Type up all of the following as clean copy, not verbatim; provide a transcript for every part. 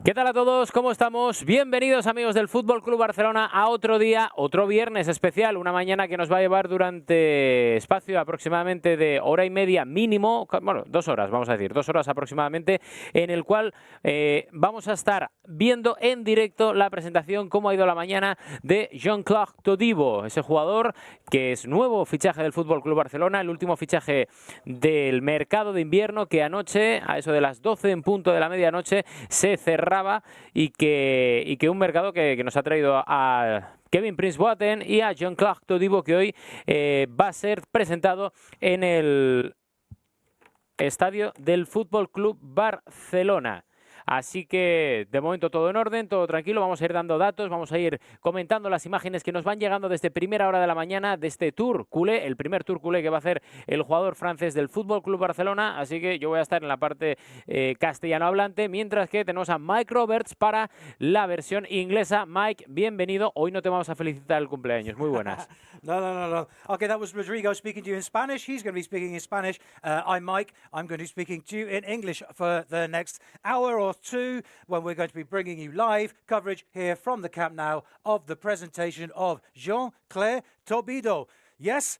¿Qué tal a todos? ¿Cómo estamos? Bienvenidos, amigos del Fútbol Club Barcelona, a otro día, otro viernes especial, una mañana que nos va a llevar durante espacio aproximadamente de hora y media mínimo, bueno, 2 horas, vamos a decir, 2 horas aproximadamente, en el cual vamos a estar viendo en directo la presentación, cómo ha ido la mañana de Jean-Clair Todibo, ese jugador que es nuevo fichaje del Fútbol Club Barcelona, el último fichaje del mercado de invierno, que anoche, a eso de las 12 en punto de la medianoche, se cerraba y que un mercado que nos ha traído a Kevin Prince-Boateng y a Jean-Clair Todibo, que hoy va a ser presentado en el estadio del Fútbol Club Barcelona. Así que de momento todo en orden, todo tranquilo, vamos a ir dando datos, vamos a ir comentando las imágenes que nos van llegando desde primera hora de la mañana de este Tour culé, el primer Tour culé que va a hacer el jugador francés del Fútbol Club Barcelona. Así que yo voy a estar en la parte castellano hablante, mientras que tenemos a Mike Roberts para la versión inglesa. Mike, bienvenido. Hoy no te vamos a felicitar el cumpleaños. Muy buenas. No. Okay, that was Rodrigo speaking to you in Spanish. He's going to be speaking in Spanish. I'm Mike. I'm going to be speaking to you in English for the next hour or two, when we're going to be bringing you live coverage here from the Camp Nou of the presentation of Jean-Clair Todibo. Yes,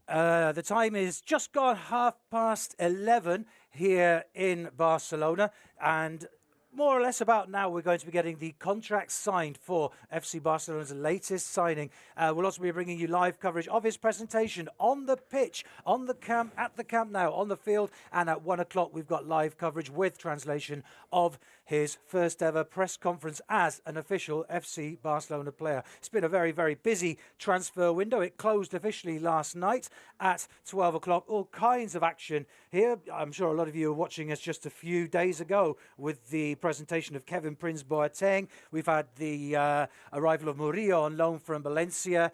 the time is just gone 11:30 here in Barcelona, and more or less about now, we're going to be getting the contract signed for FC Barcelona's latest signing. We'll also be bringing you live coverage of his presentation on the pitch, on the camp, at the Camp Nou, on the field, and at 1 o'clock we've got live coverage with translation of his first ever press conference as an official FC Barcelona player. It's been a very, very busy transfer window. It closed officially last night at 12 o'clock. All kinds of action here. I'm sure a lot of you were watching us just a few days ago with the presentation of Kevin Prince-Boateng. We've had the arrival of Murillo on loan from Valencia.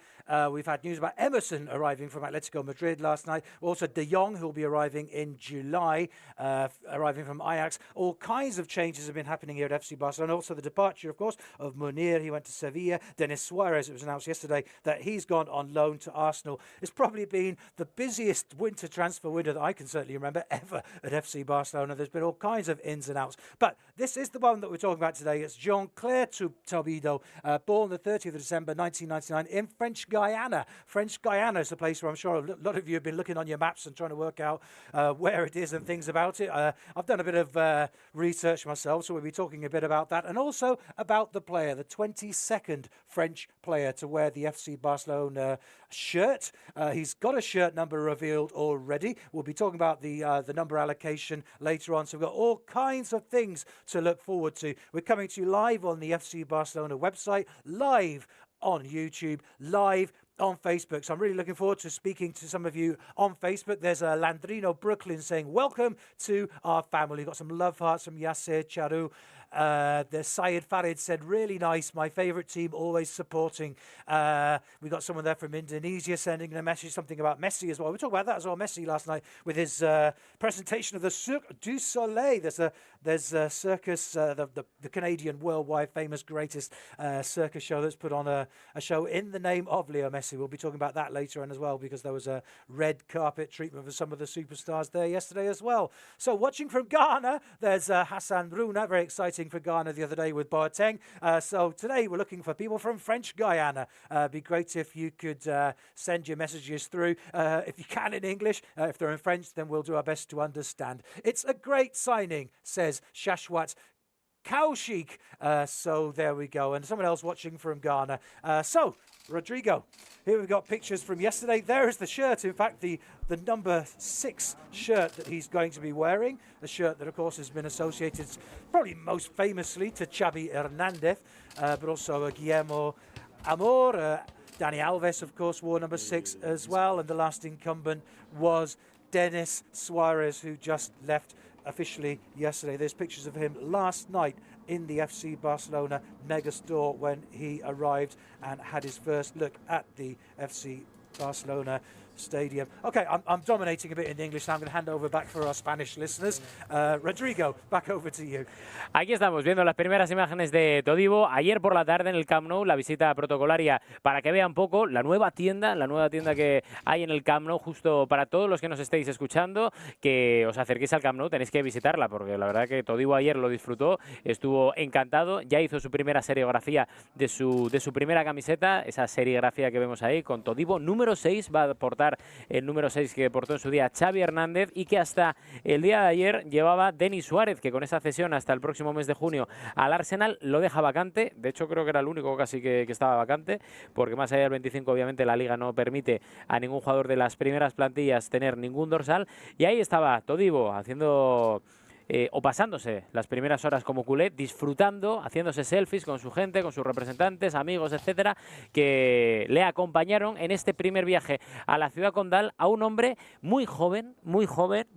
We've had news about Emerson arriving from Atletico Madrid last night. Also De Jong, who will be arriving in July, arriving from Ajax. All kinds of changes have been happening here at FC Barcelona. Also the departure, of course, of Munir. He went to Sevilla. Denis Suarez, it was announced yesterday that he's gone on loan to Arsenal. It's probably been the busiest winter transfer window that I can certainly remember ever at FC Barcelona. There's been all kinds of ins and outs. But this is the one that we're talking about today. It's Jean-Clair Todibo, born the 30th of December 1999 in French Guiana. French Guiana is a place where I'm sure a lot of you have been looking on your maps and trying to work out where it is and things about it. I've done a bit of research myself, so we'll be talking a bit about that, and also about the player, the 22nd French player to wear the FC Barcelona shirt. He's got a shirt number revealed already. We'll be talking about the number allocation later on, so we've got all kinds of things to look forward to. We're coming to you live on the FC Barcelona website, live on YouTube, live on Facebook. So I'm really looking forward to speaking to some of you on Facebook. There's a Landrino Brooklyn saying, welcome to our family. We've got some love hearts from Yasser Charu. The Syed Farid said, really nice, my favourite team, always supporting. We got someone there from Indonesia sending a message, something about Messi as well. We'll talk about that as well, Messi last night with his presentation of the Cirque du Soleil. There's a circus, the Canadian worldwide famous greatest circus show that's put on a show in the name of Leo Messi. We'll be talking about that later on as well, because there was a red carpet treatment for some of the superstars there yesterday as well. So watching from Ghana, there's Hassan Bruna, very exciting for Ghana the other day with Boateng. So today we're looking for people from French Guiana. It'd be great if you could send your messages through. If you can in English, if they're in French, then we'll do our best to understand. It's a great signing, says Shashwat Kaushik. So there we go. And someone else watching from Ghana. So, Rodrigo, here we've got pictures from yesterday. There is the shirt. In fact, the number 6 shirt that he's going to be wearing. The shirt that, of course, has been associated probably most famously to Xavi Hernandez, but also Guillermo Amor. Dani Alves, of course, wore number 6 as well. And the last incumbent was Denis Suarez, who just left officially yesterday. There's pictures of him last night in the FC Barcelona mega store when he arrived and had his first look at the FC Barcelona Stadium. Okay, I'm dominating a bit in English now. I'm going to hand over back for our Spanish listeners. Rodrigo, back over to you. Aquí estamos viendo las primeras imágenes de Todibo. Ayer por la tarde en el Camp Nou, la visita protocolaria para que vean un poco la nueva tienda que hay en el Camp Nou, justo para todos los que nos estéis escuchando, que os acerquéis al Camp Nou, tenéis que visitarla, porque la verdad que Todibo ayer lo disfrutó, estuvo encantado, ya hizo su primera serigrafía de su primera camiseta, esa serigrafía que vemos ahí con Todibo, número 6, va a portar el número 6 que portó en su día Xavi Hernández y que hasta el día de ayer llevaba Denis Suárez, que con esa cesión hasta el próximo mes de junio al Arsenal lo deja vacante. De hecho, creo que era el único casi que estaba vacante, porque más allá del 25 obviamente la Liga no permite a ningún jugador de las primeras plantillas tener ningún dorsal, y ahí estaba Todibo haciendo o pasándose las primeras horas como culé, disfrutando, haciéndose selfies con su gente, con sus representantes, amigos, etcétera, que le acompañaron en este primer viaje a la ciudad condal, a un hombre muy joven,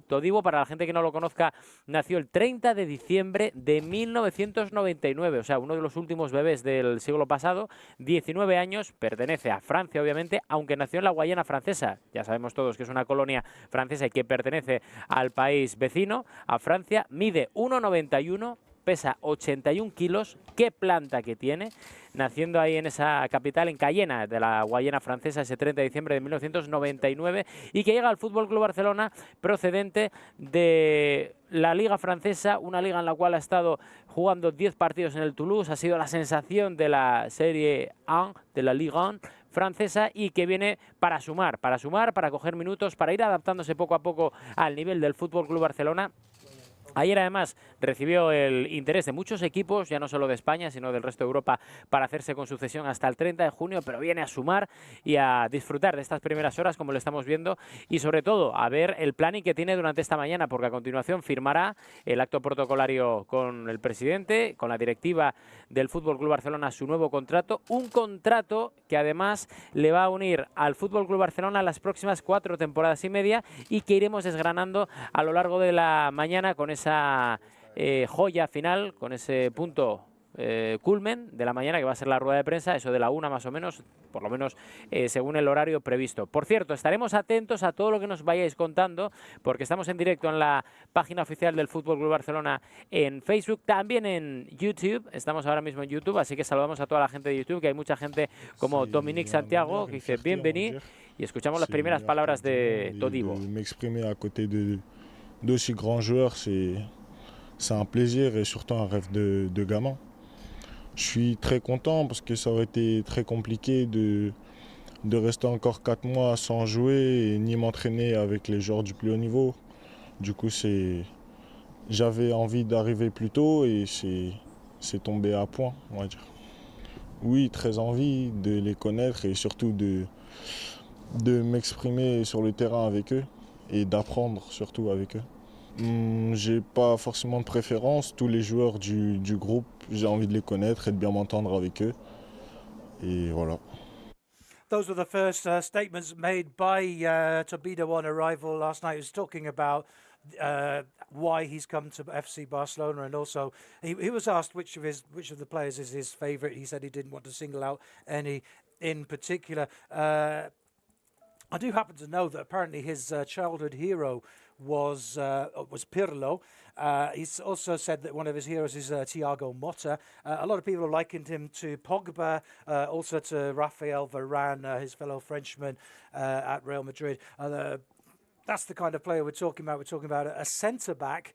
Todibo, para la gente que no lo conozca, nació el 30 de diciembre de 1999, o sea, uno de los últimos bebés del siglo pasado, 19 años, pertenece a Francia, obviamente, aunque nació en la Guayana francesa, ya sabemos todos que es una colonia francesa y que pertenece al país vecino, a Francia. Mide 1,91, pesa 81 kilos, qué planta que tiene, naciendo ahí en esa capital, en Cayena, de la Guayana francesa, ese 30 de diciembre de 1999, y que llega al FC Barcelona procedente de la Liga francesa, una liga en la cual ha estado jugando 10 partidos en el Toulouse, ha sido la sensación de la Serie A, de la Ligue 1 francesa, y que viene para sumar, para coger minutos, para ir adaptándose poco a poco al nivel del FC Barcelona. Ayer además recibió el interés de muchos equipos, ya no solo de España, sino del resto de Europa, para hacerse con su cesión hasta el 30 de junio, pero viene a sumar y a disfrutar de estas primeras horas, como lo estamos viendo, y sobre todo a ver el planning que tiene durante esta mañana, porque a continuación firmará el acto protocolario con el presidente, con la directiva del FC Barcelona, su nuevo contrato, un contrato que además le va a unir al FC Barcelona las próximas 4 temporadas y media, y que iremos desgranando a lo largo de la mañana con esa joya final, con ese punto culmen de la mañana, que va a ser la rueda de prensa, eso de la 1 más o menos, por lo menos según el horario previsto. Por cierto, estaremos atentos a todo lo que nos vayáis contando, porque estamos en directo en la página oficial del FC Barcelona en Facebook, también en YouTube, estamos ahora mismo en YouTube, así que saludamos a toda la gente de YouTube, que hay mucha gente como Dominique Santiago, que dice bienvenido, y escuchamos las primeras palabras de Todibo. D'aussi grands joueurs, c'est un plaisir et surtout un rêve de gamin. Je suis très content parce que ça aurait été très compliqué de rester encore 4 mois sans jouer et ni m'entraîner avec les joueurs du plus haut niveau. Du coup, j'avais envie d'arriver plus tôt et c'est tombé à point, on va dire. Oui, très envie de les connaître et surtout de m'exprimer sur le terrain avec eux et d'apprendre surtout avec eux. J'ai pas forcément de préférence, tous les joueurs du groupe, j'ai envie de les connaître et de bien m'entendre avec eux. Et voilà. Those were the first statements made by Todibo on arrival last night. He was talking about why he's come to FC Barcelona, and also he was asked which of the players is his favourite. He said he didn't want to single out any in particular. I do happen to know that apparently his childhood hero was Pirlo. He's also said that one of his heroes is Thiago Motta. A lot of people have likened him to Pogba, also to Raphael Varane, his fellow Frenchman at Real Madrid. That's the kind of player we're talking about. We're talking about a centre-back,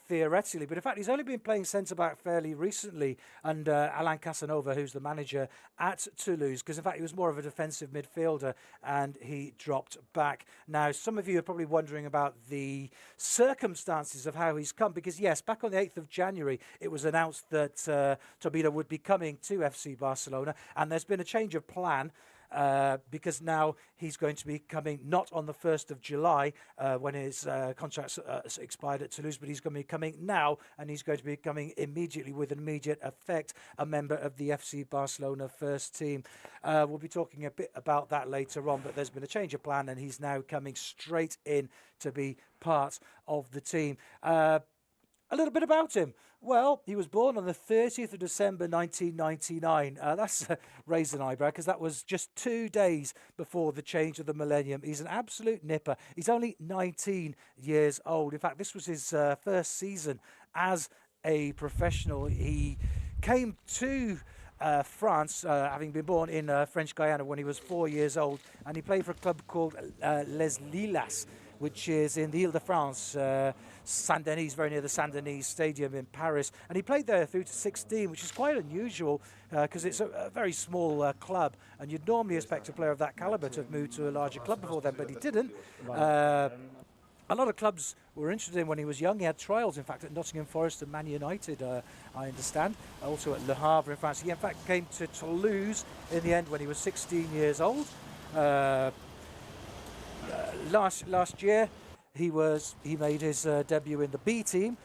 theoretically. But in fact, he's only been playing centre-back fairly recently under Alain Casanova, who's the manager at Toulouse, because in fact, he was more of a defensive midfielder and he dropped back. Now, some of you are probably wondering about the circumstances of how he's come, because yes, back on the 8th of January, it was announced that Todibo would be coming to FC Barcelona, and there's been a change of plan. Because now he's going to be coming not on the 1st of July when his contract expired at Toulouse, but he's going to be coming now, and he's going to be coming immediately with an immediate effect, a member of the FC Barcelona first team. We'll be talking a bit about that later on, but there's been a change of plan and he's now coming straight in to be part of the team. A little bit about him. Well, he was born on the 30th of December 1999. That's raised an eyebrow because that was just 2 days before the change of the millennium. He's an absolute nipper. He's only 19 years old. In fact, this was his first season as a professional. He came to France, having been born in French Guiana when he was 4 years old, and he played for a club called Les Lilas, which is in the Ile-de-France, Saint-Denis, very near the Saint-Denis Stadium in Paris. And he played there through to 16, which is quite unusual because it's a very small club, and you'd normally expect a player of that calibre to have moved to a larger club before then, but he didn't. A lot of clubs were interested in when he was young. He had trials, in fact, at Nottingham Forest and Man United, I understand. Also at Le Havre in France. He, in fact, came to Toulouse in the end when he was 16 years old. Last year, he made his debut in the B team.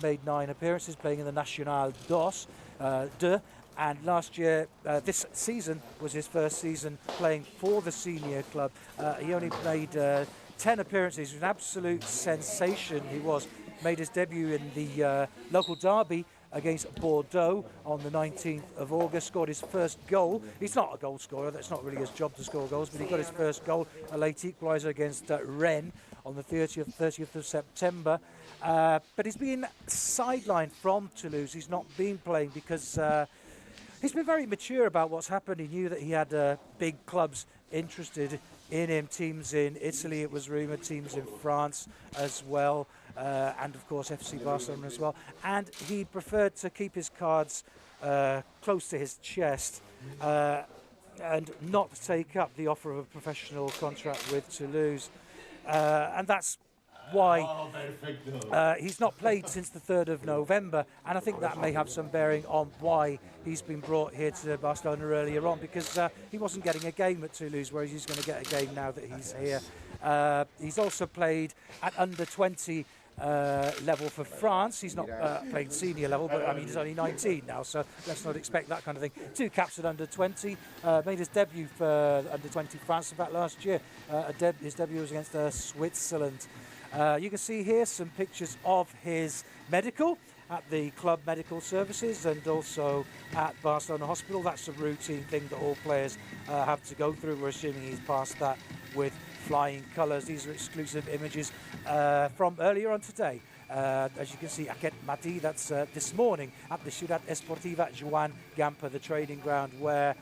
Made 9 appearances, playing in the National 2. And last year, this season was his first season playing for the senior club. He only made 10 appearances. He was an absolute sensation. He made his debut in the local derby against Bordeaux on the 19th of August, scored his first goal. He's not a goal scorer, that's not really his job to score goals, but he got his first goal, a late equaliser against Rennes on the 30th of September. But he's been sidelined from Toulouse. He's not been playing because he's been very mature about what's happened. He knew that he had big clubs interested in him, teams in Italy, it was rumoured, teams in France as well, and of course FC Barcelona as well. And he preferred to keep his cards close to his chest and not take up the offer of a professional contract with Toulouse. And that's why he's not played since the 3rd of November, and I think that may have some bearing on why he's been brought here to Barcelona earlier on, because he wasn't getting a game at Toulouse, whereas he's going to get a game now that he's here. He's also played at under 20 level for France. He's not played senior level, but I mean he's only 19 now, so let's not expect that kind of thing. 2 caps at under 20. Made his debut for under 20 France about last year. His debut was against Switzerland. You can see here some pictures of his medical at the club medical services and also at Barcelona Hospital. That's a routine thing that all players have to go through. We're assuming he's passed that with flying colours. These are exclusive images from earlier on today. As you can see, Aquest Matí, that's this morning at the Ciutat Esportiva Joan Gamper, the training ground, where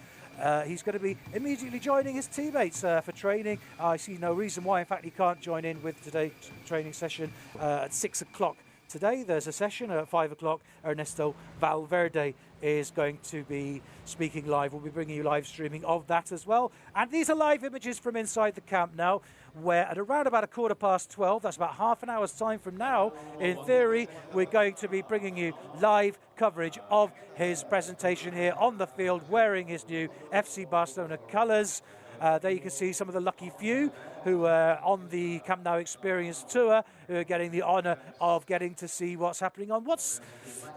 he's going to be immediately joining his teammates for training. I see no reason why, in fact, he can't join in with today's training session at 6 o'clock. Today there's a session at 5 o'clock. Ernesto Valverde is going to be speaking live. We'll be bringing you live streaming of that as well. And these are live images from inside the camp now, where at around about 12:15, that's about half an hour's time from now, in theory, we're going to be bringing you live coverage of his presentation here on the field, wearing his new FC Barcelona colours. There you can see some of the lucky few who are on the Camp Nou Experience Tour, who are getting the honour of getting to see what's happening on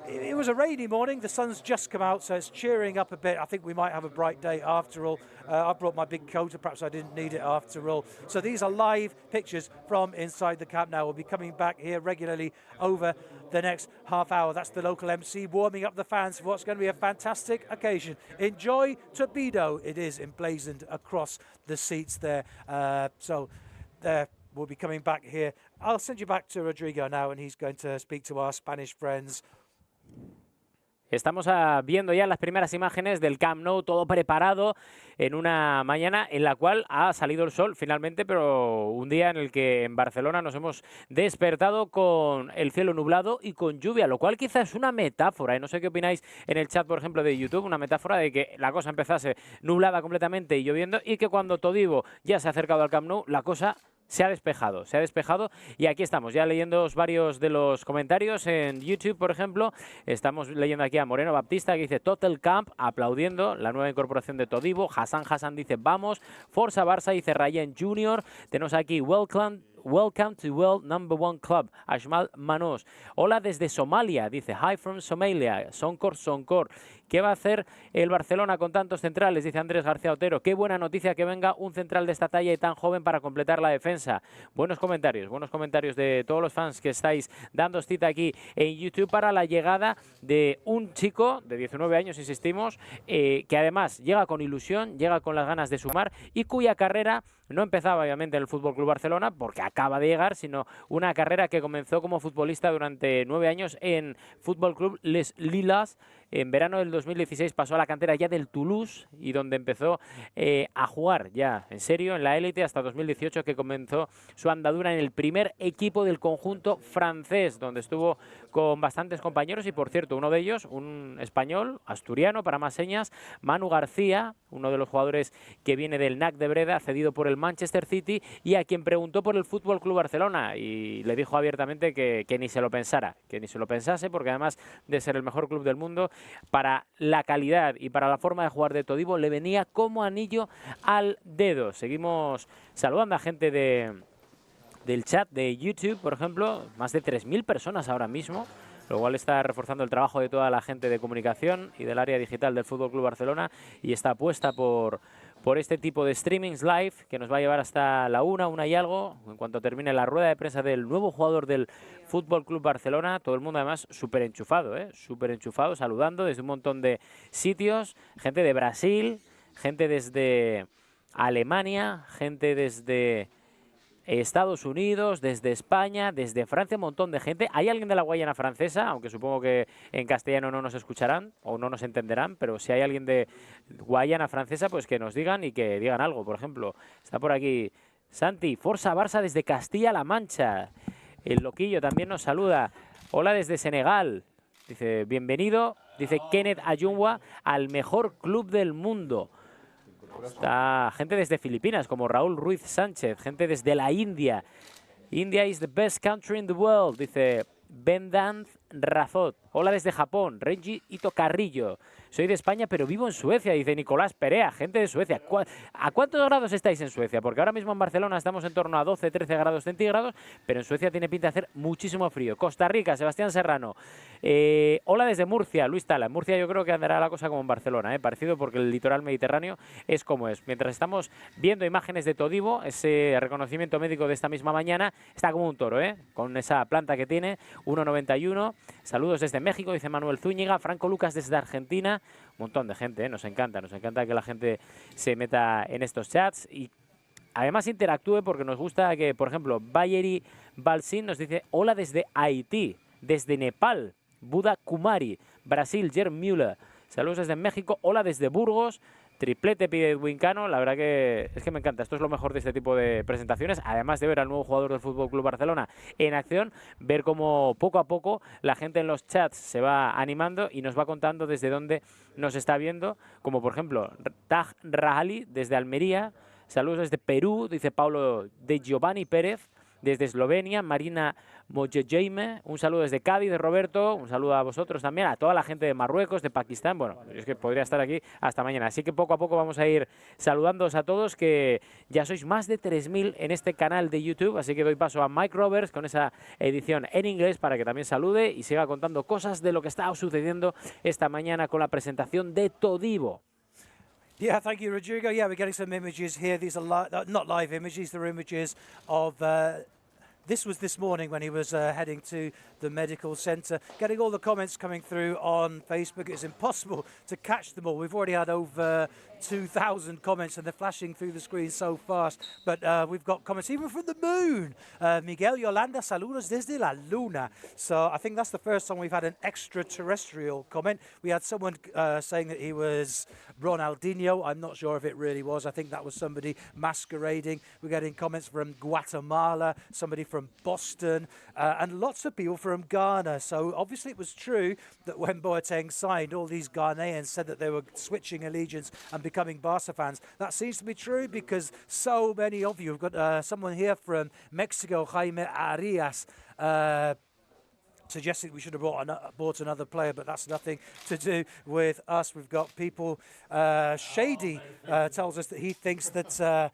it was a rainy morning. The sun's just come out, so it's cheering up a bit. I think we might have a bright day after all. I brought my big coat, perhaps I didn't need it after all. So these are live pictures from inside the Camp Nou. We'll be coming back here regularly over the next half hour. That's the local MC warming up the fans for what's going to be a fantastic occasion. Enjoy Todibo. It is emblazoned across the seats there. We'll be coming back here. I'll send you back to Rodrigo now, and he's going to speak to our Spanish friends. Estamos viendo ya las primeras imágenes del Camp Nou, todo preparado en una mañana en la cual ha salido el sol finalmente, pero un día en el que en Barcelona nos hemos despertado con el cielo nublado y con lluvia, lo cual quizás es una metáfora, no sé qué opináis en el chat, por ejemplo, de YouTube, una metáfora de que la cosa empezase nublada completamente y lloviendo, y que cuando Todibo ya se ha acercado al Camp Nou, la cosa se ha despejado y aquí estamos ya leyendo varios de los comentarios en YouTube, por ejemplo. Estamos leyendo aquí a Moreno Baptista que dice Total Camp, aplaudiendo la nueva incorporación de Todibo. Hassan dice vamos. Forza Barça, dice Ryan Junior. Tenemos aquí Welcome welcome to world #1 club. Ashmal Manos. Hola desde Somalia, dice. Hi from Somalia. Soncor, Soncor. ¿Qué va a hacer el Barcelona con tantos centrales? Dice Andrés García Otero. Qué buena noticia que venga un central de esta talla y tan joven para completar la defensa. Buenos comentarios de todos los fans que estáis dando cita aquí en YouTube para la llegada de un chico de 19 años, insistimos, que además llega con ilusión, llega con las ganas de sumar y cuya carrera no empezaba obviamente en el FC Barcelona porque acaba de llegar, sino una carrera que comenzó como futbolista durante 9 años en Fútbol Club Les Lilas. En verano del 2016 pasó a la cantera ya del Toulouse y donde empezó a jugar ya en serio en la élite hasta 2018, que comenzó su andadura en el primer equipo del conjunto francés, donde estuvo con bastantes compañeros y, por cierto, uno de ellos, un español, asturiano para más señas, Manu García, uno de los jugadores que viene del NAC de Breda, cedido por el Manchester City y a quien preguntó por el FC Barcelona y le dijo abiertamente que ni se lo pensara, que ni se lo pensase, porque además de ser el mejor club del mundo, para la calidad y para la forma de jugar de Todibo le venía como anillo al dedo. Seguimos saludando a gente del chat de YouTube, por ejemplo, más de 3.000 personas ahora mismo, lo cual está reforzando el trabajo de toda la gente de comunicación y del área digital del FC Barcelona y está apuesta por este tipo de streamings live que nos va a llevar hasta la una y algo, en cuanto termine la rueda de prensa del nuevo jugador del FC Barcelona. Todo el mundo además súper enchufado, saludando desde un montón de sitios, gente de Brasil, gente desde Alemania, gente desde Estados Unidos, desde España, desde Francia, un montón de gente. ¿Hay alguien de la Guayana francesa? Aunque supongo que en castellano no nos escucharán o no nos entenderán, pero si hay alguien de Guayana francesa, pues que nos digan y que digan algo. Por ejemplo, está por aquí Santi, Forza Barça desde Castilla-La Mancha. El Loquillo también nos saluda. Hola desde Senegal. Dice, bienvenido, dice Kenneth Ayunwa, al mejor club del mundo. Está gente desde Filipinas, como Raúl Ruiz Sánchez, gente desde la India. India is the best country in the world, dice Bendanz Razot. Hola desde Japón, Renji Ito Carrillo. Soy de España, pero vivo en Suecia, dice Nicolás Perea, gente de Suecia. ¿A cuántos grados estáis en Suecia? Porque ahora mismo en Barcelona estamos en torno a 12-13 grados centígrados, pero en Suecia tiene pinta de hacer muchísimo frío. Costa Rica, Sebastián Serrano. Hola desde Murcia, Luis Tala. En Murcia yo creo que andará la cosa como en Barcelona, parecido, porque el litoral mediterráneo es como es. Mientras estamos viendo imágenes de Todibo, ese reconocimiento médico de esta misma mañana, está como un toro, con esa planta que tiene, 1,91. Saludos desde México, dice Manuel Zúñiga. Franco Lucas desde Argentina. Un montón de gente, nos encanta que la gente se meta en estos chats y además interactúe, porque nos gusta que, por ejemplo, Bayeri Balsin nos dice hola desde Haití, desde Nepal, Buda Kumari, Brasil, Jer Müller. Saludos desde México, hola desde Burgos. Triplete pide Edwin Cano, la verdad que es que me encanta, esto es lo mejor de este tipo de presentaciones, además de ver al nuevo jugador del FC Barcelona en acción, ver cómo poco a poco la gente en los chats se va animando y nos va contando desde dónde nos está viendo, como por ejemplo Taj Rahali desde Almería, saludos desde Perú, dice Paulo de Giovanni Pérez, desde Eslovenia, Marina Mojejeme, un saludo desde Cádiz de Roberto, un saludo a vosotros también, a toda la gente de Marruecos, de Pakistán. Bueno, es que podría estar aquí hasta mañana, así que poco a poco vamos a ir saludándoos a todos, que ya sois más de 3.000 en este canal de YouTube, así que doy paso a Mike Roberts con esa edición en inglés para que también salude y siga contando cosas de lo que está sucediendo esta mañana con la presentación de Todibo. Yeah, thank you, Rodrigo. Yeah, we're getting some images here. These are not live images, they're images of... this was this morning when he was heading to the medical centre. Getting all the comments coming through on Facebook. It's impossible to catch them all. We've already had over 2,000 comments and they're flashing through the screen so fast. But we've got comments even from the moon. Miguel Yolanda, saludos desde la luna. So I think that's the first time we've had an extraterrestrial comment. We had someone saying that he was Ronaldinho. I'm not sure if it really was. I think that was somebody masquerading. We're getting comments from Guatemala, somebody from Boston, and lots of people from Ghana. So obviously it was true that when Boateng signed, all these Ghanaians said that they were switching allegiance and becoming Barca fans. That seems to be true because so many of you have got someone here from Mexico, Jaime Arias, suggesting we should have bought another player, but that's nothing to do with us. We've got people, Shady tells us that he thinks that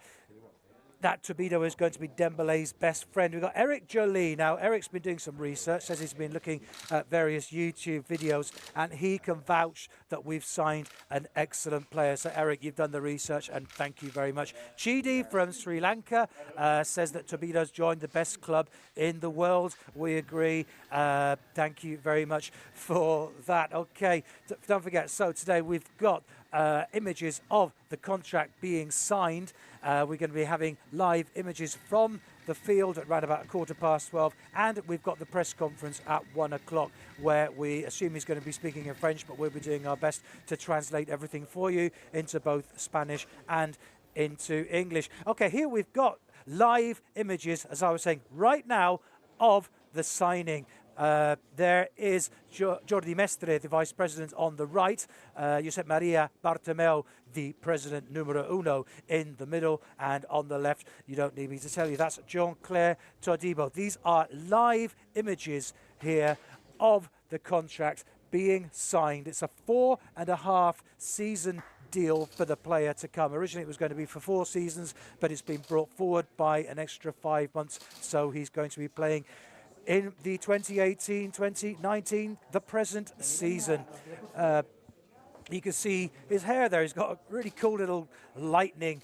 that Todibo is going to be Dembele's best friend. We've got Eric Jolie. Now, Eric's been doing some research, says he's been looking at various YouTube videos, and he can vouch that we've signed an excellent player. So, Eric, you've done the research, and thank you very much. Chidi from Sri Lanka says that Todibo's joined the best club in the world. We agree. Thank you very much for that. Okay, don't forget, so today we've got images of the contract being signed. We're going to be having live images from the field at around about 12:15, and we've got the press conference at 1 o'clock, where we assume he's going to be speaking in French, but we'll be doing our best to translate everything for you into both Spanish and into English. Okay, here we've got live images, as I was saying, right now of the signing. There is Jordi Mestre, the Vice President, on the right. Josep Maria Bartomeu, the President numero uno, in the middle. And on the left, you don't need me to tell you, that's Jean-Clair Todibo. These are live images here of the contract being signed. It's a 4.5 season deal for the player to come. Originally it was going to be for 4 seasons, but it's been brought forward by an extra 5 months. So he's going to be playing in the 2018-2019, the present season. You can see his hair there. He's got a really cool little lightning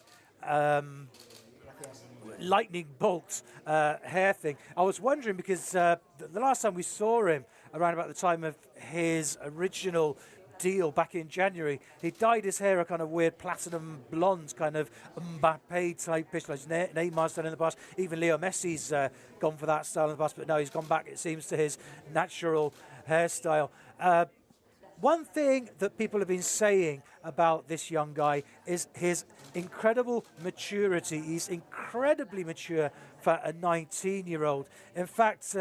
bolt hair thing. I was wondering because the last time we saw him, around about the time of his original deal back in January, he dyed his hair a kind of weird platinum blonde, kind of Mbappe type pitch, like Neymar's done in the past. Even Leo Messi's gone for that style in the past, but no, he's gone back, it seems, to his natural hairstyle. One thing that people have been saying about this young guy is his incredible maturity. He's incredibly mature for a 19-year-old. In fact,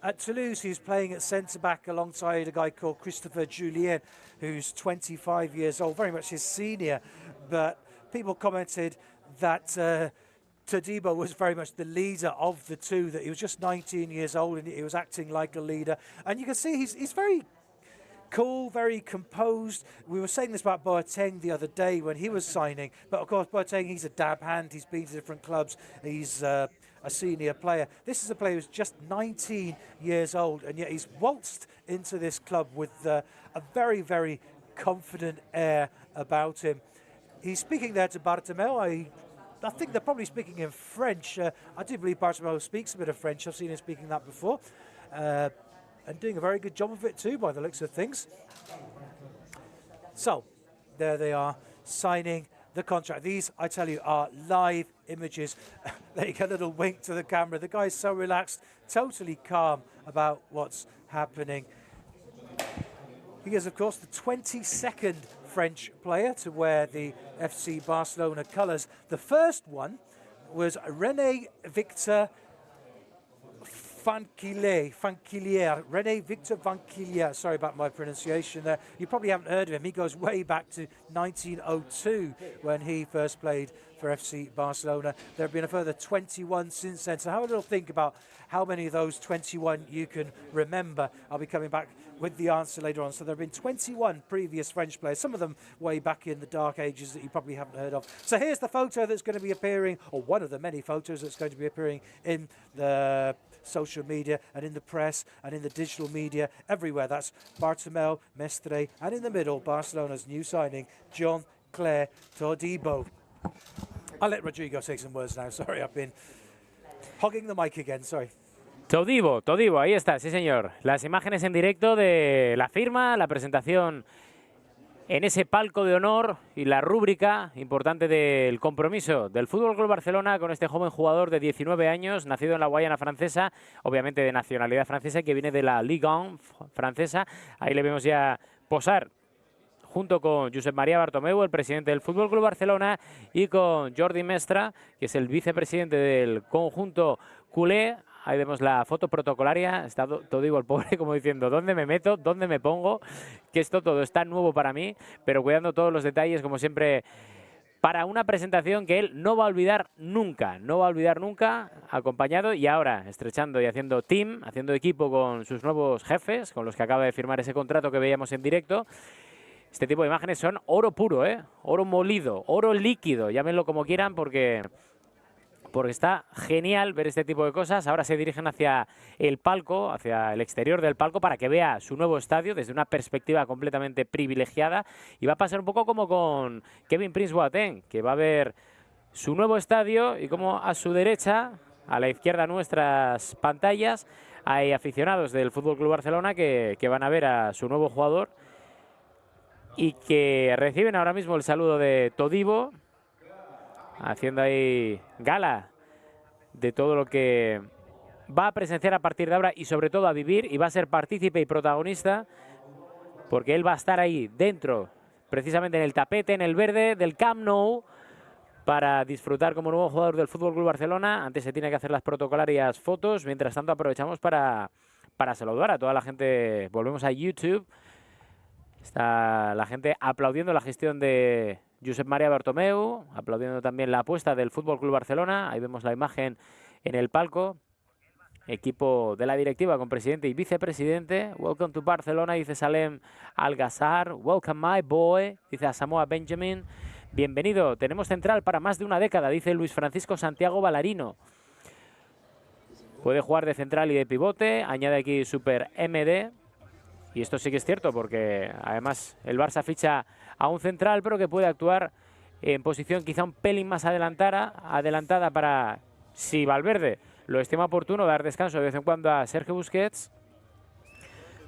at Toulouse, he's playing at centre-back alongside a guy called Christopher Julien, who's 25 years old, very much his senior. But people commented that Todibo was very much the leader of the two, that he was just 19 years old and he was acting like a leader. And you can see he's very cool, very composed. We were saying this about Boateng the other day when he was signing, but of course Boateng, he's a dab hand, he's been to different clubs, he's a senior player. This is a player who's just 19 years old, and yet he's waltzed into this club with a very, very confident air about him. He's speaking there to Bartomeu. I think they're probably speaking in French. I do believe Bartomeu speaks a bit of French. I've seen him speaking that before. And doing a very good job of it too, by the looks of things. So, there they are, signing the contract. These, I tell you, are live images. There you get a little wink to the camera. The guy's so relaxed, totally calm about what's happening. He is, of course, the 22nd French player to wear the FC Barcelona colours. The first one was René Victor Vanquillier, René Victor Vanquillier. Sorry about my pronunciation there. You probably haven't heard of him. He goes way back to 1902 when he first played for FC Barcelona. There have been a further 21 since then. So have a little think about how many of those 21 you can remember. I'll be coming back with the answer later on. So there have been 21 previous French players, some of them way back in the dark ages that you probably haven't heard of. So here's the photo that's going to be appearing, or one of the many photos that's going to be appearing in the social media and in the press and in the digital media everywhere. That's Bartomeu, Mestre, and in the middle, Barcelona's new signing, Jean-Clair Todibo. I'll let Rodrigo say some words now. Sorry, I've been hogging the mic again. Sorry. Todibo, ahí está, sí señor. Las imágenes en directo de la firma, la presentación en ese palco de honor y la rúbrica importante del compromiso del FC Barcelona con este joven jugador de 19 años, nacido en la Guayana francesa, obviamente de nacionalidad francesa, que viene de la Ligue 1 francesa. Ahí le vemos ya posar junto con Josep Maria Bartomeu, el presidente del FC Barcelona, y con Jordi Mestre, que es el vicepresidente del conjunto culé. Ahí vemos la foto protocolaria. Está Todibo, el pobre, como diciendo, ¿dónde me meto? ¿Dónde me pongo? Que esto todo está nuevo para mí, pero cuidando todos los detalles, como siempre, para una presentación que él no va a olvidar nunca. No va a olvidar nunca, acompañado y ahora estrechando y haciendo team, haciendo equipo con sus nuevos jefes, con los que acaba de firmar ese contrato que veíamos en directo. Este tipo de imágenes son oro puro, oro molido, oro líquido, llámenlo como quieran, porque porque está genial ver este tipo de cosas. Ahora se dirigen hacia el palco, hacia el exterior del palco, para que vea su nuevo estadio desde una perspectiva completamente privilegiada. Y va a pasar un poco como con Kevin Prince Boateng, que va a ver su nuevo estadio y como a su derecha, a la izquierda nuestras pantallas, hay aficionados del FC Barcelona que van a ver a su nuevo jugador y que reciben ahora mismo el saludo de Todibo, haciendo ahí gala de todo lo que va a presenciar a partir de ahora y sobre todo a vivir, y va a ser partícipe y protagonista porque él va a estar ahí dentro, precisamente en el tapete, en el verde del Camp Nou, para disfrutar como nuevo jugador del FC Barcelona. Antes se tiene que hacer las protocolarias fotos, mientras tanto aprovechamos para saludar a toda la gente. Volvemos a YouTube. Está la gente aplaudiendo la gestión de Josep María Bartomeu, aplaudiendo también la apuesta del FC Barcelona. Ahí vemos la imagen en el palco. Equipo de la directiva con presidente y vicepresidente. Welcome to Barcelona, dice Salem Algazar. Welcome my boy, dice Samoa Benjamin. Bienvenido, tenemos central para más de una década, dice Luis Francisco Santiago Balarino. Puede jugar de central y de pivote, añade aquí Super MD. Y esto sí que es cierto, porque además el Barça ficha a un central, pero que puede actuar en posición quizá un pelín más adelantada para, si Valverde lo estima oportuno, dar descanso de vez en cuando a Sergio Busquets.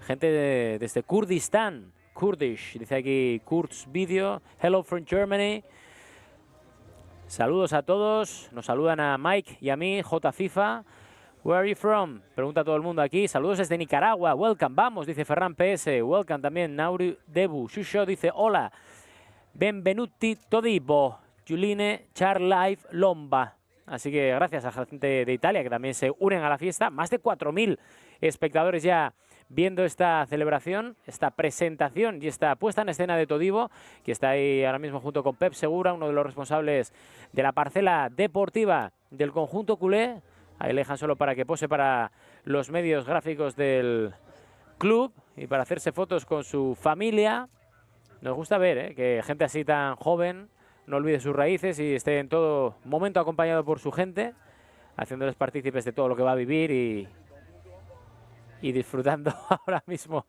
Gente desde Kurdistán, Kurdish, dice aquí Kurz Video. Hello from Germany. Saludos a todos. Nos saludan a Mike y a mí, J FIFA. Where are you from? Pregunta todo el mundo aquí. Saludos desde Nicaragua. Welcome, vamos, dice Ferran PS. Welcome también, Nauri Debu. Shusho dice hola. Benvenuti Todibo. Giuline Charlife Lomba. Así que gracias a la gente de Italia que también se unen a la fiesta. Más de 4.000 espectadores ya viendo esta celebración, esta presentación y esta puesta en escena de Todibo, que está ahí ahora mismo junto con Pep Segura, uno de los responsables de la parcela deportiva del conjunto culé. Ahí le dejan solo para que pose para los medios gráficos del club y para hacerse fotos con su familia. Nos gusta ver que gente así tan joven no olvide sus raíces y esté en todo momento acompañado por su gente, haciéndoles partícipes de todo lo que va a vivir y disfrutando. Ahora mismo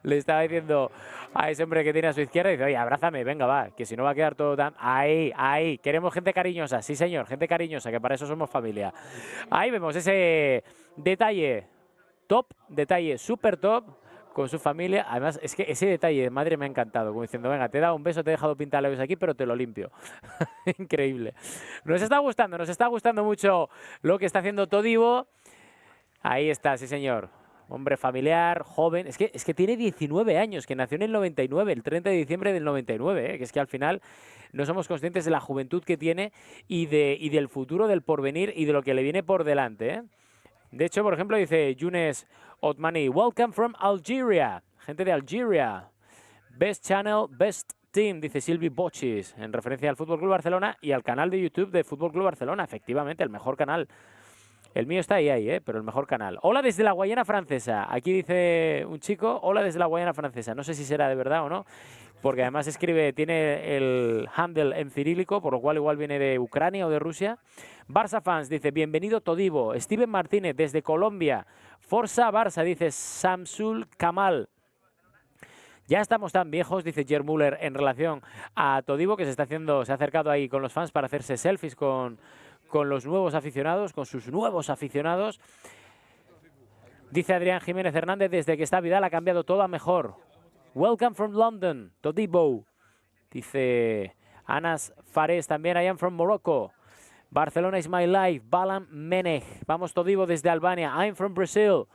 le estaba diciendo a ese hombre que tiene a su izquierda, dice, oye, abrázame, venga, va, que si no va a quedar todo tan... Ahí, queremos gente cariñosa, sí señor, gente cariñosa, que para eso somos familia. Ahí vemos ese detalle top, detalle súper top, con su familia. Además, es que ese detalle de madre me ha encantado, como diciendo, venga, te he dado un beso, te he dejado pintar labios aquí, pero te lo limpio. Increíble. Nos está gustando mucho lo que está haciendo Todibo. Ahí está, sí señor. Hombre familiar, joven. Es que tiene 19 años, que nació en el 99, el 30 de diciembre del 99, que es que al final no somos conscientes de la juventud que tiene y del futuro, del porvenir y de lo que le viene por delante, De hecho, por ejemplo, dice Younes Otmani, welcome from Algeria, gente de Algeria. Best channel, best team, dice Silvi Bochis, en referencia al FC Barcelona y al canal de YouTube de FC Barcelona, efectivamente, el mejor canal. El mío está ahí, pero el mejor canal. Hola desde la Guayana Francesa. Aquí dice un chico, hola desde la Guayana Francesa. No sé si será de verdad o no, porque además tiene el handle en cirílico, por lo cual igual viene de Ucrania o de Rusia. Barça Fans dice, bienvenido Todibo. Steven Martínez desde Colombia. Forza Barça, dice Samsul Kamal. Ya estamos tan viejos, dice Jer Müller, en relación a Todibo, que se ha acercado ahí con los fans para hacerse selfies con los nuevos aficionados, con sus nuevos aficionados. Dice Adrián Jiménez Hernández, desde que está Vidal ha cambiado todo a mejor. Welcome from London, Todibo. Dice Anas Fares también, I am from Morocco. Barcelona is my life, Balam Menech. Vamos Todibo desde Albania, I'm from Brazil.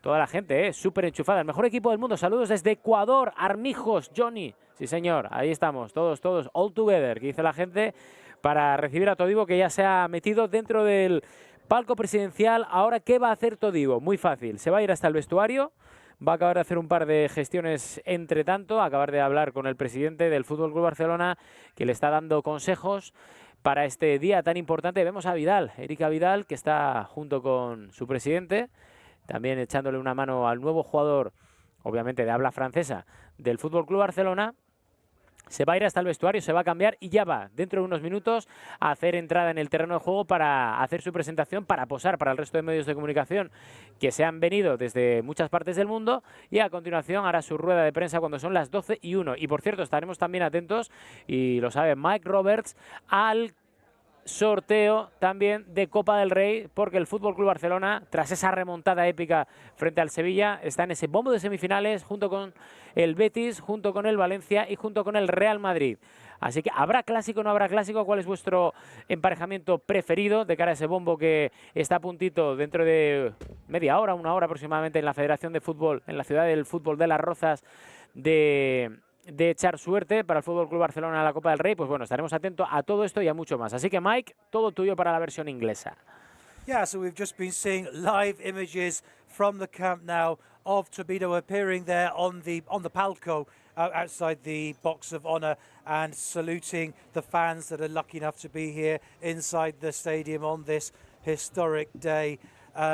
Toda la gente, súper enchufada. El mejor equipo del mundo. Saludos desde Ecuador, Armijos, Johnny. Sí, señor, ahí estamos, todos, all together, que dice la gente, para recibir a Todibo, que ya se ha metido dentro del palco presidencial. Ahora, ¿qué va a hacer Todibo? Muy fácil, se va a ir hasta el vestuario, va a acabar de hacer un par de gestiones entre tanto, acabar de hablar con el presidente del FC Barcelona, que le está dando consejos para este día tan importante. Vemos a Vidal, Erika Vidal, que está junto con su presidente, también echándole una mano al nuevo jugador, obviamente de habla francesa, del FC Barcelona. se va a ir hasta el vestuario, se va a cambiar y ya va, dentro de unos minutos, a hacer entrada en el terreno de juego para hacer su presentación, para posar para el resto de medios de comunicación que se han venido desde muchas partes del mundo, y a continuación hará su rueda de prensa cuando son las 12:01. Y por cierto, estaremos también atentos, y lo sabe Mike Roberts, al sorteo también de Copa del Rey, porque el FC Barcelona, tras esa remontada épica frente al Sevilla, está en ese bombo de semifinales junto con el Betis, junto con el Valencia y junto con el Real Madrid. Así que, ¿habrá clásico o no habrá clásico? ¿Cuál es vuestro emparejamiento preferido de cara a ese bombo que está a puntito dentro de media hora, una hora aproximadamente, en la Federación de Fútbol, en la ciudad del fútbol de Las Rozas, de echar suerte para el FC Barcelona en la Copa del Rey? Pues bueno, estaremos atentos a todo esto y a mucho más. Así que, Mike, todo tuyo para la versión inglesa. Yeah, so we've just been seeing live images from the Camp Nou of Todibo appearing there on the palco outside the box of honour and saluting the fans that are lucky enough to be here inside the stadium on this historic day.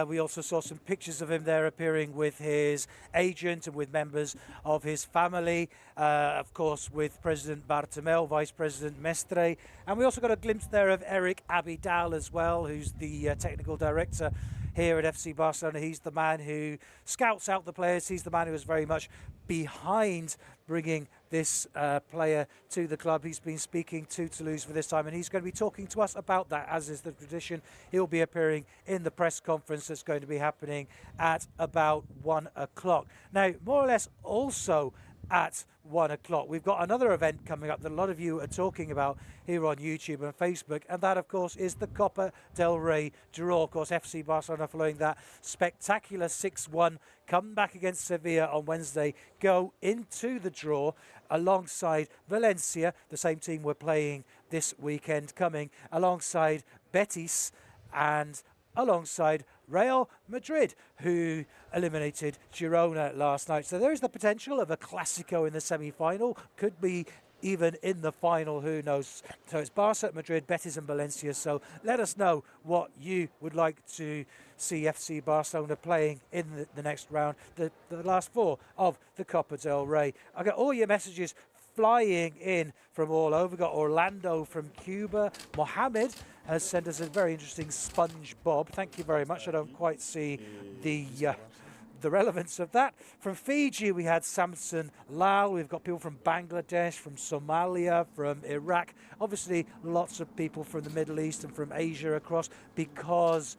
We also saw some pictures of him there appearing with his agent and with members of his family, of course with President Bartomeu, Vice President Mestre, and we also got a glimpse there of Eric Abidal as well, who's the technical director here at FC Barcelona. He's the man who scouts out the players. He's the man who is very much behind bringing this player to the club. He's been speaking to Toulouse for this time, and he's going to be talking to us about that, as is the tradition. He'll be appearing in the press conference that's going to be happening at about 1 o'clock. Now, more or less also at 1 o'clock, we've got another event coming up that a lot of you are talking about here on YouTube and Facebook, and that, of course, is the Copa del Rey draw. Of course, FC Barcelona, following that spectacular 6-1 comeback against Sevilla on Wednesday, go into the draw alongside Valencia, the same team we're playing this weekend coming, alongside Betis and alongside Real Madrid, who eliminated Girona last night. So there is the potential of a Clásico in the semi-final, could be even in the final, who knows. So it's Barça, Madrid, Betis and Valencia. So let us know what you would like to see FC Barcelona playing in the next round, the last four of the Copa del Rey. I got all your messages flying in from all over. We've got Orlando from Cuba. Mohammed has sent us a very interesting SpongeBob. Thank you very much. I don't quite see the relevance of that. From Fiji, we had Samson Lal. We've got people from Bangladesh, from Somalia, from Iraq. Obviously, lots of people from the Middle East and from Asia across, because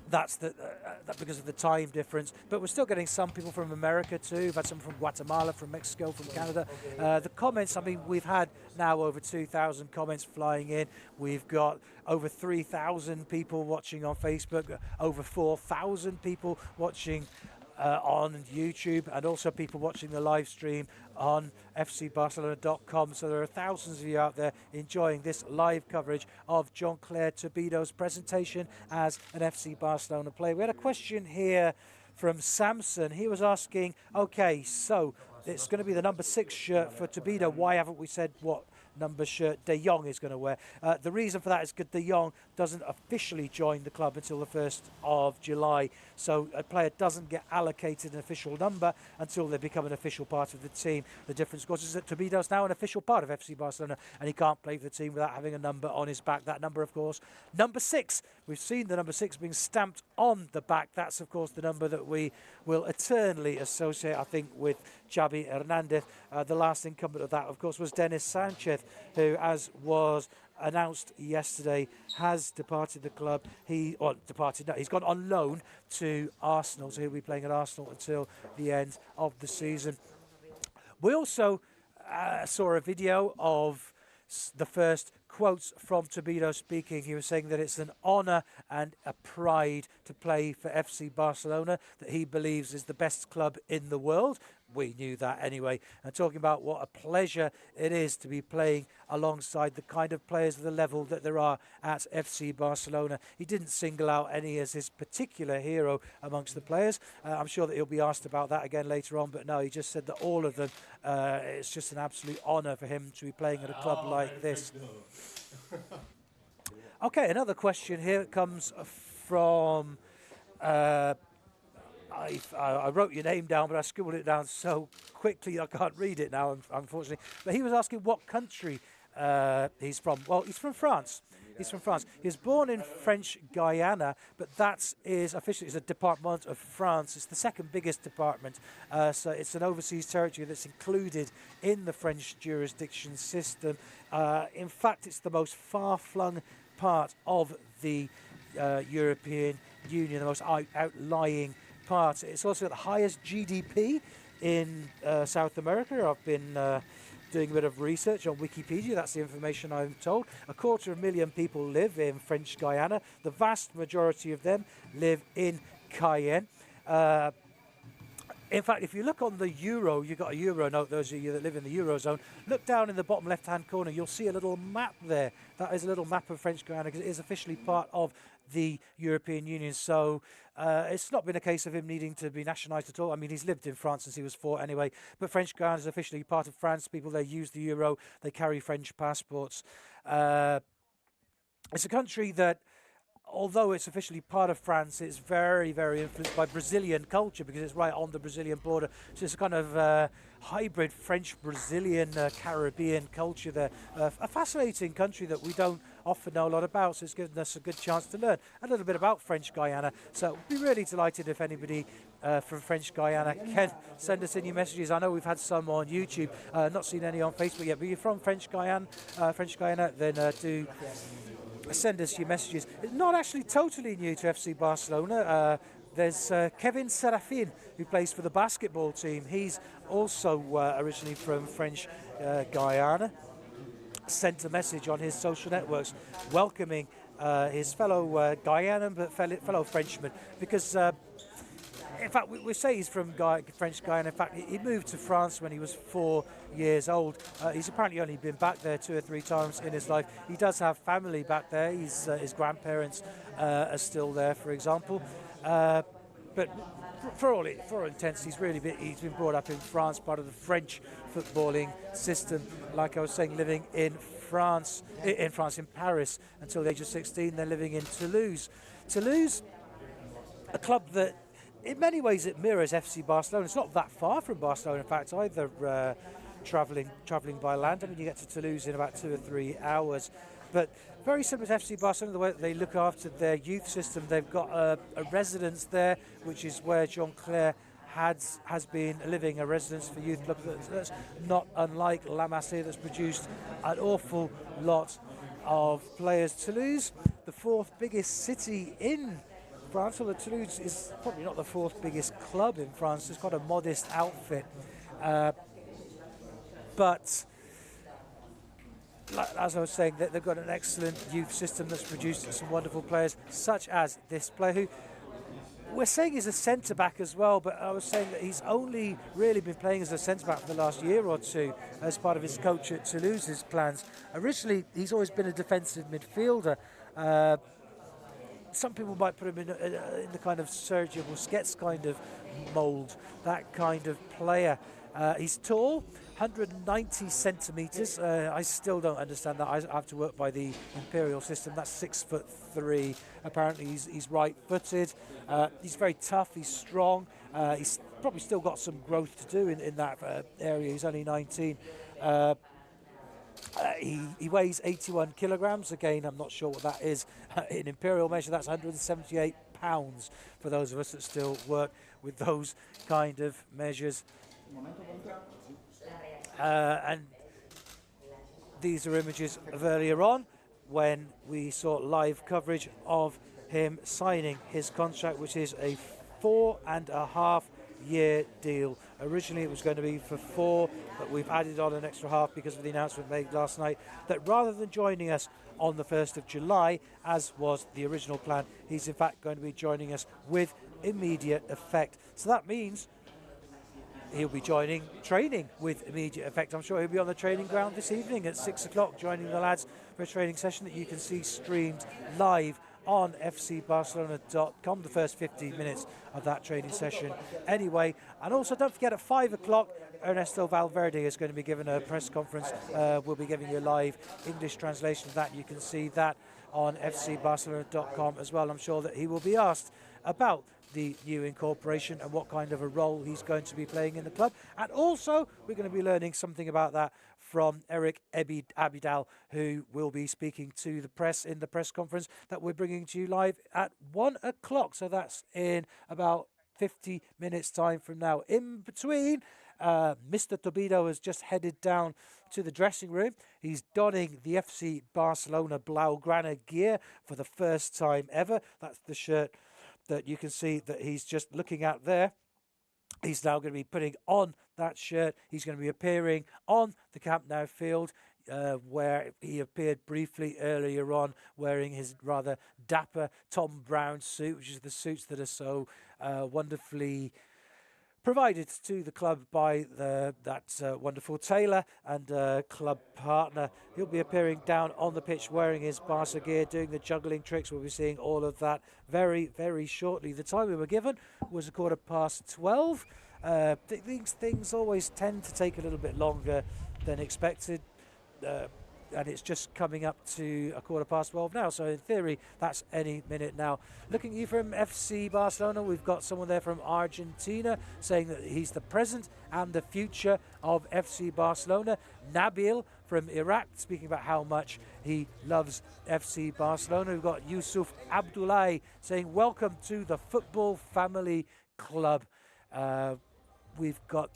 that's because of the time difference. But we're still getting some people from America too. We've had some from Guatemala, from Mexico, from Canada. The comments, I mean, we've had now over 2,000 comments flying in. We've got over 3,000 people watching on Facebook, over 4,000 people watching on YouTube, and also people watching the live stream on fcbarcelona.com. So there are thousands of you out there enjoying this live coverage of Jean-Clair Todibo's presentation as an FC Barcelona player. We had a question here from Samson. He was asking, okay, so it's going to be the number 6 shirt for Todibo. Why haven't we said what number shirt De Jong is going to wear? The reason for that is because De Jong doesn't officially join the club until the 1st of July. So a player doesn't get allocated an official number until they become an official part of the team. The difference, of course, is that Todibo is now an official part of FC Barcelona, and he can't play for the team without having a number on his back. That number, of course, number 6. We've seen the number 6 being stamped on the back. That's, of course, the number that we will eternally associate, I think, with Xavi Hernandez. The last incumbent of that, of course, was Denis Sanchez, who, as was announced yesterday, has departed the club. He's gone on loan to Arsenal, so he'll be playing at Arsenal until the end of the season. We also saw a video of the first quotes from Todibo speaking. He was saying that it's an honour and a pride to play for FC Barcelona, that he believes is the best club in the world. We knew that anyway. And talking about what a pleasure it is to be playing alongside the kind of players of the level that there are at FC Barcelona. He didn't single out any as his particular hero amongst the players. I'm sure that he'll be asked about that again later on, but no, he just said that all of them, it's just an absolute honour for him to be playing at a club like this. Okay, another question here comes from I wrote your name down, but I scribbled it down so quickly I can't read it now, unfortunately. But he was asking what country he's from. Well, he's from France. He's from France. He was born in French Guiana, but that is officially it's a department of France. It's the second biggest department, so it's an overseas territory that's included in the French jurisdiction system. In fact, it's the most far-flung part of the European Union, the most outlying part. It's also got the highest GDP in South America. I've been doing a bit of research on Wikipedia. That's the information I'm told. 250,000 people live in French Guiana. The vast majority of them live in Cayenne. In fact, if you look on the euro, you've got a euro note, those of you that live in the eurozone, look down in the bottom left-hand corner, you'll see a little map there. That is a little map of French Guiana because it is officially part of the European Union. So it's not been a case of him needing to be nationalised at all. I mean, he's lived in France since he was 4 anyway. But French Guiana is officially part of France. People there use the euro. They carry French passports. It's a country that, although it's officially part of France, it's very, very influenced by Brazilian culture because it's right on the Brazilian border. So it's a kind of hybrid French-Brazilian Caribbean culture there. A fascinating country that we don't often know a lot about, so it's given us a good chance to learn a little bit about French Guiana. So we'd be really delighted if anybody from French Guiana can send us in your messages. I know we've had some on YouTube, not seen any on Facebook yet, but you're from French Guiana, then do send us your messages. It's not actually totally new to FC Barcelona. There's Kevin Serafin, who plays for the basketball team. He's also originally from French Guiana. Sent a message on his social networks welcoming his fellow Guianan but fellow Frenchman, because in fact, we say he's from French Guiana. In fact, he moved to France when he was 4 years old. He's apparently only been back there 2 or 3 times in his life. He does have family back there. His grandparents are still there, for example. But for all intents, he's been brought up in France, part of the French footballing system. Like I was saying, living in Paris until the age of 16. Then living in Toulouse. Toulouse, a club that, in many ways, it mirrors FC Barcelona. It's not that far from Barcelona, in fact, either travelling by land. I mean, you get to Toulouse in about 2 or 3 hours. But very similar to FC Barcelona, the way that they look after their youth system. They've got a residence there, which is where Jean-Clair has been living, a residence for youth clubs. That's not unlike La Masia, that's produced an awful lot of players. Toulouse, the 4th biggest city in France. Well, Toulouse is probably not the 4th biggest club in France. It's quite a modest outfit. But as I was saying, they've got an excellent youth system that's produced some wonderful players, such as this player who we're saying is a centre-back as well, but I was saying that he's only really been playing as a centre-back for the last year or two as part of his coach at Toulouse's plans. Originally, he's always been a defensive midfielder. Some people might put him in the kind of Sergio Busquets kind of mould, that kind of player. He's tall, 190 centimetres. I still don't understand that. I have to work by the imperial system. That's 6'3". Apparently he's right-footed. He's very tough. He's strong. He's probably still got some growth to do in that area. He's only 19. He weighs 81 kilograms. Again, I'm not sure what that is in imperial measure. That's 178 pounds for those of us that still work with those kind of measures. And these are images of earlier on when we saw live coverage of him signing his contract, which is a 4.5-year deal. Originally it was going to be for 4, but we've added on an extra half because of the announcement made last night that rather than joining us on the 1st of July, as was the original plan, he's in fact going to be joining us with immediate effect. So that means he'll be training with immediate effect. I'm sure he'll be on the training ground this evening at 6 o'clock, joining the lads for a training session that you can see streamed live on fcbarcelona.com, the first 15 minutes of that training session anyway. And also don't forget at 5 o'clock, Ernesto Valverde is going to be giving a press conference. We'll be giving you a live English translation of that. You can see that on fcbarcelona.com as well. I'm sure that he will be asked about the new incorporation and what kind of a role he's going to be playing in the club. And also, we're going to be learning something about that from Eric Abidal, who will be speaking to the press in the press conference that we're bringing to you live at 1 o'clock. So that's in about 50 minutes time from now. In between, Mr. Todibo has just headed down to the dressing room. He's donning the FC Barcelona Blaugrana gear for the first time ever. That's the shirt that you can see that he's just looking at there. He's now going to be putting on that shirt. He's going to be appearing on the Camp Nou field, where he appeared briefly earlier on wearing his rather dapper Tom Brown suit, which is the suits that are so wonderfully provided to the club by that wonderful tailor and club partner. He'll be appearing down on the pitch wearing his Barca gear, doing the juggling tricks. We'll be seeing all of that very, very shortly. The time we were given was 12:15. Things always tend to take a little bit longer than expected. And it's just coming up to 12:15 now. So in theory, that's any minute now. Looking at you from FC Barcelona, we've got someone there from Argentina saying that he's the present and the future of FC Barcelona. Nabil from Iraq speaking about how much he loves FC Barcelona. We've got Yusuf Abdullahi saying welcome to the football family club. We've got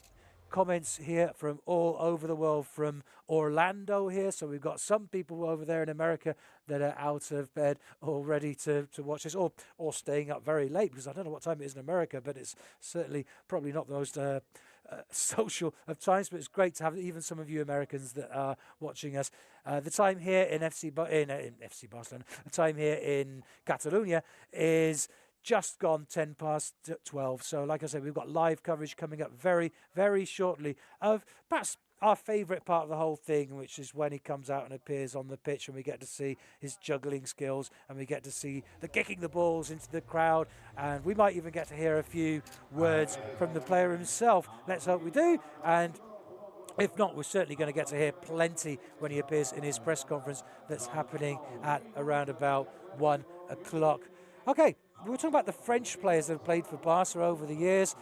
comments here from all over the world, from Orlando here. So we've got some people over there in America that are out of bed all ready to watch this, or staying up very late, because I don't know what time it is in America, but it's certainly probably not the most social of times, but it's great to have even some of you Americans that are watching us. The time here in FC Barcelona, the time here in Catalonia is just gone 12:10. So like I said, we've got live coverage coming up very, very shortly of perhaps our favourite part of the whole thing, which is when he comes out and appears on the pitch and we get to see his juggling skills and we get to see the kicking the balls into the crowd, and we might even get to hear a few words from the player himself. Let's hope we do. And if not, we're certainly going to get to hear plenty when he appears in his press conference that's happening at around about 1 o'clock. Okay, we were talking about the French players that have played for Barca over the years.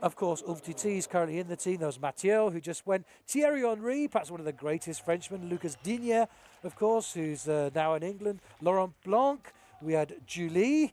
Of course, Umtiti is currently in the team. There was Mathieu, who just went. Thierry Henry, perhaps one of the greatest Frenchmen. Lucas Digne, of course, who's now in England. Laurent Blanc. We had Julie.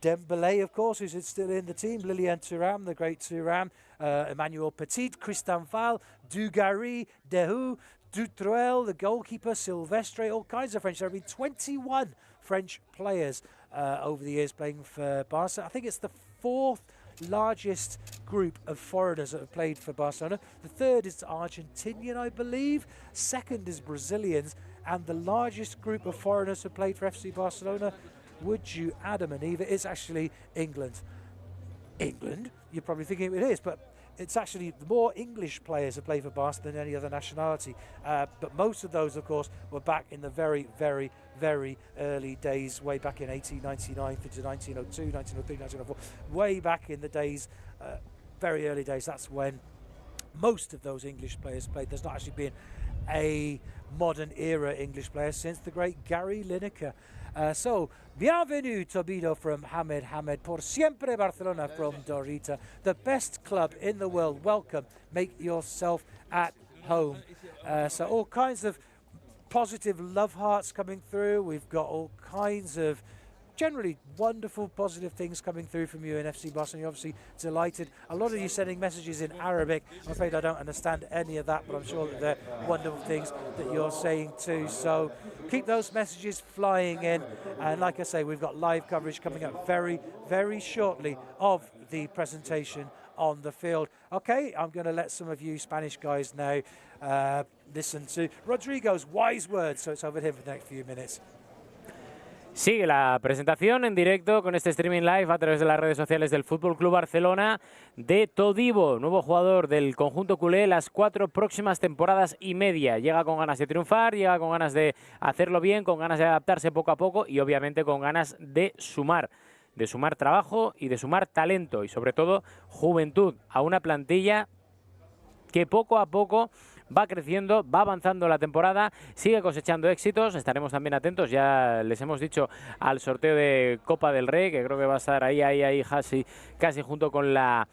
Dembélé, of course, who's still in the team. Lilian Thuram, the great Thuram. Emmanuel Petit, Christian Val, Dugarry, Dehu, Dutreuil, the goalkeeper, Silvestre, all kinds of French. There have been 21 French players over the years playing for Barca. I think it's the fourth largest group of foreigners that have played for Barcelona. The third is Argentinian, I believe. Second is Brazilians. And the largest group of foreigners who played for FC Barcelona, would you, Adam and Eva, is actually England. England? You're probably thinking it is, but it's actually more English players who play for Barca than any other nationality. But most of those, of course, were back in the very, very, very early days, way back in 1899 into 1902, 1903, 1904, way back in the days, very early days. That's when most of those English players played. There's not actually been a modern era English player since the great Gary Lineker. So, bienvenue Todibo from Hamed, por siempre Barcelona from Dorita, the best club in the world. Welcome, make yourself at home. So all kinds of positive love hearts coming through. We've got all kinds of generally wonderful, positive things coming through from you in FC Barcelona. You're obviously delighted. A lot of you sending messages in Arabic. I'm afraid I don't understand any of that, but I'm sure that they're wonderful things that you're saying too. So keep those messages flying in. And like I say, we've got live coverage coming up very, very shortly of the presentation on the field. Okay, I'm going to let some of you Spanish guys now listen to Rodrigo's wise words. So it's over here for the next few minutes. Sigue la presentación en directo con este streaming live a través de las redes sociales del FC Barcelona de Todibo, nuevo jugador del conjunto culé las 4 próximas temporadas y media. Llega con ganas de triunfar, llega con ganas de hacerlo bien, con ganas de adaptarse poco a poco y obviamente con ganas de sumar trabajo y de sumar talento y sobre todo juventud a una plantilla que poco a poco va creciendo, va avanzando la temporada, sigue cosechando éxitos. Estaremos también atentos, ya les hemos dicho, al sorteo de Copa del Rey, que creo que va a estar ahí casi junto con la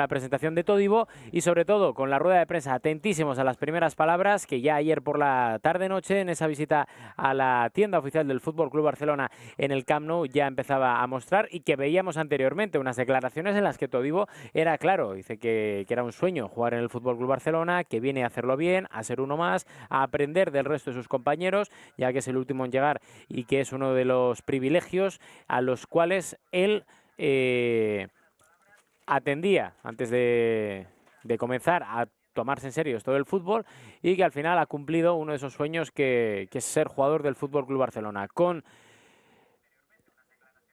presentación de Todibo, y sobre todo con la rueda de prensa, atentísimos a las primeras palabras que ya ayer por la tarde-noche, en esa visita a la tienda oficial del FC Barcelona en el Camp Nou, ya empezaba a mostrar, y que veíamos anteriormente unas declaraciones en las que Todibo era claro, dice que era un sueño jugar en el FC Barcelona, que viene a hacerlo bien, a ser uno más, a aprender del resto de sus compañeros, ya que es el último en llegar y que es uno de los privilegios a los cuales él atendía antes de comenzar a tomarse en serio esto del fútbol, y que al final ha cumplido uno de esos sueños que es ser jugador del FC Barcelona.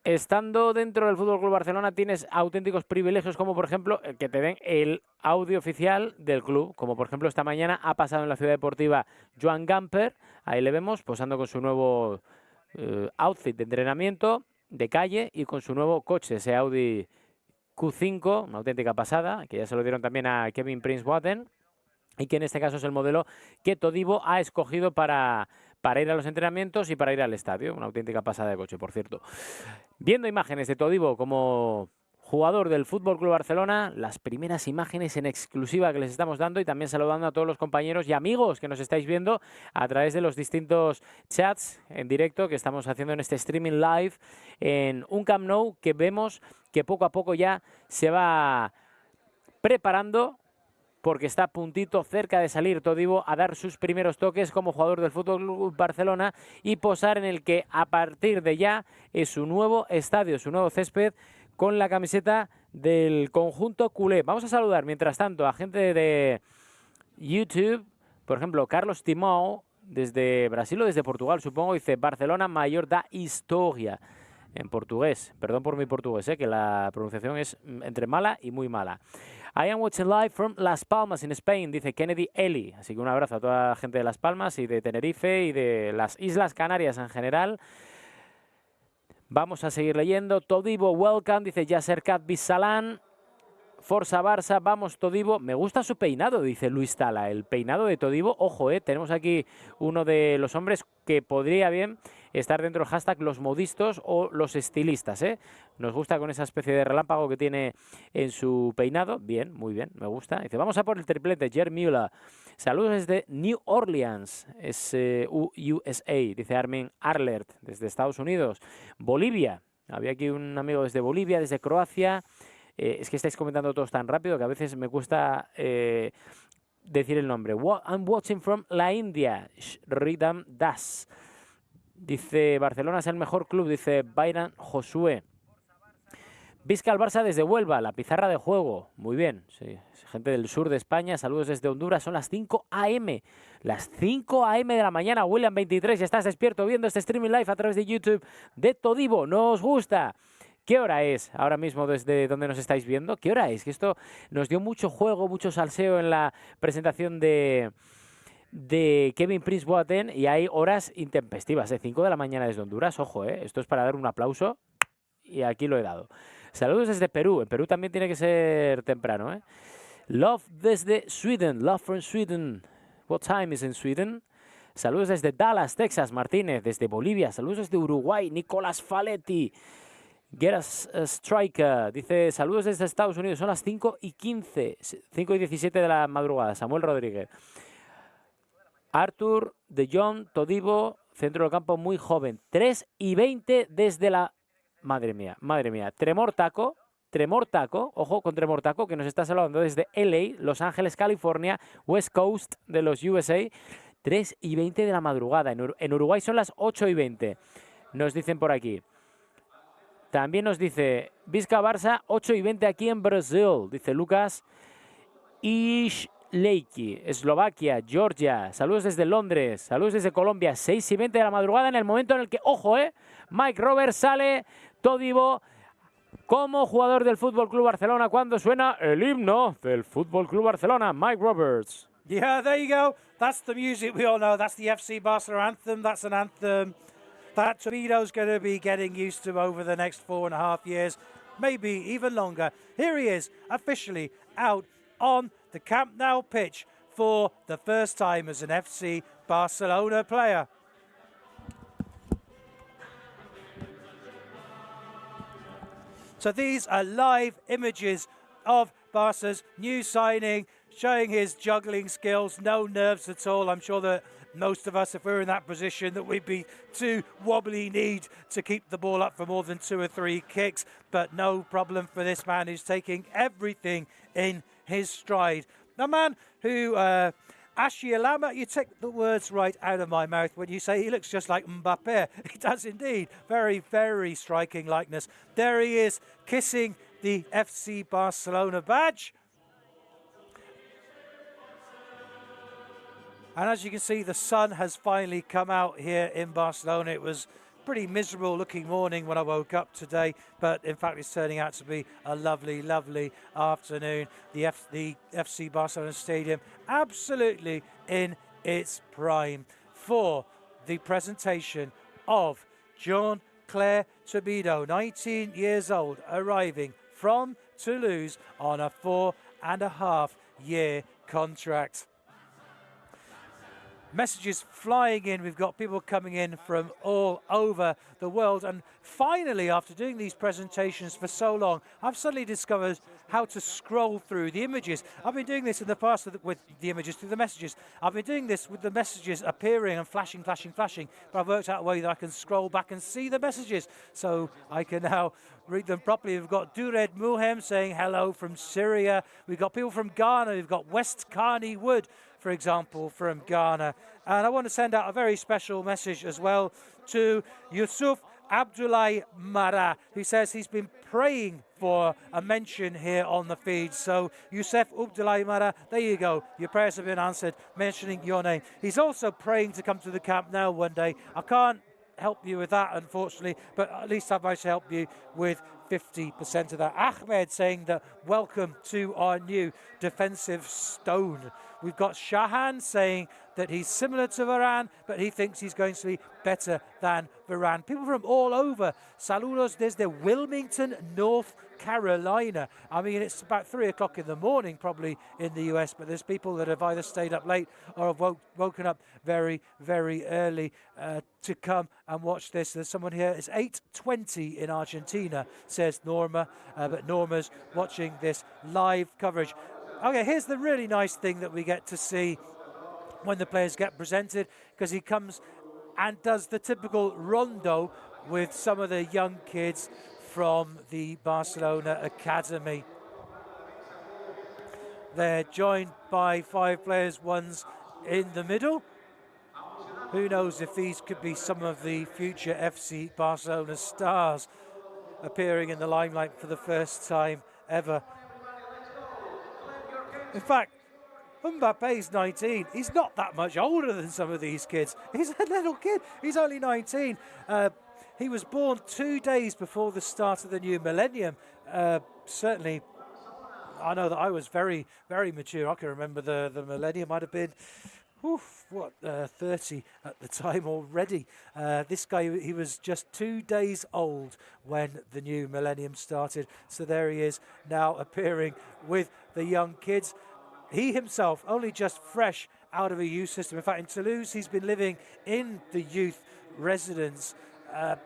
Estando dentro del FC Barcelona tienes auténticos privilegios, como por ejemplo que te den el audio oficial del club, como por ejemplo esta mañana ha pasado en la ciudad deportiva Joan Gamper, ahí le vemos posando con su nuevo outfit de entrenamiento de calle y con su nuevo coche, ese Audi Q5, una auténtica pasada, que ya se lo dieron también a Kevin Prince-Boateng, y que en este caso es el modelo que Todibo ha escogido para ir a los entrenamientos y para ir al estadio. Una auténtica pasada de coche, por cierto. Viendo imágenes de Todibo como jugador del FC Barcelona, las primeras imágenes en exclusiva que les estamos dando, y también saludando a todos los compañeros y amigos que nos estáis viendo a través de los distintos chats en directo que estamos haciendo en este streaming live en un Camp Nou que vemos que poco a poco ya se va preparando, porque está a puntito, cerca de salir Todibo a dar sus primeros toques como jugador del FC Barcelona y posar en el que a partir de ya es su nuevo estadio, su nuevo césped, con la camiseta del conjunto culé. Vamos a saludar mientras tanto a gente de YouTube, por ejemplo Carlos Timão desde Brasil o desde Portugal, supongo, dice: Barcelona maior da historia, en portugués. Perdón por mi portugués, que la pronunciación es entre mala y muy mala. I am watching live from Las Palmas in Spain, dice Kennedy Eli. Así que un abrazo a toda la gente de Las Palmas y de Tenerife y de las Islas Canarias en general. Vamos a seguir leyendo. Todibo, welcome, dice Yasser Kat Bisalan. Forza Barça, vamos Todibo. Me gusta su peinado, dice Luis Tala. El peinado de Todibo, ojo, tenemos aquí uno de los hombres que podría bien estar dentro del hashtag los modistas o los estilistas, Nos gusta con esa especie de relámpago que tiene en su peinado. Bien, muy bien, me gusta. Dice: vamos a por el triplete, Jer Müller. Saludos desde New Orleans, es USA, dice Armin Arlert, desde Estados Unidos. Bolivia, había aquí un amigo desde Bolivia, desde Croacia. Es que estáis comentando todos tan rápido que a veces me cuesta decir el nombre. I'm watching from la India, Ridham Das. Dice: Barcelona es el mejor club, dice Byron Josué. Vizca al Barça desde Huelva, la pizarra de juego. Muy bien, sí. Gente del sur de España, saludos desde Honduras. Son las 5 AM. Las 5 AM de la mañana, William 23. Ya estás despierto viendo este streaming live a través de YouTube de Todibo. ¿Nos gusta? ¿Qué hora es ahora mismo desde donde nos estáis viendo? ¿Qué hora es? Que esto nos dio mucho juego, mucho salseo en la presentación de Kevin Prince-Boateng, y hay horas intempestivas, 5 de la mañana desde Honduras. Ojo, esto es para dar un aplauso, y aquí lo he dado. Saludos desde Perú. En Perú también tiene que ser temprano, Love desde Sweden. Love from Sweden. What time is in Sweden? Saludos desde Dallas, Texas. Martínez desde Bolivia. Saludos desde Uruguay. Nicolás Faletti. Get a Striker. Dice: saludos desde Estados Unidos. Son las 5:15. 5:17 de la madrugada. Samuel Rodríguez. Arthur de John Todibo. Centro del campo muy joven. 3:20 desde la... Madre mía, madre mía. Tremor Taco, ojo con Tremor Taco, que nos está saludando desde LA, Los Ángeles, California, West Coast de los USA. 3:20 de la madrugada. En Uruguay son las 8:20. Nos dicen por aquí. También nos dice Vizca Barça, 8:20 aquí en Brasil, dice Lucas. Ishleiki, Eslovaquia, Georgia. Saludos desde Londres, saludos desde Colombia. 6:20 de la madrugada, en el momento en el que, ojo, Mike Roberts sale. Todibo como jugador del FC Barcelona cuando suena el himno del FC Barcelona. Mike Roberts. Yeah, there you go. That's the music we all know. That's the FC Barcelona anthem. That's an anthem that Todibo's going to be getting used to over the next 4.5 years, maybe even longer. Here he is, officially out on the Camp Nou pitch for the first time as an FC Barcelona player. So these are live images of Barca's new signing, showing his juggling skills, no nerves at all. I'm sure that most of us, if we were in that position, that we'd be too wobbly kneed to keep the ball up for more than 2 or 3 kicks. But no problem for this man who's taking everything in his stride. A man who, Ashielama, you take the words right out of my mouth when you say he looks just like Mbappe. He does indeed. Very, very striking likeness. There he is, kissing the FC Barcelona badge. And as you can see, the sun has finally come out here in Barcelona. It was a pretty miserable looking morning when I woke up today, but in fact it's turning out to be a lovely, lovely afternoon. The FC Barcelona Stadium absolutely in its prime for the presentation of Jean-Clair Todibo, 19 years old, arriving from Toulouse on a 4.5-year contract. Messages flying in. We've got people coming in from all over the world. And finally, after doing these presentations for so long, I've suddenly discovered how to scroll through the images. I've been doing this in the past with the images through the messages. I've been doing this with the messages appearing and flashing, flashing, flashing. But I've worked out a way that I can scroll back and see the messages. So I can now read them properly. We've got Dured Muhem saying hello from Syria. We've got people from Ghana. We've got West Carney Wood, for example, from Ghana. And I want to send out a very special message as well to Yusuf Abdoulaye Mara, who says he's been praying for a mention here on the feed. So Yusuf Abdoulaye Mara, there you go. Your prayers have been answered, mentioning your name. He's also praying to come to the Camp Nou one day. I can't help you with that, unfortunately, but at least I've managed to help you with 50% of that. Ahmed saying that welcome to our new defensive stone. We've got Shahan saying that he's similar to Varane, but he thinks he's going to be better than Varane. People from all over. Saludos desde Wilmington, North Carolina. I mean, it's about 3 o'clock in the morning probably in the US, but there's people that have either stayed up late or have woken up very, very early to come and watch this. There's someone here. It's 8:20 in Argentina, says Norma, but Norma's watching this live coverage. Okay, here's the really nice thing that we get to see when the players get presented, because he comes and does the typical rondo with some of the young kids from the Barcelona Academy. They're joined by 5 players, one's in the middle. Who knows if these could be some of the future FC Barcelona stars appearing in the limelight for the first time ever. In fact, Mbappe's 19. He's not that much older than some of these kids. He's a little kid. He's only 19. He was born 2 days before the start of the new millennium. Certainly, I know that I was very, very mature. I can remember the millennium might have been, 30 at the time already. This guy, he was just 2 days old when the new millennium started. So there he is now appearing with the young kids. He himself only just fresh out of a youth system. In fact, in Toulouse, he's been living in the youth residence,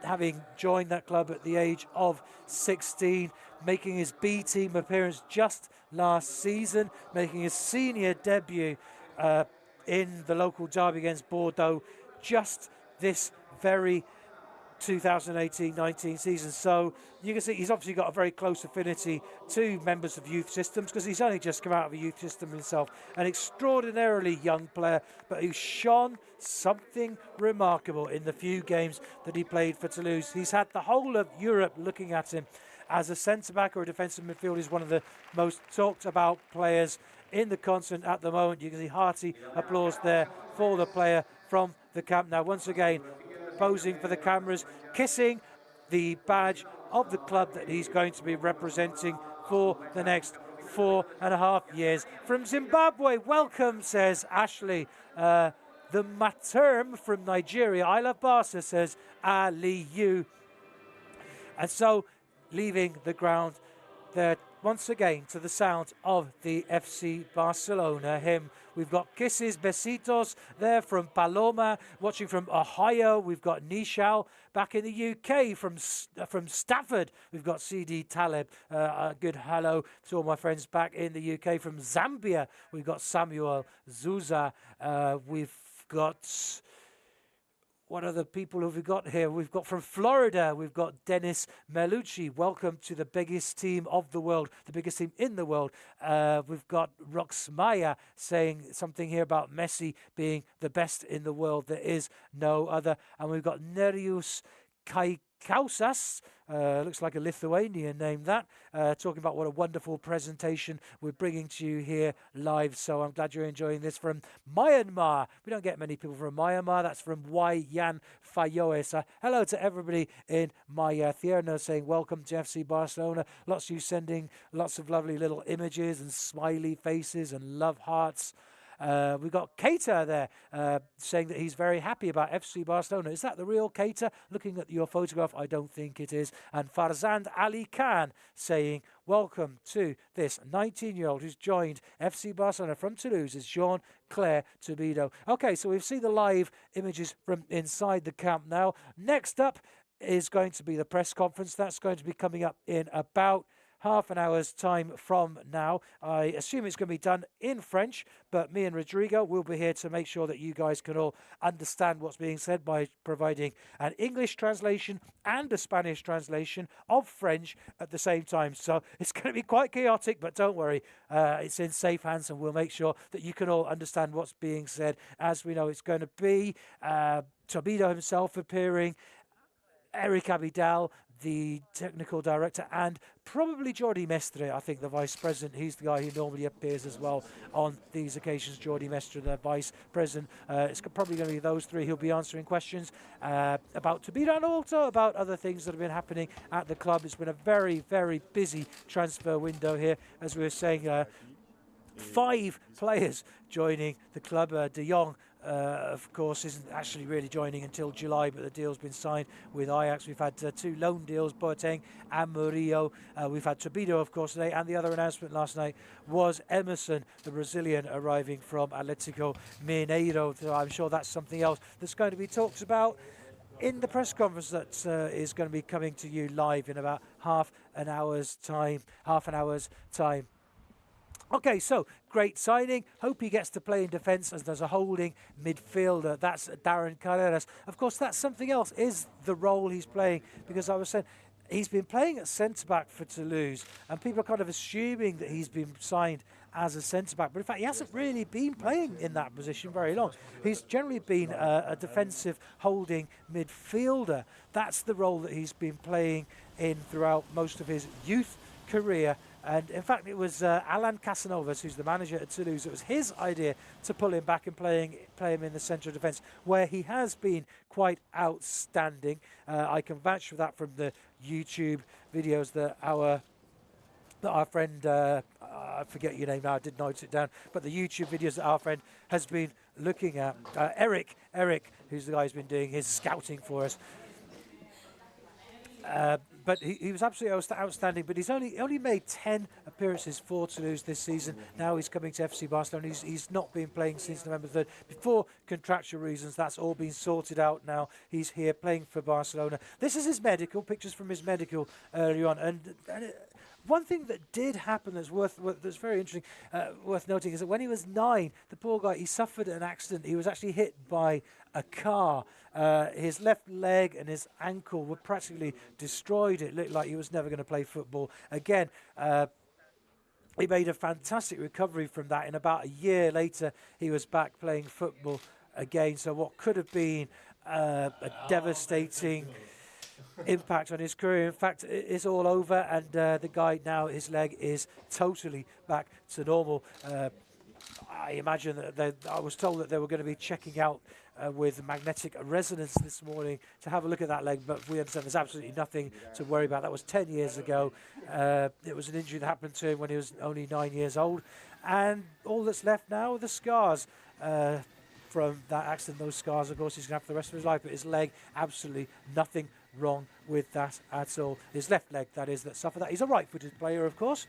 having joined that club at the age of 16, making his B team appearance just last season, making his senior debut in the local derby against Bordeaux just this very 2018-19 season. So you can see he's obviously got a very close affinity to members of youth systems, because he's only just come out of a youth system himself. An extraordinarily young player, but who shone something remarkable in the few games that he played for Toulouse. He's had the whole of Europe looking at him as a centre-back or a defensive midfielder. He's one of the most talked about players in the continent at the moment. You can see hearty applause there for the player from the Camp Nou. Once again, posing for the cameras, kissing the badge of the club that he's going to be representing for the next 4.5 years. From Zimbabwe, welcome, says Ashley. The Materm from Nigeria, I love Barca, says Ali Yu. And so, leaving the ground, they're once again to the sound of the FC Barcelona hymn. We've got Kisses, Besitos there from Paloma. Watching from Ohio, we've got Nishal. Back in the UK from Stafford, we've got CD Taleb. A good hello to all my friends back in the UK. From Zambia, we've got Samuel Zuza. We've got... What other people have we got here? We've got from Florida, we've got Dennis Melucci. Welcome to the biggest team of the world, the biggest team in the world. We've got Roxmaya saying something here about Messi being the best in the world. There is no other. And we've got Nerius Kausas, looks like a Lithuanian name that, talking about what a wonderful presentation we're bringing to you here live. So I'm glad you're enjoying this from Myanmar. We don't get many people from Myanmar. That's from Yan Fayoes. Hello to everybody in my Thierno saying welcome to FC Barcelona. Lots of you sending lots of lovely little images and smiley faces and love hearts. We've got Keita there saying that he's very happy about FC Barcelona. Is that the real Keita? Looking at your photograph, I don't think it is. And Farzand Ali Khan saying, welcome to this 19-year-old who's joined FC Barcelona from Toulouse. Is Jean-Clair Todibo. Okay, so we've seen the live images from inside the camp now. Next up is going to be the press conference. That's going to be coming up in about half an hour's time from now. I assume it's going to be done in French, but me and Rodrigo will be here to make sure that you guys can all understand what's being said by providing an English translation and a Spanish translation of French at the same time. So it's going to be quite chaotic, but don't worry, it's in safe hands, and we'll make sure that you can all understand what's being said. As we know, it's going to be Todibo himself appearing, Eric Abidal, the technical director, and probably Jordi Mestre, I think, the vice president. He's the guy who normally appears as well on these occasions. Jordi Mestre, the vice president. It's probably going to be those three who'll be answering questions about Todibo and also about other things that have been happening at the club. It's been a very, very busy transfer window here, as we were saying. 5 players joining the club. De Jong, of course, isn't actually really joining until July, but the deal's been signed with Ajax. We've had 2 loan deals, Boateng and Murillo. We've had Todibo, of course, today, and the other announcement last night was Emerson, the Brazilian, arriving from Atletico Mineiro. So I'm sure that's something else that's going to be talked about in the press conference that is going to be coming to you live in about half an hour's time. Okay, so great signing. Hope he gets to play in defence as there's a holding midfielder. That's Darren Carreras. Of course, that's something else, is the role he's playing, because I was saying he's been playing at centre-back for Toulouse, and people are kind of assuming that he's been signed as a centre-back, but in fact he hasn't really been playing in that position very long. He's generally been a defensive holding midfielder. That's the role that he's been playing in throughout most of his youth career. And in fact, it was Alan Casanovas, who's the manager at Toulouse. It was his idea to pull him back and play him in the centre of defence, where he has been quite outstanding. I can vouch for that from the YouTube videos that our friend, I forget your name now, I did note it down, but the YouTube videos that our friend has been looking at. Eric, who's the guy who's been doing his scouting for us. But he was absolutely outstanding. But he's only made 10 appearances for Toulouse this season. Now he's coming to FC Barcelona. He's not been playing since November 3rd. Before contractual reasons, that's all been sorted out now. He's here playing for Barcelona. This is his medical, pictures from his medical earlier on. And one thing that did happen that's that's very interesting, worth noting, is that when he was 9, the poor guy, he suffered an accident. He was actually hit by a car. His left leg and his ankle were practically destroyed. It looked like he was never going to play football again. He made a fantastic recovery from that. In about a year later, he was back playing football again. So what could have been a devastating impact on his career, in fact, it's all over, and the guy now, his leg is totally back to normal. I imagine that I was told that they were going to be checking out with magnetic resonance this morning to have a look at that leg, but we understand there's absolutely nothing to worry about. That was 10 years ago. It was an injury that happened to him when he was only 9 years old, and all that's left now are the scars from that accident. Those scars, of course, he's going to have for the rest of his life, but his leg, absolutely nothing wrong with that at all. His left leg, that is, that suffered that. He's a right-footed player, of course.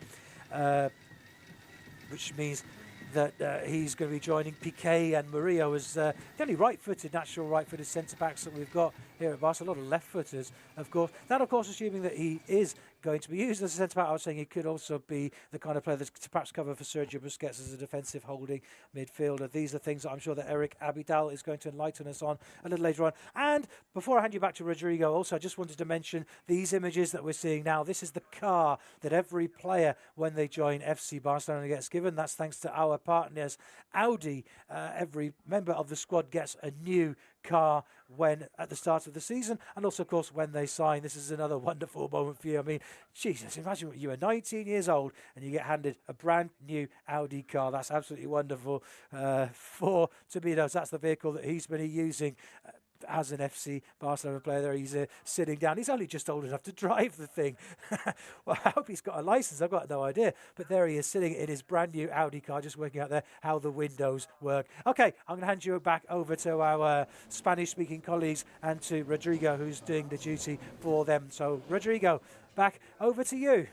which means that he's going to be joining Piqué and Murillo as the only right-footed, natural right-footed centre-backs that we've got here at Barca. A lot of left-footers, of course. That, of course, assuming that he is going to be used as a centre-back. I was saying he could also be the kind of player that's perhaps cover for Sergio Busquets as a defensive holding midfielder. These are things that I'm sure that Eric Abidal is going to enlighten us on a little later on. And before I hand you back to Rodrigo, also I just wanted to mention these images that we're seeing now. This is the car that every player, when they join FC Barcelona, gets given. That's thanks to our partners, Audi. Every member of the squad gets a new car when at the start of the season, and also of course when they sign. This is another wonderful moment for you. I mean, Jesus, imagine you are 19 years old and you get handed a brand new Audi car. That's absolutely wonderful for Todibo. That's the vehicle that he's been using as an FC Barcelona player. There he's sitting down. He's only just old enough to drive the thing. Well, I hope he's got a license. I've got no idea. But there he is sitting in his brand new Audi car, just working out there how the windows work. Okay, I'm going to hand you back over to our Spanish-speaking colleagues and to Rodrigo, who's doing the duty for them. So, Rodrigo, back over to you.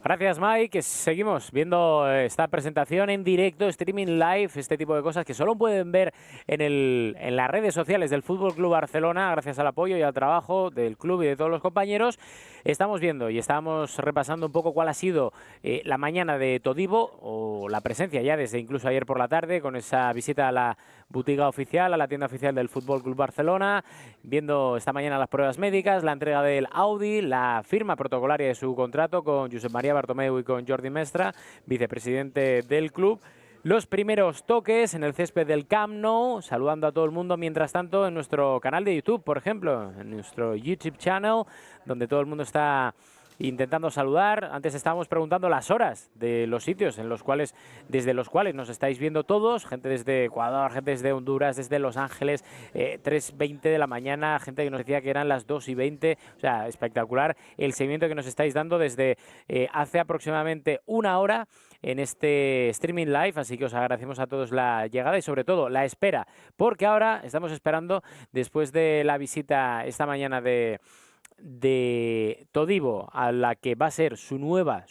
Gracias, Mike. Seguimos viendo esta presentación en directo, streaming live, este tipo de cosas que solo pueden ver en las redes sociales del Fútbol Club Barcelona, gracias al apoyo y al trabajo del club y de todos los compañeros. Estamos viendo y estamos repasando un poco cuál ha sido la mañana de Todibo, o la presencia ya desde incluso ayer por la tarde, con esa visita a la boutiga oficial, a la tienda oficial del Fútbol Club Barcelona, viendo esta mañana las pruebas médicas, la entrega del Audi, la firma protocolaria de su contrato con Josep María Bartomeu y con Jordi Mestre, vicepresidente del club. Los primeros toques en el césped del Camp Nou, saludando a todo el mundo. Mientras tanto, en nuestro canal de YouTube, por ejemplo, en nuestro YouTube channel, donde todo el mundo está intentando saludar. Antes estábamos preguntando las horas de los sitios en los cuales, desde los cuales nos estáis viendo todos, gente desde Ecuador, gente desde Honduras, desde Los Ángeles, 3:20 de la mañana, gente que nos decía que eran las 2:20, o sea, espectacular el seguimiento que nos estáis dando desde hace aproximadamente una hora en este streaming live, así que os agradecemos a todos la llegada y sobre todo la espera, porque ahora estamos esperando, después de la visita esta mañana de Todibo, a la que va a ser su nueva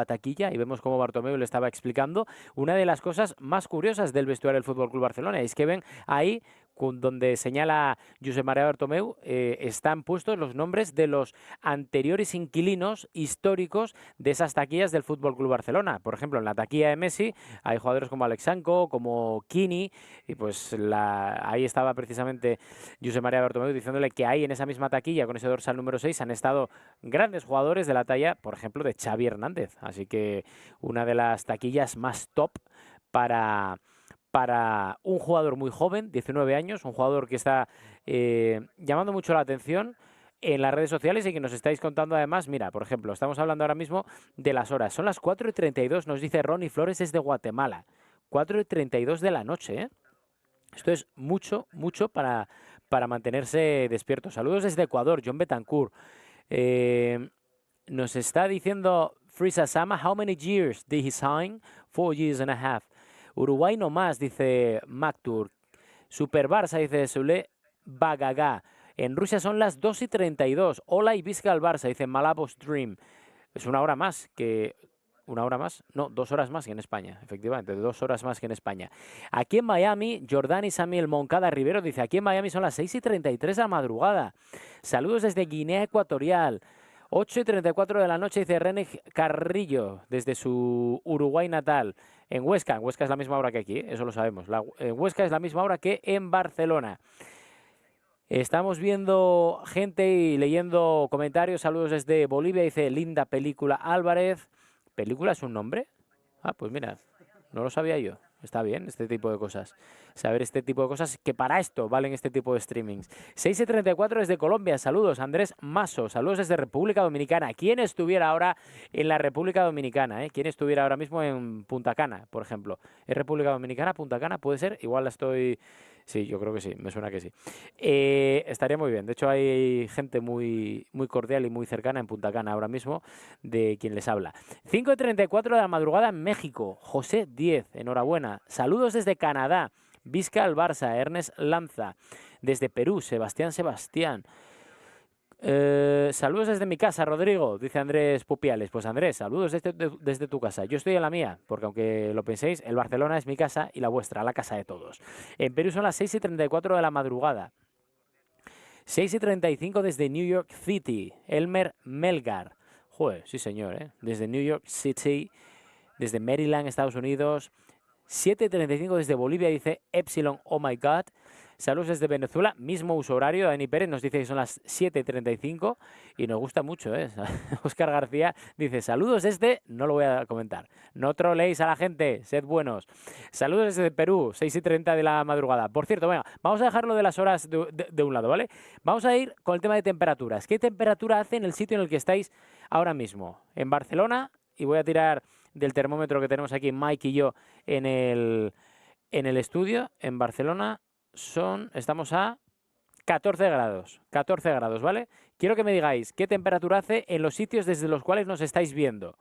taquilla, y vemos como Bartomeu le estaba explicando una de las cosas más curiosas del vestuario del Fútbol Club Barcelona, es que ven ahí donde señala Josep María Bartomeu, están puestos los nombres de los anteriores inquilinos históricos de esas taquillas del Fútbol Club Barcelona. Por ejemplo, en la taquilla de Messi hay jugadores como Alexanco, como Kini, y pues ahí estaba precisamente Josep María Bartomeu diciéndole que ahí en esa misma taquilla, con ese dorsal número 6, han estado grandes jugadores de la talla, por ejemplo, de Xavi Hernández. Así que una de las taquillas más top para un jugador muy joven, 19 años, un jugador que está llamando mucho la atención en las redes sociales y que nos estáis contando además. Mira, por ejemplo, estamos hablando ahora mismo de las horas. Son las 4:32, nos dice Ronnie Flores desde Guatemala. 4:32 de la noche, ¿eh? Esto es mucho para mantenerse despierto. Saludos desde Ecuador, John Betancourt. Nos está diciendo Frisa Sama, how many years did he sign? 4 years and a half. Uruguay no más, dice Mactur. Super Barça, dice Sule Bagagá. En Rusia son las 2:32. Hola y visca al Barça, dice Malabos Dream. Es una hora más que... ¿Una hora más? No, 2 horas más que en España, efectivamente, 2 horas más que en España. Aquí en Miami, Jordani Samuel Moncada Rivero dice, aquí en Miami son las 6:33 de la madrugada. Saludos desde Guinea Ecuatorial. 8:34 de la noche, dice René Carrillo, desde su Uruguay natal. En Huesca es la misma hora que aquí, eso lo sabemos. En Huesca es la misma hora que en Barcelona. Estamos viendo gente y leyendo comentarios. Saludos desde Bolivia, dice linda película Álvarez. ¿Película es un nombre? Ah, pues mira, no lo sabía yo. Está bien este tipo de cosas. Saber este tipo de cosas, que para esto valen este tipo de streamings. 6:34 desde Colombia. Saludos, Andrés Maso. Saludos desde República Dominicana. ¿Quién estuviera ahora en la República Dominicana? ¿Quién estuviera ahora mismo en Punta Cana, por ejemplo? ¿Es República Dominicana? ¿Punta Cana? ¿Puede ser? Igual la estoy... Sí, yo creo que sí, me suena que sí. Estaría muy bien. De hecho, hay gente muy cordial y muy cercana en Punta Cana ahora mismo de quien les habla. 5:34 de la madrugada en México. José 10, enhorabuena. Saludos desde Canadá. Visca al Barça, Ernest Lanza. Desde Perú, Sebastián. Saludos desde mi casa, Rodrigo, dice Andrés Pupiales. Pues Andrés, saludos desde tu casa. Yo estoy en la mía, porque aunque lo penséis, el Barcelona es mi casa y la vuestra, la casa de todos. En Perú son las 6:34 de la madrugada. 6:35 desde New York City. Elmer Melgar. Joder, sí señor, ¿eh? Desde New York City, desde Maryland, Estados Unidos. 7:35 desde Bolivia, dice Epsilon, oh my god. Saludos desde Venezuela, mismo uso horario. Dani Pérez nos dice que son las 7:35 y nos gusta mucho, ¿eh? Óscar García dice, saludos desde... No lo voy a comentar. No troleéis a la gente, sed buenos. Saludos desde Perú, 6:30 de la madrugada. Por cierto, venga, vamos a dejarlo de las horas de un lado, ¿vale? Vamos a ir con el tema de temperaturas. ¿Qué temperatura hace en el sitio en el que estáis ahora mismo? En Barcelona, y voy a tirar del termómetro que tenemos aquí Mike y yo en el estudio, en Barcelona... estamos a 14 grados, ¿vale? Quiero que me digáis qué temperatura hace en los sitios desde los cuales nos estáis viendo,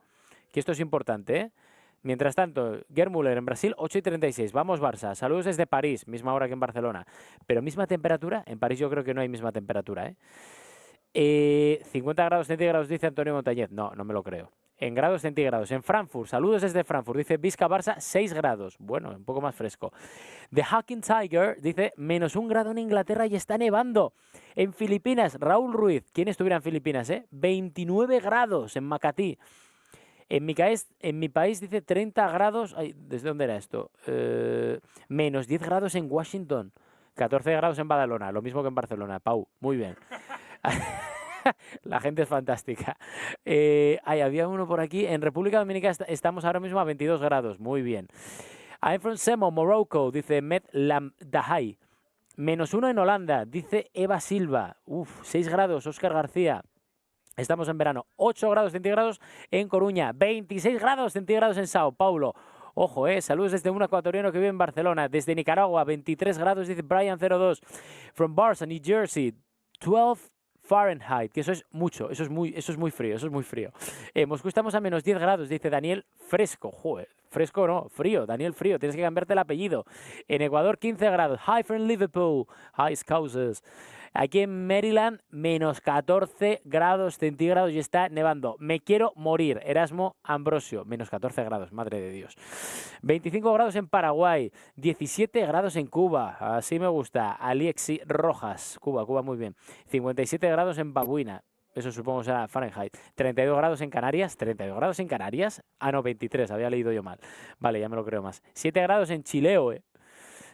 que esto es importante, ¿eh? Mientras tanto, Gerd Müller en Brasil, 8:36, vamos Barça, saludos desde París, misma hora que en Barcelona, pero misma temperatura, en París yo creo que no hay misma temperatura, ¿eh? 50 grados centígrados, dice Antonio Montañez, no me lo creo. En grados centígrados. En Frankfurt, saludos desde Frankfurt, dice Vizca Barça, 6 grados. Bueno, un poco más fresco. The Hawking Tiger dice, -1 grado en Inglaterra y está nevando. En Filipinas, Raúl Ruiz, ¿quién estuviera en Filipinas? 29 grados en Makati. En mi país dice 30 grados. Ay, ¿desde dónde era esto? -10 grados en Washington. 14 grados en Badalona, lo mismo que en Barcelona. Pau, muy bien. La gente es fantástica. Había uno por aquí. En República Dominicana estamos ahora mismo a 22 grados. Muy bien. I'm from Semo, Morocco, dice Met Lamdahai. -1 en Holanda, dice Eva Silva. 6 grados, Óscar García. Estamos en verano. 8 grados centígrados en Coruña. 26 grados centígrados en Sao Paulo. Ojo, saludos desde un ecuatoriano que vive en Barcelona. Desde Nicaragua, 23 grados, dice Brian02. From Barça, New Jersey, 12 Fahrenheit, que eso es mucho, eso es muy frío, Moscú estamos a -10 grados, dice Daniel Fresco. Joder, fresco no, frío, Daniel Frío, tienes que cambiarte el apellido. En Ecuador, 15 grados. Hi from Liverpool, hi Scousers. Aquí en Maryland, -14 grados centígrados y está nevando. Me quiero morir. Erasmo Ambrosio, -14 grados, madre de Dios. 25 grados en Paraguay, 17 grados en Cuba, así me gusta. Alexi Rojas, Cuba, muy bien. 57 grados en Babuina, eso supongo será Fahrenheit. 32 grados en Canarias, 32 grados en Canarias. Ah, no, 23, había leído yo mal. Vale, ya me lo creo más. 7 grados en Chileo,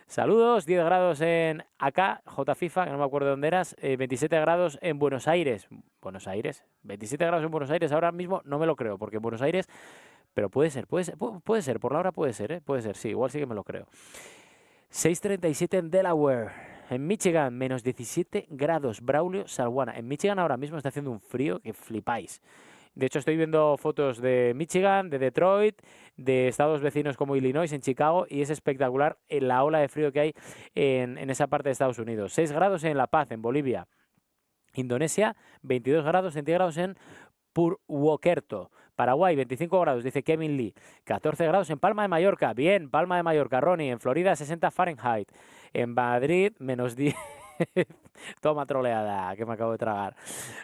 Saludos, 10 grados en acá, JFIFA, que no me acuerdo de dónde eras, 27 grados en Buenos Aires. 27 grados en Buenos Aires ahora mismo no me lo creo, porque en Buenos Aires, pero puede ser, por la hora puede ser, sí, igual sí que me lo creo. 6:37 en Delaware, en Michigan, -17 grados, Braulio Salguana. En Michigan ahora mismo está haciendo un frío que flipáis. De hecho, estoy viendo fotos de Michigan, de Detroit, de estados vecinos como Illinois, en Chicago, y es espectacular la ola de frío que hay en esa parte de Estados Unidos. 6 grados en La Paz, en Bolivia. Indonesia, 22 grados centígrados en Purwokerto. Paraguay, 25 grados, dice Kevin Lee. 14 grados en Palma de Mallorca. Bien, Palma de Mallorca, Ronnie. En Florida, 60 Fahrenheit. En Madrid, -10. Toma troleada, que me acabo de tragar.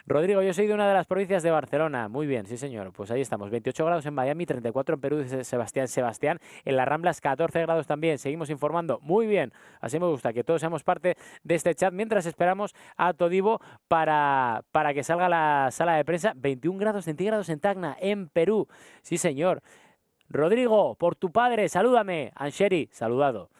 Rodrigo, yo soy de una de las provincias de Barcelona. Muy bien, sí señor, pues ahí estamos. 28 grados en Miami, 34 en Perú, dice Sebastián. En las Ramblas, 14 grados también. Seguimos informando. Muy bien, así me gusta, que todos seamos parte de este chat mientras esperamos a Todibo para que salga la sala de prensa. 21 grados centígrados en Tacna, en Perú. Sí señor. Rodrigo, por tu padre, salúdame. Ansheri, saludado.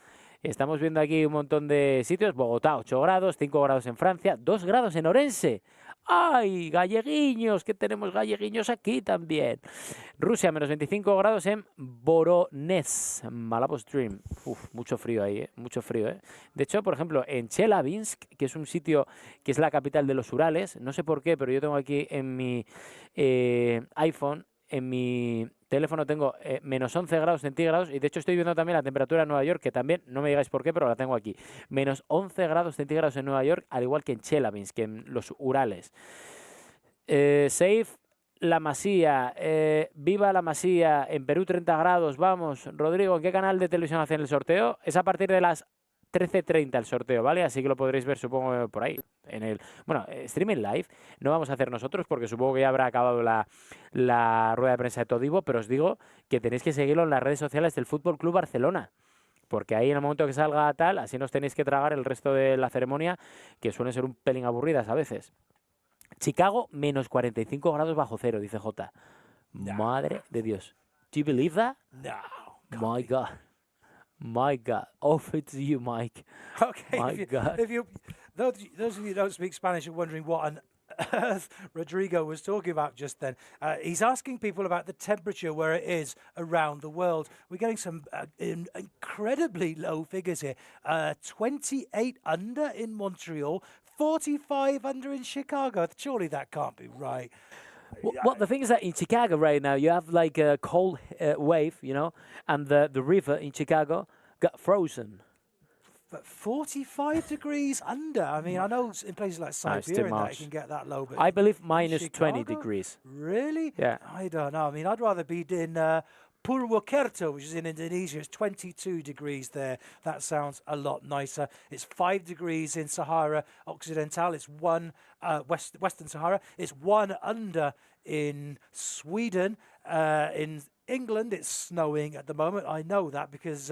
Estamos viendo aquí un montón de sitios. Bogotá, 8 grados, 5 grados en Francia, 2 grados en Orense. ¡Ay, galleguiños! Que tenemos galleguiños aquí también. Rusia, -25 grados en Voronezh, Malabo Stream. Mucho frío ahí, mucho frío, De hecho, por ejemplo, en Chelyabinsk, que es un sitio que es la capital de los Urales, no sé por qué, pero yo tengo aquí en mi iPhone, en mi teléfono tengo -11 grados centígrados, y de hecho estoy viendo también la temperatura en Nueva York, que también, no me digáis por qué, pero la tengo aquí. -11 grados centígrados en Nueva York, al igual que en Chelyabinsk, que en los Urales. Safe La Masía, viva La Masía, en Perú 30 grados, vamos. Rodrigo, ¿en qué canal de televisión hacen el sorteo? Es a partir de las 13:30 el sorteo, ¿vale? Así que lo podréis ver, supongo, por ahí. Bueno, streaming live no vamos a hacer nosotros porque supongo que ya habrá acabado la rueda de prensa de Todibo, pero os digo que tenéis que seguirlo en las redes sociales del Fútbol Club Barcelona. Porque ahí en el momento que salga tal, así nos tenéis que tragar el resto de la ceremonia, que suelen ser un pelín aburridas a veces. Chicago, menos 45 grados bajo cero, dice J. No. Madre de Dios. Do you believe that? No. My God. My God. Off it to you, Mike. Okay. My God. Those of you who don't speak Spanish are wondering what on earth Rodrigo was talking about just then. He's asking people about the temperature where it is around the world. We're getting some incredibly low figures here. 28 under in Montreal, 45 under in Chicago. Surely that can't be right. Well, the thing is that in Chicago right now, you have like a cold wave, and the river in Chicago got frozen. But 45 degrees under. I mean, I know in places like Siberia that you can get that low. But I believe minus Chicago? 20 degrees. Really? Yeah. I don't know. I mean, I'd rather be in Purwokerto, which is in Indonesia. It's 22 degrees there. That sounds a lot nicer. It's 5 degrees in Sahara Occidental. It's Western Sahara. It's 1 under in Sweden. In England, it's snowing at the moment. I know that because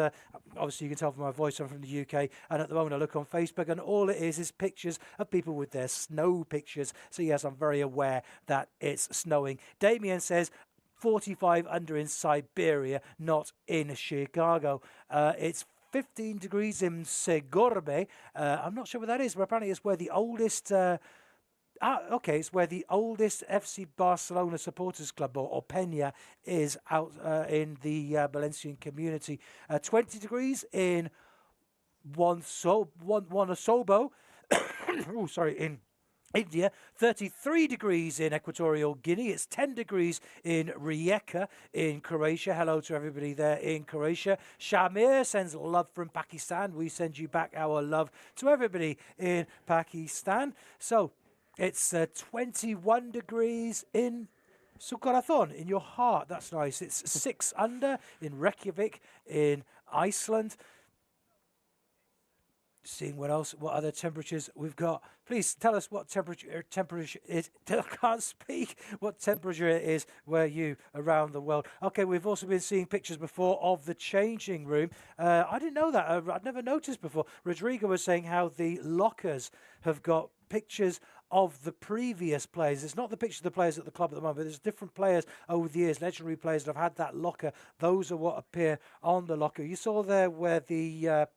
obviously you can tell from my voice I'm from the UK, and at the moment I look on Facebook and all it is pictures of people with their snow pictures. So yes, I'm very aware that it's snowing. Damien says 45 under in Siberia, not in Chicago. It's 15 degrees in Segorbe. I'm not sure where that is, but apparently it's where the oldest... it's where the oldest FC Barcelona supporters club, or Peña, is out in the Valencian community. 20 degrees in Wonosobo, in India. 33 degrees in Equatorial Guinea. It's 10 degrees in Rijeka in Croatia. Hello to everybody there in Croatia. Shamir sends love from Pakistan. We send you back our love to everybody in Pakistan. So it's 21 degrees in su corazón, in your heart. That's nice. It's 6 under in Reykjavik in Iceland. Seeing what other temperatures we've got. Please tell us what temperature is. I can't speak. What temperature it is where you around the world. Okay, we've also been seeing pictures before of the changing room. I didn't know that. I'd never noticed before. Rodrigo was saying how the lockers have got pictures of the previous players. It's not the picture of the players at the club at the moment, but there's different players over the years, legendary players that have had that locker. Those are what appear on the locker. You saw there where the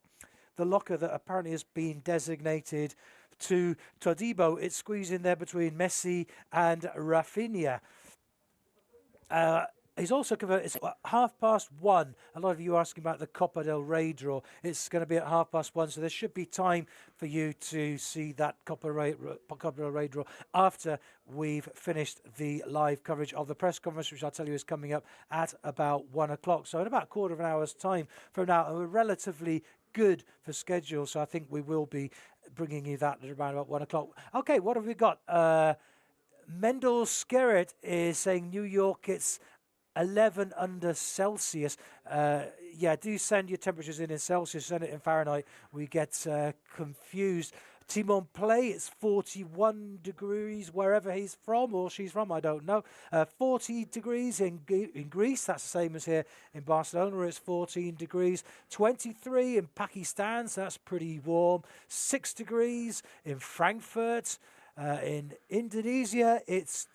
locker that apparently has been designated to Todibo, it's squeezed in there between Messi and Rafinha. He's also converted. It's 1:30. A lot of you are asking about the Copa del Rey draw. It's going to be at 1:30, so there should be time for you to see that Copa del Rey draw after we've finished the live coverage of the press conference, which I'll tell you is coming up at about 1 o'clock. So in about a quarter of an hour's time from now, and we're relatively good for schedule, so I think we will be bringing you that at around about 1 o'clock. Okay, what have we got? Mendel Skerrit is saying New York, it's 11 under Celsius. Yeah, do send your temperatures in Celsius, send it in Fahrenheit. We get confused. Timon Play, it's 41 degrees wherever he's from or she's from, I don't know. 40 degrees in Greece, that's the same as here in Barcelona, where it's 14 degrees. 23 in Pakistan, so that's pretty warm. 6 degrees in Frankfurt. In Indonesia, it's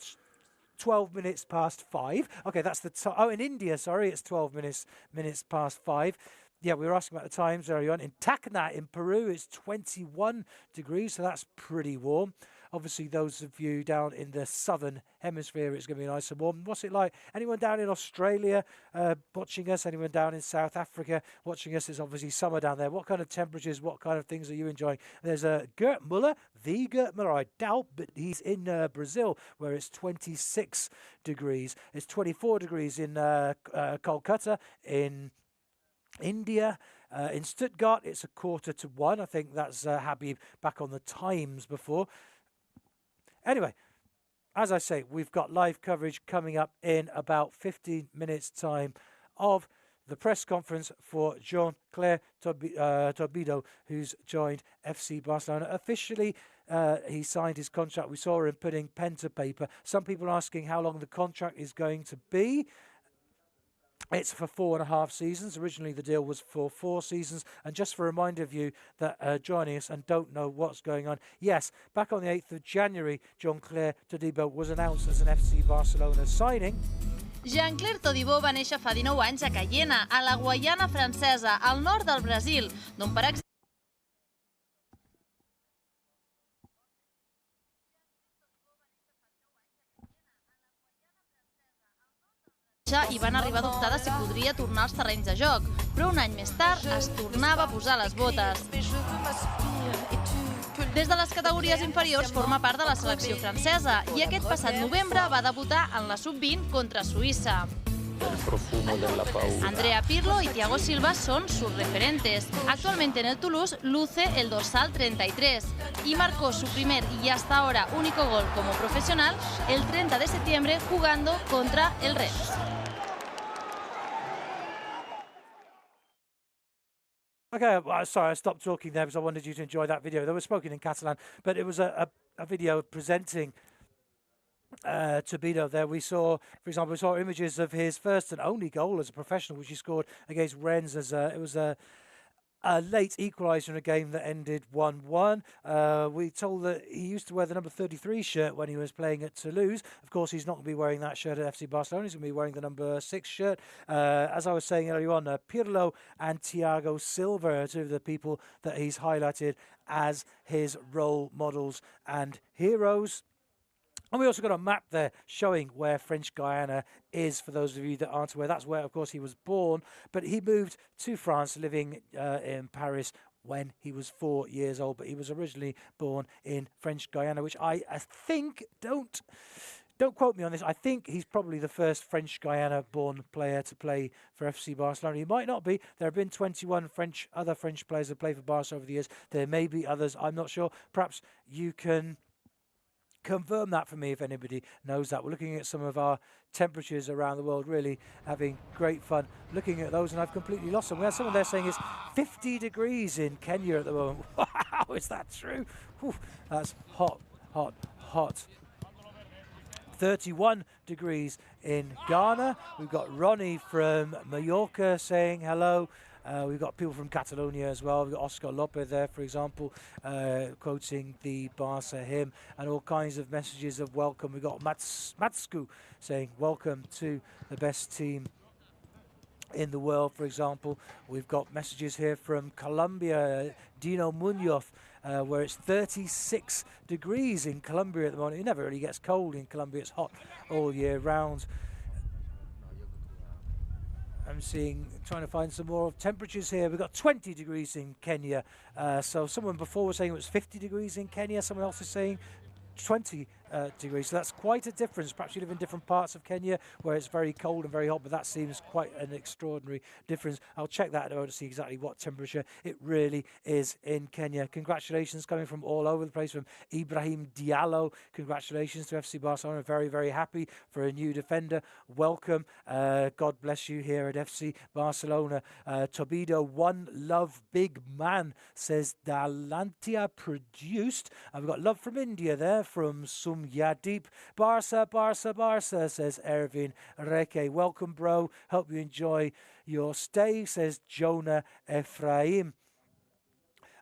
12 minutes past 5. Okay, that's the time. Oh, in India, sorry, it's 12 minutes past 5. Yeah, we were asking about the times earlier on. In Tacna, in Peru, it's 21 degrees, so that's pretty warm. Obviously, those of you down in the southern hemisphere, it's going to be nice and warm. What's it like? Anyone down in Australia watching us? Anyone down in South Africa watching us? It's obviously summer down there. What kind of temperatures, what kind of things are you enjoying? There's Gert Muller, the Gert Muller, I doubt, but he's in Brazil, where it's 26 degrees. It's 24 degrees in Kolkata, in India. In Stuttgart, it's 1:45. I think that's Habib back on the Times before. Anyway, as I say, we've got live coverage coming up in about 15 minutes' time of the press conference for Jean-Clair Todibo, who's joined FC Barcelona. Officially, he signed his contract. We saw him putting pen to paper. Some people are asking how long the contract is going to be. It's for 4.5 seasons. Originally, the deal was for 4 seasons. And just for a reminder of you that are joining us and don't know what's going on, yes, back on the 8th of January, Jean-Clair Todibo was announced as an FC Barcelona signing. Jean-Clair Todibo va néixer fa 19 anys a Cayena, a la Guaiana francesa, al nord del Brasil, d'on per exemple i van arribar a dubtar de si podria tornar als terrenys de joc, però un any més tard es tornava a posar les botes. Des de les categories inferiors forma part de la selecció francesa i aquest passat novembre va debutar en la sub-20 contra Suïssa. Andrea Pirlo y Thiago Silva son sus referentes. Actualmente en el Toulouse luce el dorsal 33 y marcó su primer y hasta ahora único gol como profesional el 30 de septiembre jugando contra el Rennes. Okay, well, sorry, I stopped talking there because I wanted you to enjoy that video. They were spoken in Catalan, but it was a video presenting Todibo there. We saw, for example, images of his first and only goal as a professional, which he scored against Rennes. It was a late equaliser in a game that ended 1-1. We told that he used to wear the number 33 shirt when he was playing at Toulouse. Of course, he's not going to be wearing that shirt at FC Barcelona. He's going to be wearing the number 6 shirt. As I was saying earlier on, Pirlo and Thiago Silva are two of the people that he's highlighted as his role models and heroes. And we also got a map there showing where French Guiana is, for those of you that aren't aware. That's where, of course, he was born. But he moved to France, living in Paris when he was 4 years old. But he was originally born in French Guiana, which I think, don't quote me on this, I think he's probably the first French Guiana-born player to play for FC Barcelona. He might not be. There have been 21 other French players that played for Barca over the years. There may be others. I'm not sure. Perhaps you can confirm that for me if anybody knows that. We're looking at some of our temperatures around the world, really having great fun looking at those, and I've completely lost them. We have someone there saying it's 50 degrees in Kenya at the moment. Wow, is that true? Whew, that's hot, hot, hot. 31 degrees in Ghana. We've got Ronnie from Mallorca saying hello. We've got people from Catalonia as well. We've got Oscar Lopez there, for example, quoting the Barca hymn, and all kinds of messages of welcome. We've got Matsku saying welcome to the best team in the world, for example. We've got messages here from Colombia, Dino Munoz, where it's 36 degrees in Colombia at the moment. It never really gets cold in Colombia. It's hot all year round. I'm trying to find some more temperatures here. We've got 20 degrees in Kenya. So someone before was saying it was 50 degrees in Kenya. Someone else is saying 20 degrees. So that's quite a difference. Perhaps you live in different parts of Kenya where it's very cold and very hot, but that seems quite an extraordinary difference. I'll check that out to see exactly what temperature it really is in Kenya. Congratulations coming from all over the place, from Ibrahim Diallo. Congratulations to FC Barcelona. Very, very happy for a new defender. Welcome. God bless you here at FC Barcelona. Todibo, one love, big man, says Dalantia produced. And we've got love from India there, from Sumyadeep. Barça, Barça, Barça, says Ervin Reke. Welcome, bro. Hope you enjoy your stay, says Jonah Ephraim.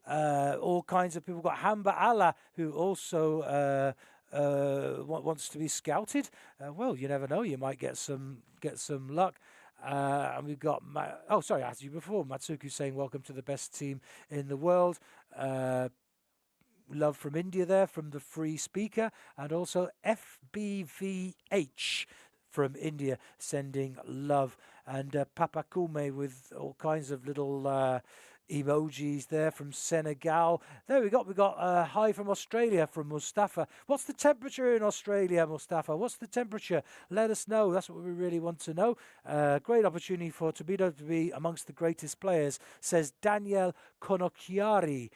All kinds of people. We've got Hamba Allah, who also wants to be scouted. Well, you never know. You might get some luck. And we've got, I asked you before, Matsuku saying welcome to the best team in the world. Love from India there, from the free speaker, and also FBVH from India sending love, and Papakume with all kinds of little emojis there from Senegal. There we got hi from Australia from Mustafa. What's the temperature in Australia, Mustafa? What's the temperature? Let us know. That's what we really want to know. Great opportunity for Todibo to be amongst the greatest players, says Daniel Konokiari.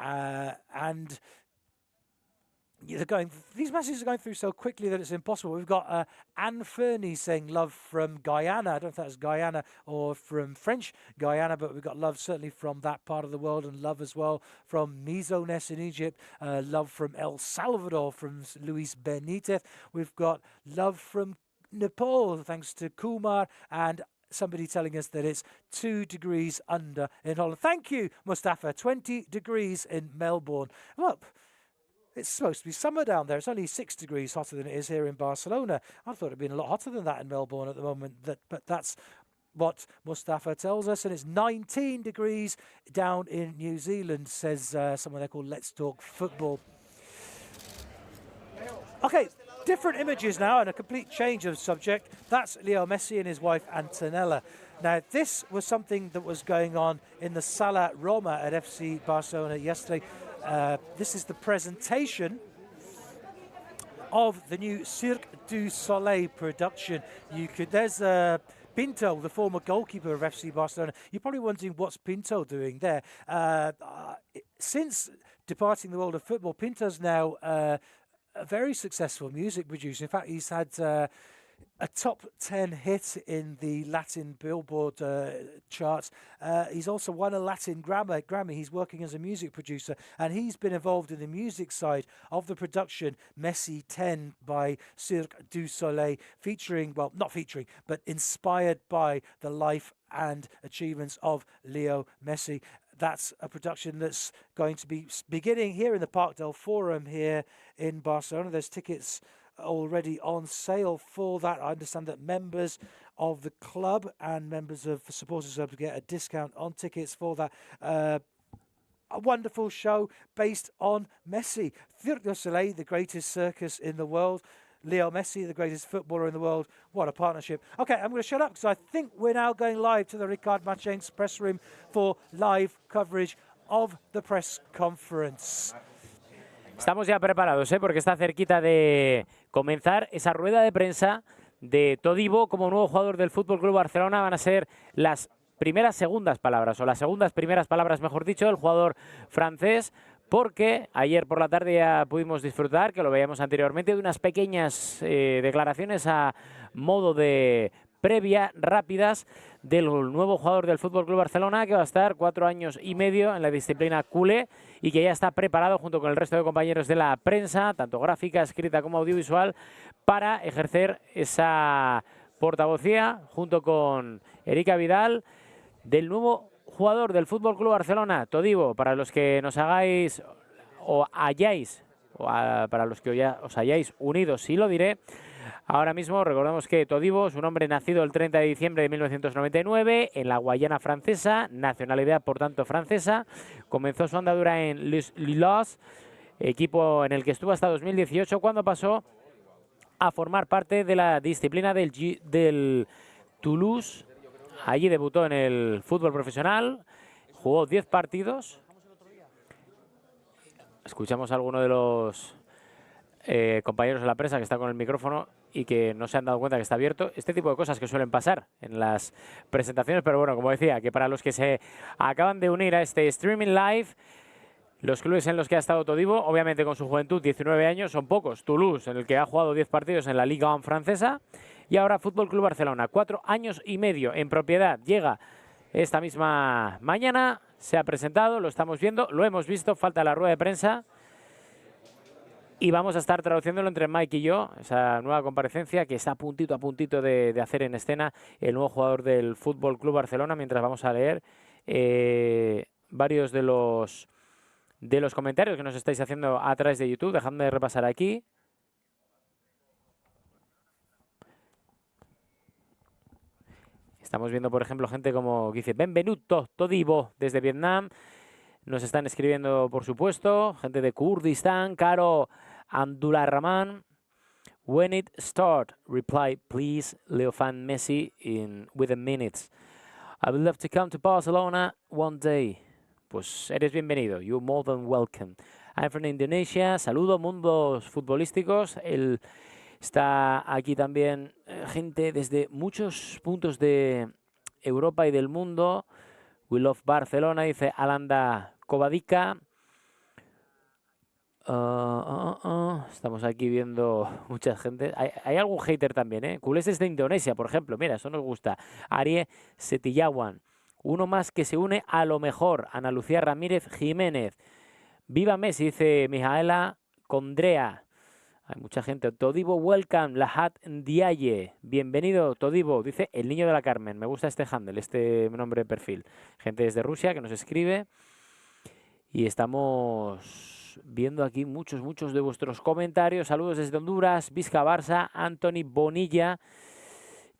And These messages are going through so quickly that it's impossible. We've got Anne Fernie saying love from Guyana. I don't know if that's Guyana or from French Guyana, but we've got love certainly from that part of the world, and love as well from Mizones in Egypt, love from El Salvador from Luis Benitez. We've got love from Nepal, thanks to Kumar, and somebody telling us that it's 2 degrees under in Holland. Thank you, Mustafa. 20 degrees in Melbourne. Well, it's supposed to be summer down there. It's only 6 degrees hotter than it is here in Barcelona. I thought it'd been a lot hotter than that in Melbourne at the moment, but that's what Mustafa tells us. And it's 19 degrees down in New Zealand, says someone there called Let's Talk Football. Okay, different images now and a complete change of subject. That's Leo Messi and his wife Antonella. Now, this was something that was going on in the Sala Roma at FC Barcelona yesterday. This is the presentation of the new Cirque du Soleil production. There's Pinto, the former goalkeeper of FC Barcelona. You're probably wondering what's Pinto doing there. Since departing the world of football, Pinto's now a very successful music producer. In fact, he's had a top 10 hit in the Latin Billboard charts. He's also won a Latin Grammy. He's working as a music producer, and he's been involved in the music side of the production Messi 10 by Cirque du Soleil, but inspired by the life and achievements of Leo Messi. That's a production that's going to be beginning here in the Parc del Forum here in Barcelona. There's tickets already on sale for that. I understand that members of the club and members of supporters are able to get a discount on tickets for that. A wonderful show based on Messi. Cirque du Soleil, the greatest circus in the world. Leo Messi, the greatest footballer in the world. What a partnership. Okay, I'm going to shut up because I think we're now going live to the Ricard Machen's press room for live coverage of the press conference. Estamos ya preparados, porque está cerquita de comenzar esa rueda de prensa de Todibo como nuevo jugador del FC Barcelona. Van a ser las segundas palabras, o las segundas primeras palabras, mejor dicho, del jugador francés, porque ayer por la tarde ya pudimos disfrutar, que lo veíamos anteriormente, de unas pequeñas declaraciones a modo de previa rápidas del nuevo jugador del FC Barcelona, que va a estar 4 años y medio en la disciplina culé y que ya está preparado junto con el resto de compañeros de la prensa, tanto gráfica, escrita como audiovisual, para ejercer esa portavocía junto con Erika Vidal del nuevo jugador del FC Barcelona, Todibo. Para los que nos hagáis o hayáis, para los que os hayáis unidos, sí lo diré. Ahora mismo recordemos que Todibo es un hombre nacido el 30 de diciembre de 1999 en la Guayana francesa, nacionalidad por tanto francesa. Comenzó su andadura en Lille, equipo en el que estuvo hasta 2018, cuando pasó a formar parte de la disciplina del Toulouse. Allí debutó en el fútbol profesional, jugó 10 partidos. Escuchamos a alguno de los compañeros de la prensa que está con el micrófono y que no se han dado cuenta que está abierto. Este tipo de cosas que suelen pasar en las presentaciones, pero bueno, como decía, que para los que se acaban de unir a este streaming live, los clubes en los que ha estado Todibo, obviamente con su juventud, 19 años, son pocos. Toulouse, en el que ha jugado 10 partidos en la Liga 1 francesa, y ahora FC Barcelona, 4 años y medio en propiedad. Llega esta misma mañana, se ha presentado, lo estamos viendo, lo hemos visto, falta la rueda de prensa. Y vamos a estar traduciéndolo entre Mike y yo, esa nueva comparecencia que está a puntito de hacer en escena el nuevo jugador del FC Barcelona, mientras vamos a leer varios de los comentarios que nos estáis haciendo a través de YouTube. Dejadme repasar aquí. Estamos viendo, por ejemplo, gente como que dice Benvenuto Todibo desde Vietnam. Nos están escribiendo, por supuesto, gente de Kurdistán, Caro Abdullah Rahman. When it start, reply, please, Leo fan Messi within minutes. I would love to come to Barcelona one day. Pues eres bienvenido. You're more than welcome. I'm from Indonesia. Saludo, mundos futbolísticos. Está aquí también gente desde muchos puntos de Europa y del mundo. We love Barcelona, dice Alanda Kovadica. Estamos aquí viendo mucha gente. Hay algún hater también, ¿eh? Culés desde Indonesia, por ejemplo. Mira, eso nos gusta. Arie Setillawan. Uno más que se une a lo mejor. Ana Lucía Ramírez Jiménez. Viva Messi, dice Mijaela Condrea. Hay mucha gente. Todibo, welcome. Lahat Ndiaye. Bienvenido, Todibo. Dice el niño de la Carmen. Me gusta este handle, este nombre de perfil. Gente desde Rusia que nos escribe. Y estamos viendo aquí muchos de vuestros comentarios. Saludos desde Honduras. Vizca Barça. Anthony Bonilla.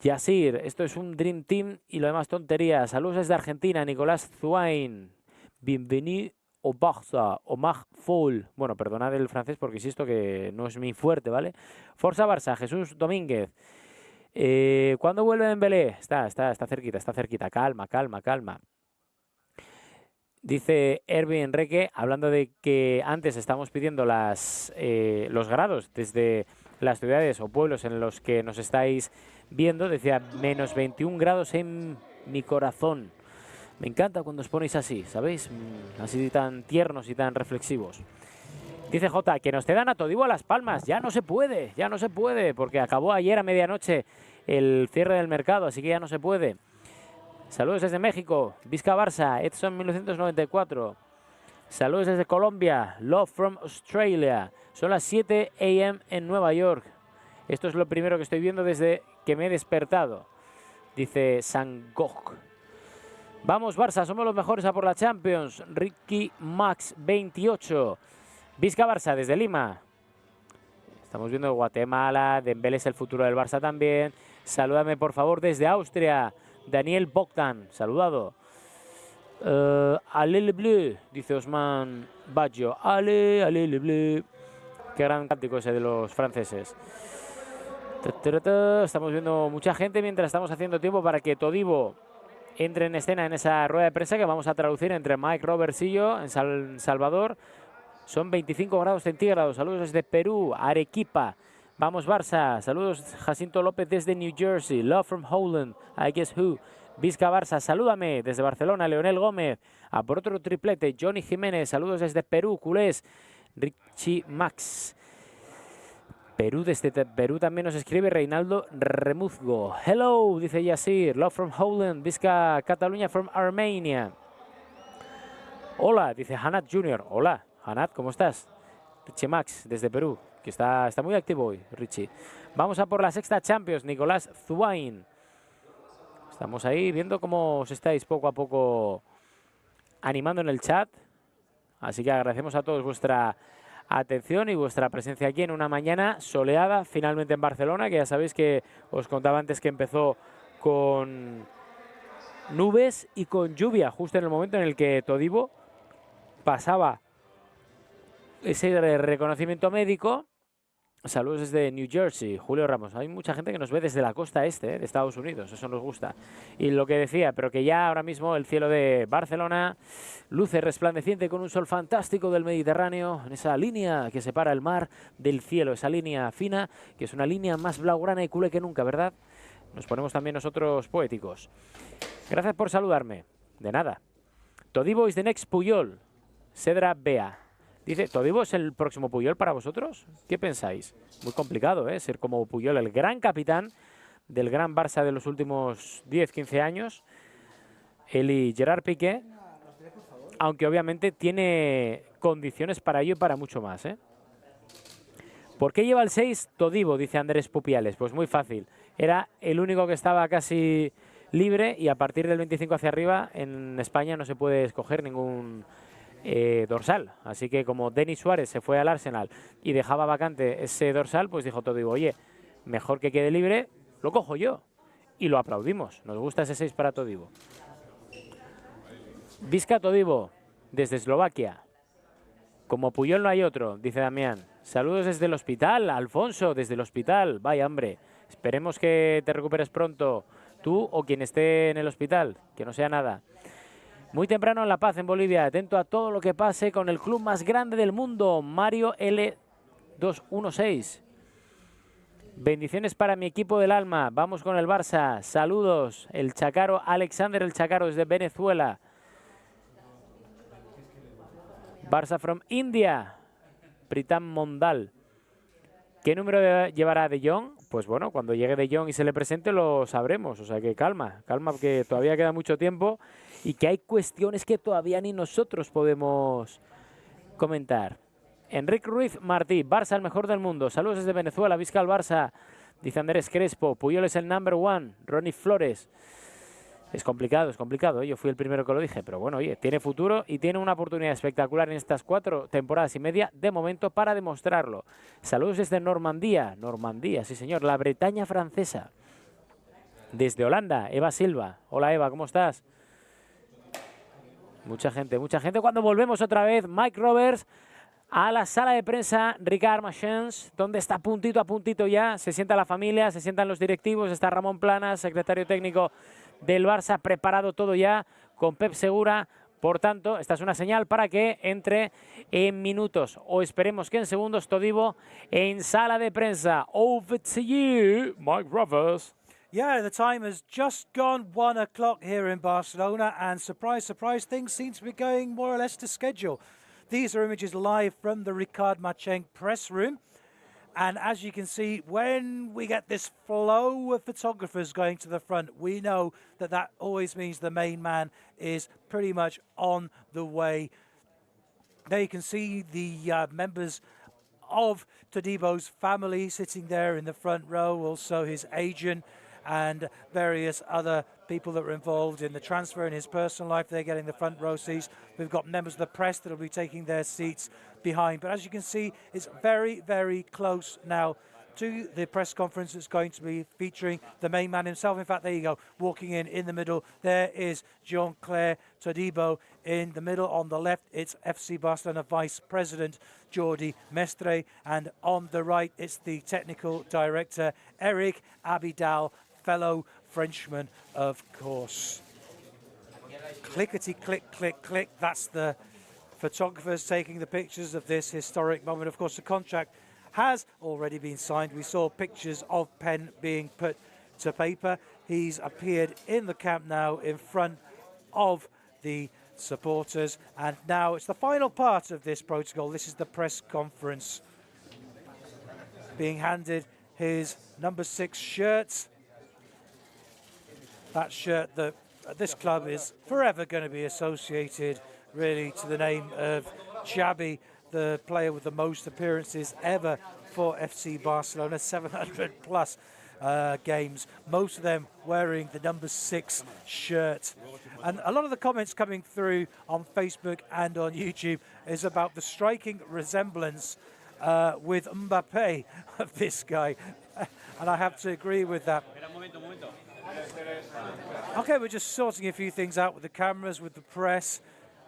Yasir. Esto es un Dream Team y lo demás tonterías. Saludos desde Argentina. Nicolás Zuain. Bienvenido. O Barça, o Mag Full. Bueno, perdonad el francés porque insisto que no es mi fuerte, ¿vale? Forza Barça, Jesús Domínguez. ¿Cuándo vuelve Dembélé? Está cerquita. Calma. Dice Erwin Enrique, hablando de que antes estamos pidiendo los grados desde las ciudades o pueblos en los que nos estáis viendo. Decía, menos 21 grados en mi corazón. Me encanta cuando os ponéis así, ¿sabéis? Así tan tiernos y tan reflexivos. Dice J, que nos cedan a Todibo a Las Palmas. Ya no se puede, porque acabó ayer a medianoche el cierre del mercado, así que ya no se puede. Saludos desde México, Vizca Barça, Edson 1994. Saludos desde Colombia, Love from Australia. Son las 7 AM en Nueva York. Esto es lo primero que estoy viendo desde que me he despertado. Dice Sangok. Vamos Barça, somos los mejores a por la Champions. Ricky Max 28. Vizca Barça desde Lima. Estamos viendo Guatemala. Dembélé es el futuro del Barça también. Salúdame por favor desde Austria. Daniel Bogdan, saludado. Allez le bleu, dice Osman Baggio. Allez le bleu. Qué gran cántico ese de los franceses. Estamos viendo mucha gente mientras estamos haciendo tiempo para que Todibo entre en escena en esa rueda de prensa que vamos a traducir entre Mike Roberts y yo en Salvador. Son 25 grados centígrados. Saludos desde Perú, Arequipa. Vamos Barça. Saludos Jacinto López desde New Jersey. Love from Holland. I guess who. Vizca Barça. Salúdame desde Barcelona. Leonel Gómez. A por otro triplete. Johnny Jiménez. Saludos desde Perú. Culés. Richie Max. Perú, desde Perú también nos escribe Reinaldo Remuzgo. Hello, dice Yasir. Love from Holland. Vizca Cataluña from Armenia. Hola, dice Hanat Jr. Hola, Hanat, ¿cómo estás? Richie Max, desde Perú, que está muy activo hoy, Richie. Vamos a por la sexta Champions, Nicolás Zuain. Estamos ahí viendo cómo os estáis poco a poco animando en el chat. Así que agradecemos a todos vuestra atención y vuestra presencia aquí en una mañana soleada, finalmente en Barcelona, que ya sabéis que os contaba antes que empezó con nubes y con lluvia, justo en el momento en el que Todibo pasaba ese reconocimiento médico. Saludos desde New Jersey, Julio Ramos. Hay mucha gente que nos ve desde la costa este de Estados Unidos, eso nos gusta. Y lo que decía, pero que ya ahora mismo el cielo de Barcelona luce resplandeciente con un sol fantástico del Mediterráneo, en esa línea que separa el mar del cielo, esa línea fina, que es una línea más blaugrana y culé que nunca, ¿verdad? Nos ponemos también nosotros poéticos. Gracias por saludarme. De nada. Todibo is the next Puyol. Cedra Bea. Dice, ¿Todibo es el próximo Puyol para vosotros? ¿Qué pensáis? Muy complicado, ¿eh? Ser como Puyol, el gran capitán del gran Barça de los últimos 10-15 años. Él y Gerard Piqué. Aunque obviamente tiene condiciones para ello y para mucho más, ¿eh? ¿Por qué lleva el 6 Todibo? Dice Andrés Pupiales. Pues muy fácil. Era el único que estaba casi libre y a partir del 25 hacia arriba en España no se puede escoger ningún dorsal, así que como Denis Suárez se fue al Arsenal y dejaba vacante ese dorsal, pues dijo Todibo, oye, mejor que quede libre, lo cojo yo, y lo aplaudimos. Nos gusta ese 6 para Todibo. Vizca Todibo desde Eslovaquia. Como Puyol no hay otro, dice Damián. Saludos desde el hospital, Alfonso, desde el hospital. Vaya, hombre, esperemos que te recuperes pronto, tú o quien esté en el hospital, que no sea nada. Muy temprano en La Paz, en Bolivia. Atento a todo lo que pase con el club más grande del mundo, Mario L216. Bendiciones para mi equipo del alma. Vamos con el Barça. Saludos. El Chacaro, Alexander el Chacaro desde Venezuela. Barça from India. Pritam Mondal. ¿Qué número llevará De Jong? Pues bueno, cuando llegue De Jong y se le presente lo sabremos. O sea que calma, que todavía queda mucho tiempo y que hay cuestiones que todavía ni nosotros podemos comentar. Enrique Ruiz Martí, Barça el mejor del mundo. Saludos desde Venezuela, visca al Barça. Dice Andrés Crespo, Puyol es el number one. Ronnie Flores. Es complicado, yo fui el primero que lo dije, pero bueno, oye, tiene futuro y tiene una oportunidad espectacular en estas 4 temporadas y media de momento para demostrarlo. Saludos desde Normandía, sí señor, la Bretaña francesa. Desde Holanda, Eva Silva. Hola Eva, ¿cómo estás? Mucha gente. Cuando volvemos otra vez, Mike Roberts a la sala de prensa Ricard Machens, donde está a puntito ya, se sienta la familia, se sientan los directivos, está Ramón Planas, secretario técnico del Barça, preparado todo ya con Pep Segura. Por tanto, esta es una señal para que entre en minutos o esperemos que en segundos Todibo en sala de prensa. Over to you, Mike Roberts. Yeah, the time has just gone 1 o'clock here in Barcelona, and surprise, surprise, things seem to be going more or less to schedule. These are images live from the Ricard Machens press room. And as you can see, when we get this flow of photographers going to the front, we know that that always means the main man is pretty much on the way. There you can see the members of Todibo's family sitting there in the front row, also his agent and various other people that were involved in the transfer in his personal life. They're getting the front row seats. We've got members of the press that will be taking their seats behind. But as you can see, it's very, very close now to the press conference that's going to be featuring the main man himself. In fact, there you go, walking in the middle. There is Jean-Clair Todibo in the middle. On the left, it's FC Barcelona Vice President Jordi Mestre. And on the right, it's the technical director, Eric Abidal, fellow Frenchman, of course. Clickety click, click, click. That's the photographers taking the pictures of this historic moment. Of course, the contract has already been signed. We saw pictures of pen being put to paper. He's appeared in the Camp Nou in front of the supporters. And now it's the final part of this protocol. This is the press conference. Being handed his number 6 shirt. That shirt that this club is forever going to be associated really to the name of Xavi, the player with the most appearances ever for FC Barcelona, 700 plus games, most of them wearing the number 6 shirt. And a lot of the comments coming through on Facebook and on YouTube is about the striking resemblance with Mbappe of this guy. And I have to agree with that. Okay, we're just sorting a few things out with the cameras, with the press,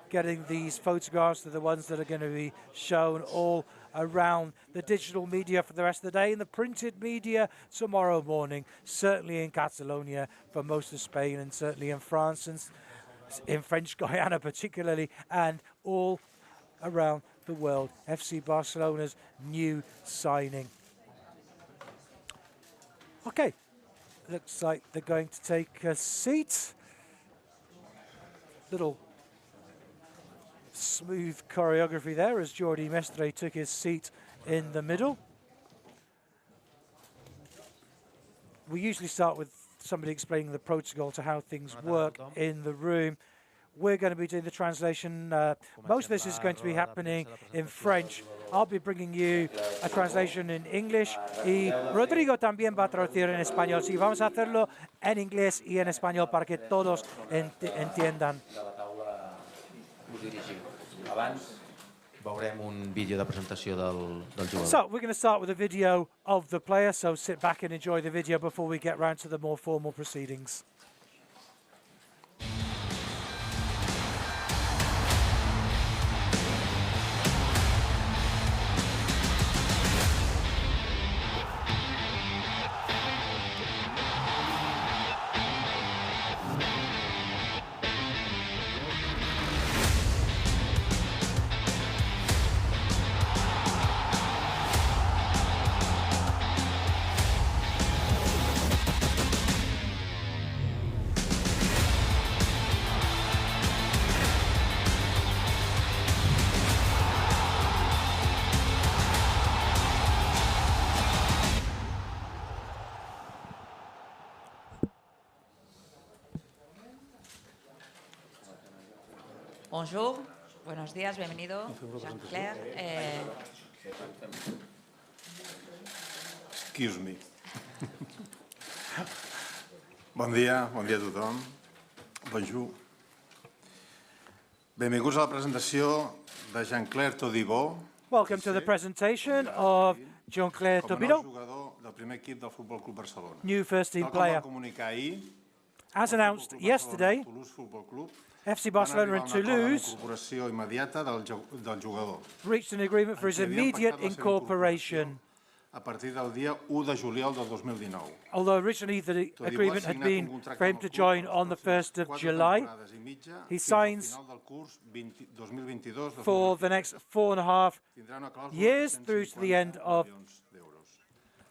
getting these photographs to the ones that are going to be shown all around the digital media for the rest of the day and the printed media tomorrow morning, certainly in Catalonia for most of Spain and certainly in France and in French Guiana particularly, and all around the world. FC Barcelona's new signing. Okay, looks like they're going to take a seat. Little smooth choreography there as Jordi Mestre took his seat in the middle. We usually start with somebody explaining the protocol to how things work in the room. We're going to be doing the translation. Most of this is going to be happening in French. I'll be bringing you a translation in English. Y Rodrigo también va a traducir en español. Sí, vamos a hacerlo en inglés y en español para que todos entiendan. So we're going to start with a video of the player, so sit back and enjoy the video before we get round to the more formal proceedings. Bonjour, buenos días, bienvenido, Jean-Clair. Excuse me. Bon dia a tothom. Bonjour. Benvinguts a la presentació de Jean-Clair Todibo. Welcome to the presentation of Jean-Clair Com a nou Todibo, jugador del primer equip del Futbol Club Barcelona. new first-team Tal com va player. comunicar ahir, As announced yesterday, Toulouse Futbol Club FC van Barcelona arribar and a un acord de Toulouse incorporació immediata del jugador, reached an agreement for his Ens havien immediate pactat la seva incorporation. a partir del dia 1 de juliol del 2019. Although originally the Todibo ha agreement had signat un been contracte for him amb to el club join per on the les pròximes 1st of 4 July, temporades i mitja, he fins al signs final del curs 2022-2023. for the next 4.5 Tindrà una clàusula years de through to the end of 150 milions d'euros.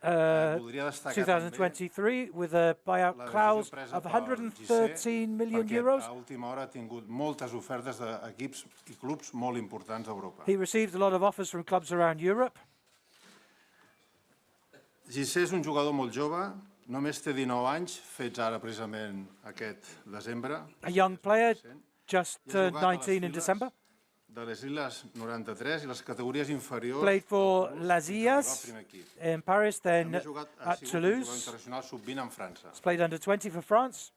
Voldria destacar també 2023 with a buyout la decisió clause presa of pel 113 million perquè euros. a última hora ha tingut moltes ofertes d'equips i clubs molt importants a Europa. He received a lot of offers from clubs around Europe. Gissé és un jugador molt jove, només té 19 anys, fets ara precisament aquest desembre. A young player, just I ha turned jugat a les 19 in files December. de les Illes 93 i les categories inferiors. Played for del Toulouse Les fins a arribar al Illes primer equip. in Paris, then També ha jugat, ha at sigut un jugador Toulouse. internacional sub-20 en França. He's played under 20 for France.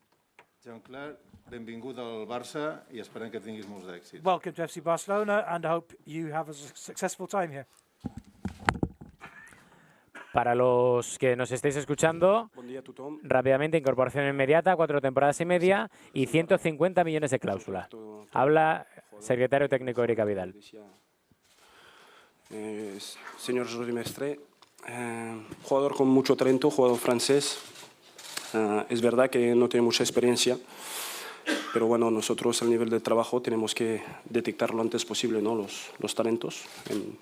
Jean-Clair, benvingut al Barça i esperem que tinguis molts d'èxits. Welcome to FC Barcelona, and I hope you have a successful time here. Para los que nos estéis escuchando, rápidamente, incorporación inmediata, 4 temporadas y media y 150 millones de cláusula. Habla secretario técnico Erika Vidal. Señor Jordi Mestre, jugador con mucho talento, jugador francés. Es verdad que no tiene mucha experiencia, pero bueno, nosotros al nivel de trabajo tenemos que detectar lo antes posible, ¿no? los talentos en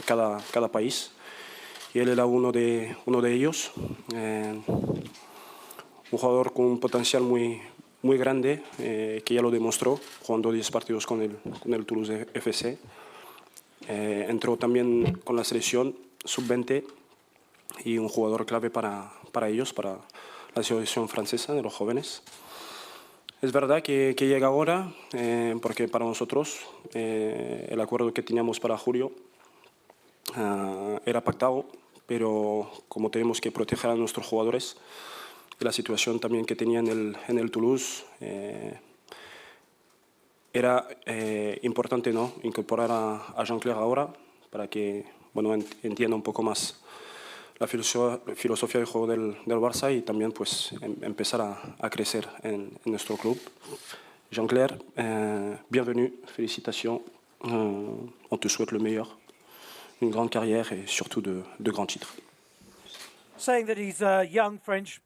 cada país. Y él era uno de ellos, un jugador con un potencial muy grande, que ya lo demostró jugando 10 partidos con el Toulouse FC. Entró también con la selección sub-20 y un jugador clave para ellos, para la selección francesa de los jóvenes. Es verdad que llega ahora, porque para nosotros el acuerdo que teníamos para julio era pactado, pero como tenemos que proteger a nuestros jugadores y la situación también que tenía en el Toulouse, era importante, ¿no?, incorporar a Jean-Clair ahora para que entienda un poco más la filosofía de juego del Barça y también pues empezar a crecer en nuestro club. Jean-Clair, bienvenue, félicitations, on te souhaite le meilleur. Une grande carrière et surtout de grands titres. Saying that he's a young French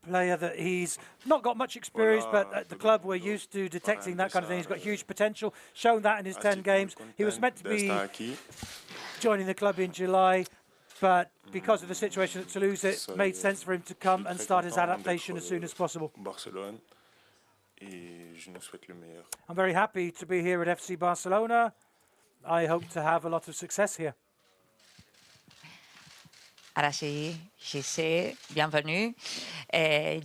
player, that he's not got much experience, but at the club we're used to detecting that kind of thing. He's got huge potential, shown that in his 10 games. He was meant to be joining the club in July, but because of the situation at Toulouse, it made sense for him to come and start his adaptation as soon as possible. I'm very happy to be here at FC Barcelona. I hope to have a lot of success here. Ahora sí, Gissé, bienvenue.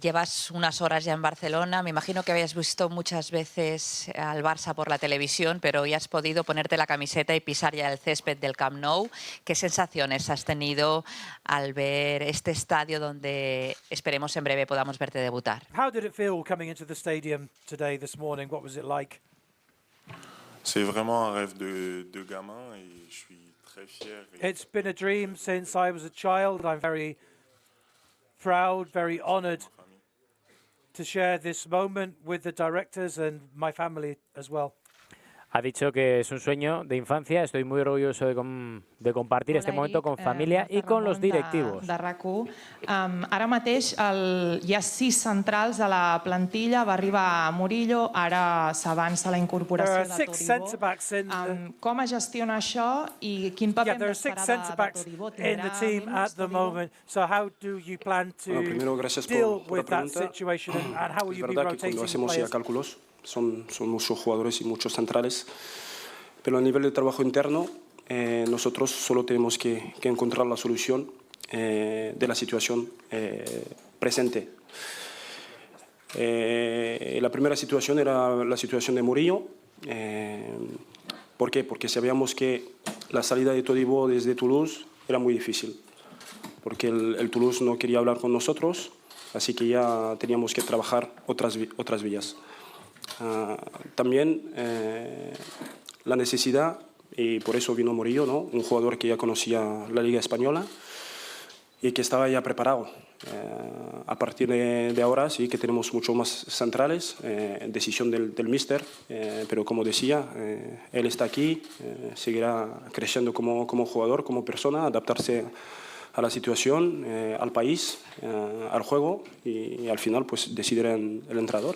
Llevas unas horas ya en Barcelona. Me imagino que habías visto muchas veces al Barça por la televisión, pero hoy has podido ponerte la camiseta y pisar ya el césped del Camp Nou. ¿Qué sensaciones has tenido al ver este estadio donde esperemos en breve podamos verte debutar? How did it feel coming into the stadium today, this morning? What was it like? C'est vraiment un rêve de gamin et je suis très fier. It's been a dream since I was a child. I'm very proud, very honored to share this moment with the directors and my family as well. Ha dicho que es un sueño de infancia. Estoy muy orgulloso de compartir este momento con familia y con los directivos. De RAC1. Ara mateix hi ha 6 centrals a la plantilla. Va arribar Murillo, ara s'avança la incorporació de Todibo. Com es gestiona això i quin paper There are 6 centre-backs in the team at the moment. So how do you plan to deal with that situation and how will you be rotating players? Son muchos jugadores y muchos centrales, pero a nivel de trabajo interno nosotros solo tenemos que encontrar la solución de la situación presente. La primera situación era la situación de Murillo, ¿Por qué? Porque sabíamos que la salida de Todibo desde Toulouse era muy difícil, porque el Toulouse no quería hablar con nosotros, así que ya teníamos que trabajar otras vías. También la necesidad, y por eso vino Murillo, ¿no? Un jugador que ya conocía la Liga Española y que estaba ya preparado. A partir de ahora sí que tenemos mucho más centrales, decisión del míster, pero como decía, él está aquí, seguirá creciendo como jugador, como persona, adaptarse a la situación, al país, al juego y al final pues decidirá el entrenador.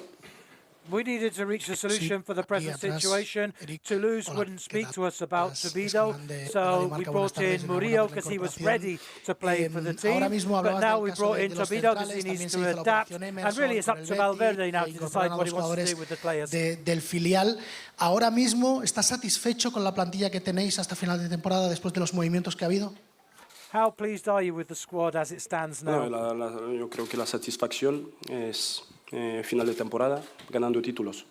We needed to reach a solution for the present situation. Toulouse wouldn't speak to us about Todibo, so we brought in Murillo because he was ready to play for the team. But now we brought in Todibo because he needs to adapt. And really it's up to Valverde now to decide what he wants to do with the players. Del filial, ahora mismo, ¿estás satisfecho con la plantilla que tenéis hasta final de temporada después de los movimientos que ha habido? How pleased are you with the squad as it stands now? Yo creo que la satisfacción es final de temporada, ganando títulos.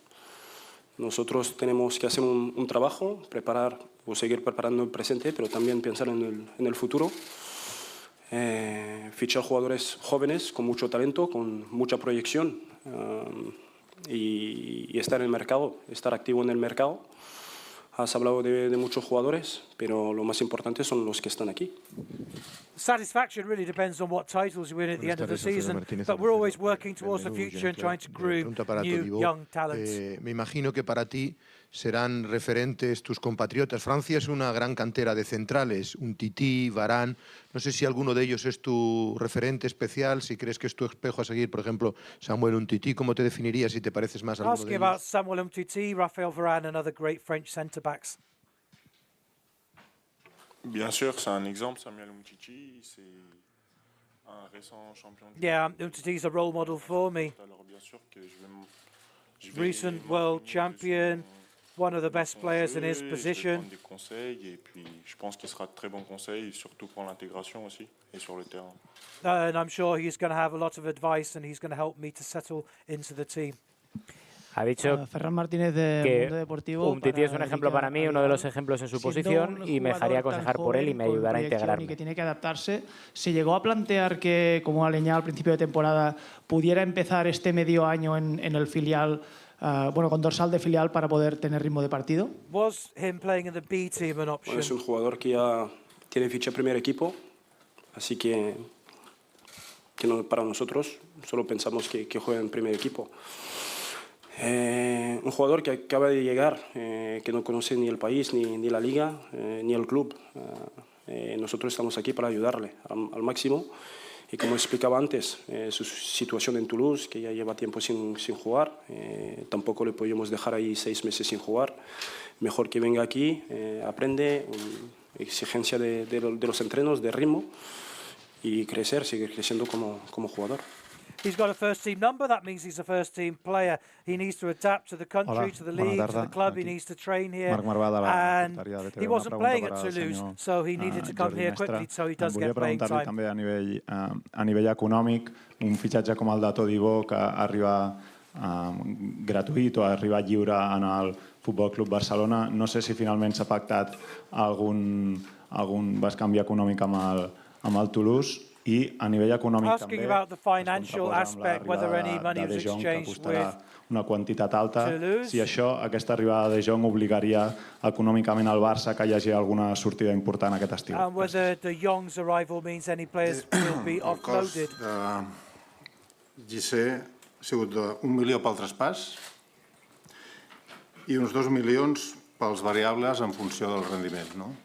Nosotros tenemos que hacer un trabajo, preparar o seguir preparando el presente, pero también pensar en el futuro. Fichar jugadores jóvenes con mucho talento, con mucha proyección y estar en el mercado, estar activo en el mercado. Has hablado de muchos jugadores, pero lo más importante son los que están aquí. Satisfaction really depends on what titles you win at the end of the season, but we're always working towards the future and trying to groom new young talents. Me imagino que para ti serán referentes tus compatriotas. Francia es una gran cantera de centrales, un Tití, Varane. No sé si alguno de ellos es tu referente especial, si crees que es tu espejo a seguir, por ejemplo, Samuel Umtiti. ¿Cómo te definirías si te pareces más a alguno de ellos? About Samuel Umtiti, Raphael Varane and other great French centre-backs. Bien sûr, c'est un exemple, Samuel Umtiti, c'est un récent champion. Yeah, Umtiti is a role model for me. Alors bien sûr que Recent world champion, one of the best players in his position. Des conseils et puis je pense qu'il sera de très bons conseils, surtout pour l'intégration aussi et sur le terrain. And I'm sure he's going to have a lot of advice and he's going to help me to settle into the team. Ha dicho Ferran Martínez de que Mundo Deportivo Umtiti es un ejemplo para mí, uno de los ejemplos en su posición, y me dejaría aconsejar por él y me ayudará a integrarme. Y que tiene que adaptarse. ¿Se llegó a plantear que, como Aleñá al principio de temporada, pudiera empezar este medio año en el filial, con dorsal de filial para poder tener ritmo de partido? Was him playing in the B team an option? Es un jugador que ya tiene ficha primer equipo, así que no, para nosotros solo pensamos que juega en primer equipo. Un jugador que acaba de llegar, que no conoce ni el país, ni la liga, ni el club. Nosotros estamos aquí para ayudarle al máximo. Y como explicaba antes, su situación en Toulouse, que ya lleva tiempo sin jugar, tampoco le podemos dejar ahí 6 meses sin jugar. Mejor que venga aquí, aprende, exigencia de los entrenos, de ritmo, y seguir creciendo como jugador. He's got a first-team number. That means he's a first-team player. He needs to adapt to the country, to the league, to the club. He needs to train here. And he wasn't playing at Toulouse, so he needed to come here quickly, so he does get playing time. També a nivell econòmic, un fitxatge com el de Todibo, que arriba gratuït o arriba lliure en el Futbol Club Barcelona, no sé si finalment s'ha pactat algun bescanvi econòmic amb el Toulouse. I a nivell econòmic també, de Jong, que costarà una quantitat alta, si aquesta arribada de Jong obligaria econòmicament al Barça que hi hagi alguna sortida important aquest estiu. And whether de Jong's arrival means any players will be offloaded. Gissé ha sigut d'1 milió pel traspàs i uns 2 milions pels variables en funció del rendiment.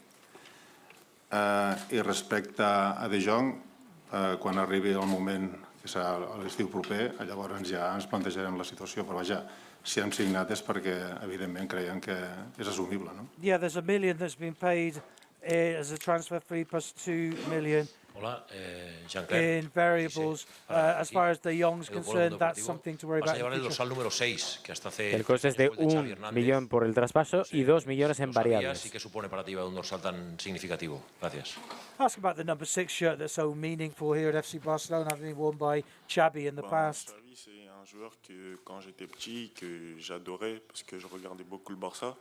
I respecte a De Jong, quan arribi el moment, que serà l'estiu proper, llavors ja ens plantejarem la situació, però vaja, si hem signat és perquè evidentment creiem que és assumible. Yeah, there's $1 million that's been paid as a transfer fee plus $2 million. Hola, Jean-Clair. In variables, as far as De Jong's concerned, that's something to worry about. Vas a llevar el dorsal número 6, que hasta hace... El coste es de 1 millón por el traspaso y 2 millones en variables. ¿Y qué supone para ti un dorsal tan significativo? Gracias. Ask about the number 6 shirt that's so meaningful here at FC Barcelona, having been worn by Xavi in the past. C'est un joueur que quand j'étais petit que j'adorais parce que je regardais beaucoup le Barça.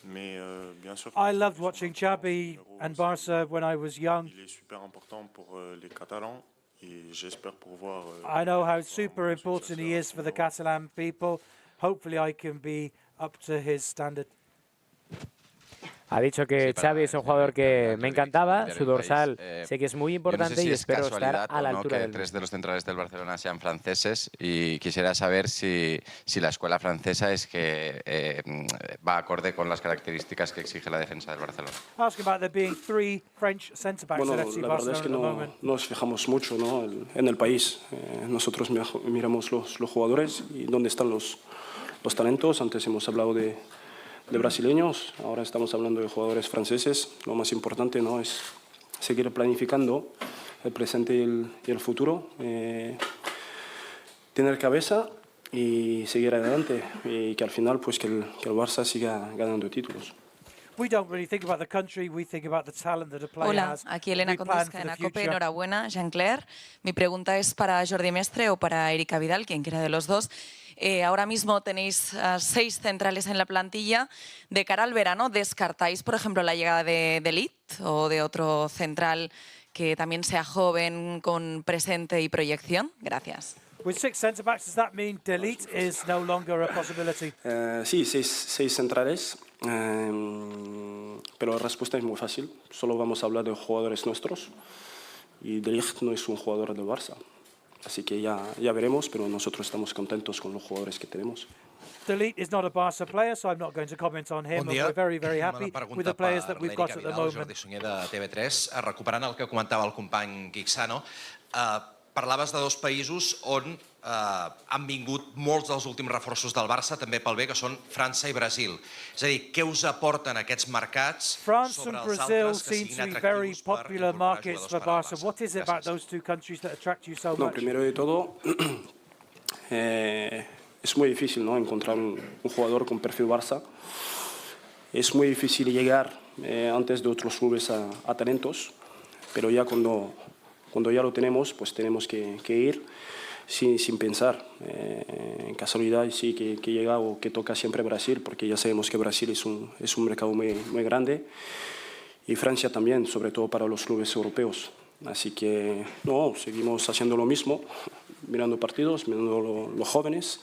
Mais bien sûr. I loved watching Xavi and Barca when I was young. Il est super important pour les Catalans et j'espère pouvoir. I know how super important he is for the Catalan people. Hopefully I can be up to his standard. Ha dicho que Xavi es un jugador que me encantaba, su dorsal sé que es muy importante y espero estar a la altura del tres de los centrales del Barcelona sean franceses y quisiera saber si la escuela francesa es que va acorde con las características que exige la defensa del Barcelona. Bueno, la verdad es que no nos fijamos mucho, ¿no?, en el país. Nosotros miramos los jugadores y dónde están los talentos. Antes hemos hablado de brasileños, ahora estamos hablando de jugadores franceses. Lo más importante, ¿no?, es seguir planificando el presente y el futuro, tener cabeza y seguir adelante y que al final pues que el Barça siga ganando títulos. Hola, aquí Elena Condesca en ACOPE. Enhorabuena, Jean-Clair. Mi pregunta es para Jordi Mestre o para Erika Vidal, quien quiera de los dos. Ahora mismo tenéis 6 centrales en la plantilla. De cara al verano, ¿descartáis, por ejemplo, la llegada de Ligt o de otro central que también sea joven, con presente y proyección? Gracias. With 6 centre-backs, does that mean Ligt is no longer a possibility? Sí, 6 centrales, pero la respuesta es muy fácil. Solo vamos a hablar de jugadores nuestros y De Ligt no es un jugador del Barça. Así que ya veremos, pero nosotros estamos contentos con los jugadores que tenemos. De Ligt is not a Barça player, so I'm not going to comment on him. We're very, very happy with the players that we've got at the moment. Jordi Sunyer de TV3, recuperant el que comentava el company Quixano, parlaves de 2 països on han vingut molts dels últims reforços del Barça, també pel bé, que són França i Brasil. És a dir, què us aporten aquests mercats sobre els altres que siguin atractius per incorporar jugadors per al Barça? What is it about those 2 countries that attract you so much? No, primero de todo, es muy difícil, ¿no?, encontrar un jugador con perfil Barça. Es muy difícil llegar antes de otros clubes a talentos, pero ya cuando ya lo tenemos, pues tenemos que ir sin pensar. En casualidad sí que llega o que toca siempre Brasil, porque ya sabemos que Brasil es un mercado muy grande, y Francia también, sobre todo para los clubes europeos. Así que no, seguimos haciendo lo mismo, mirando partidos, mirando los jóvenes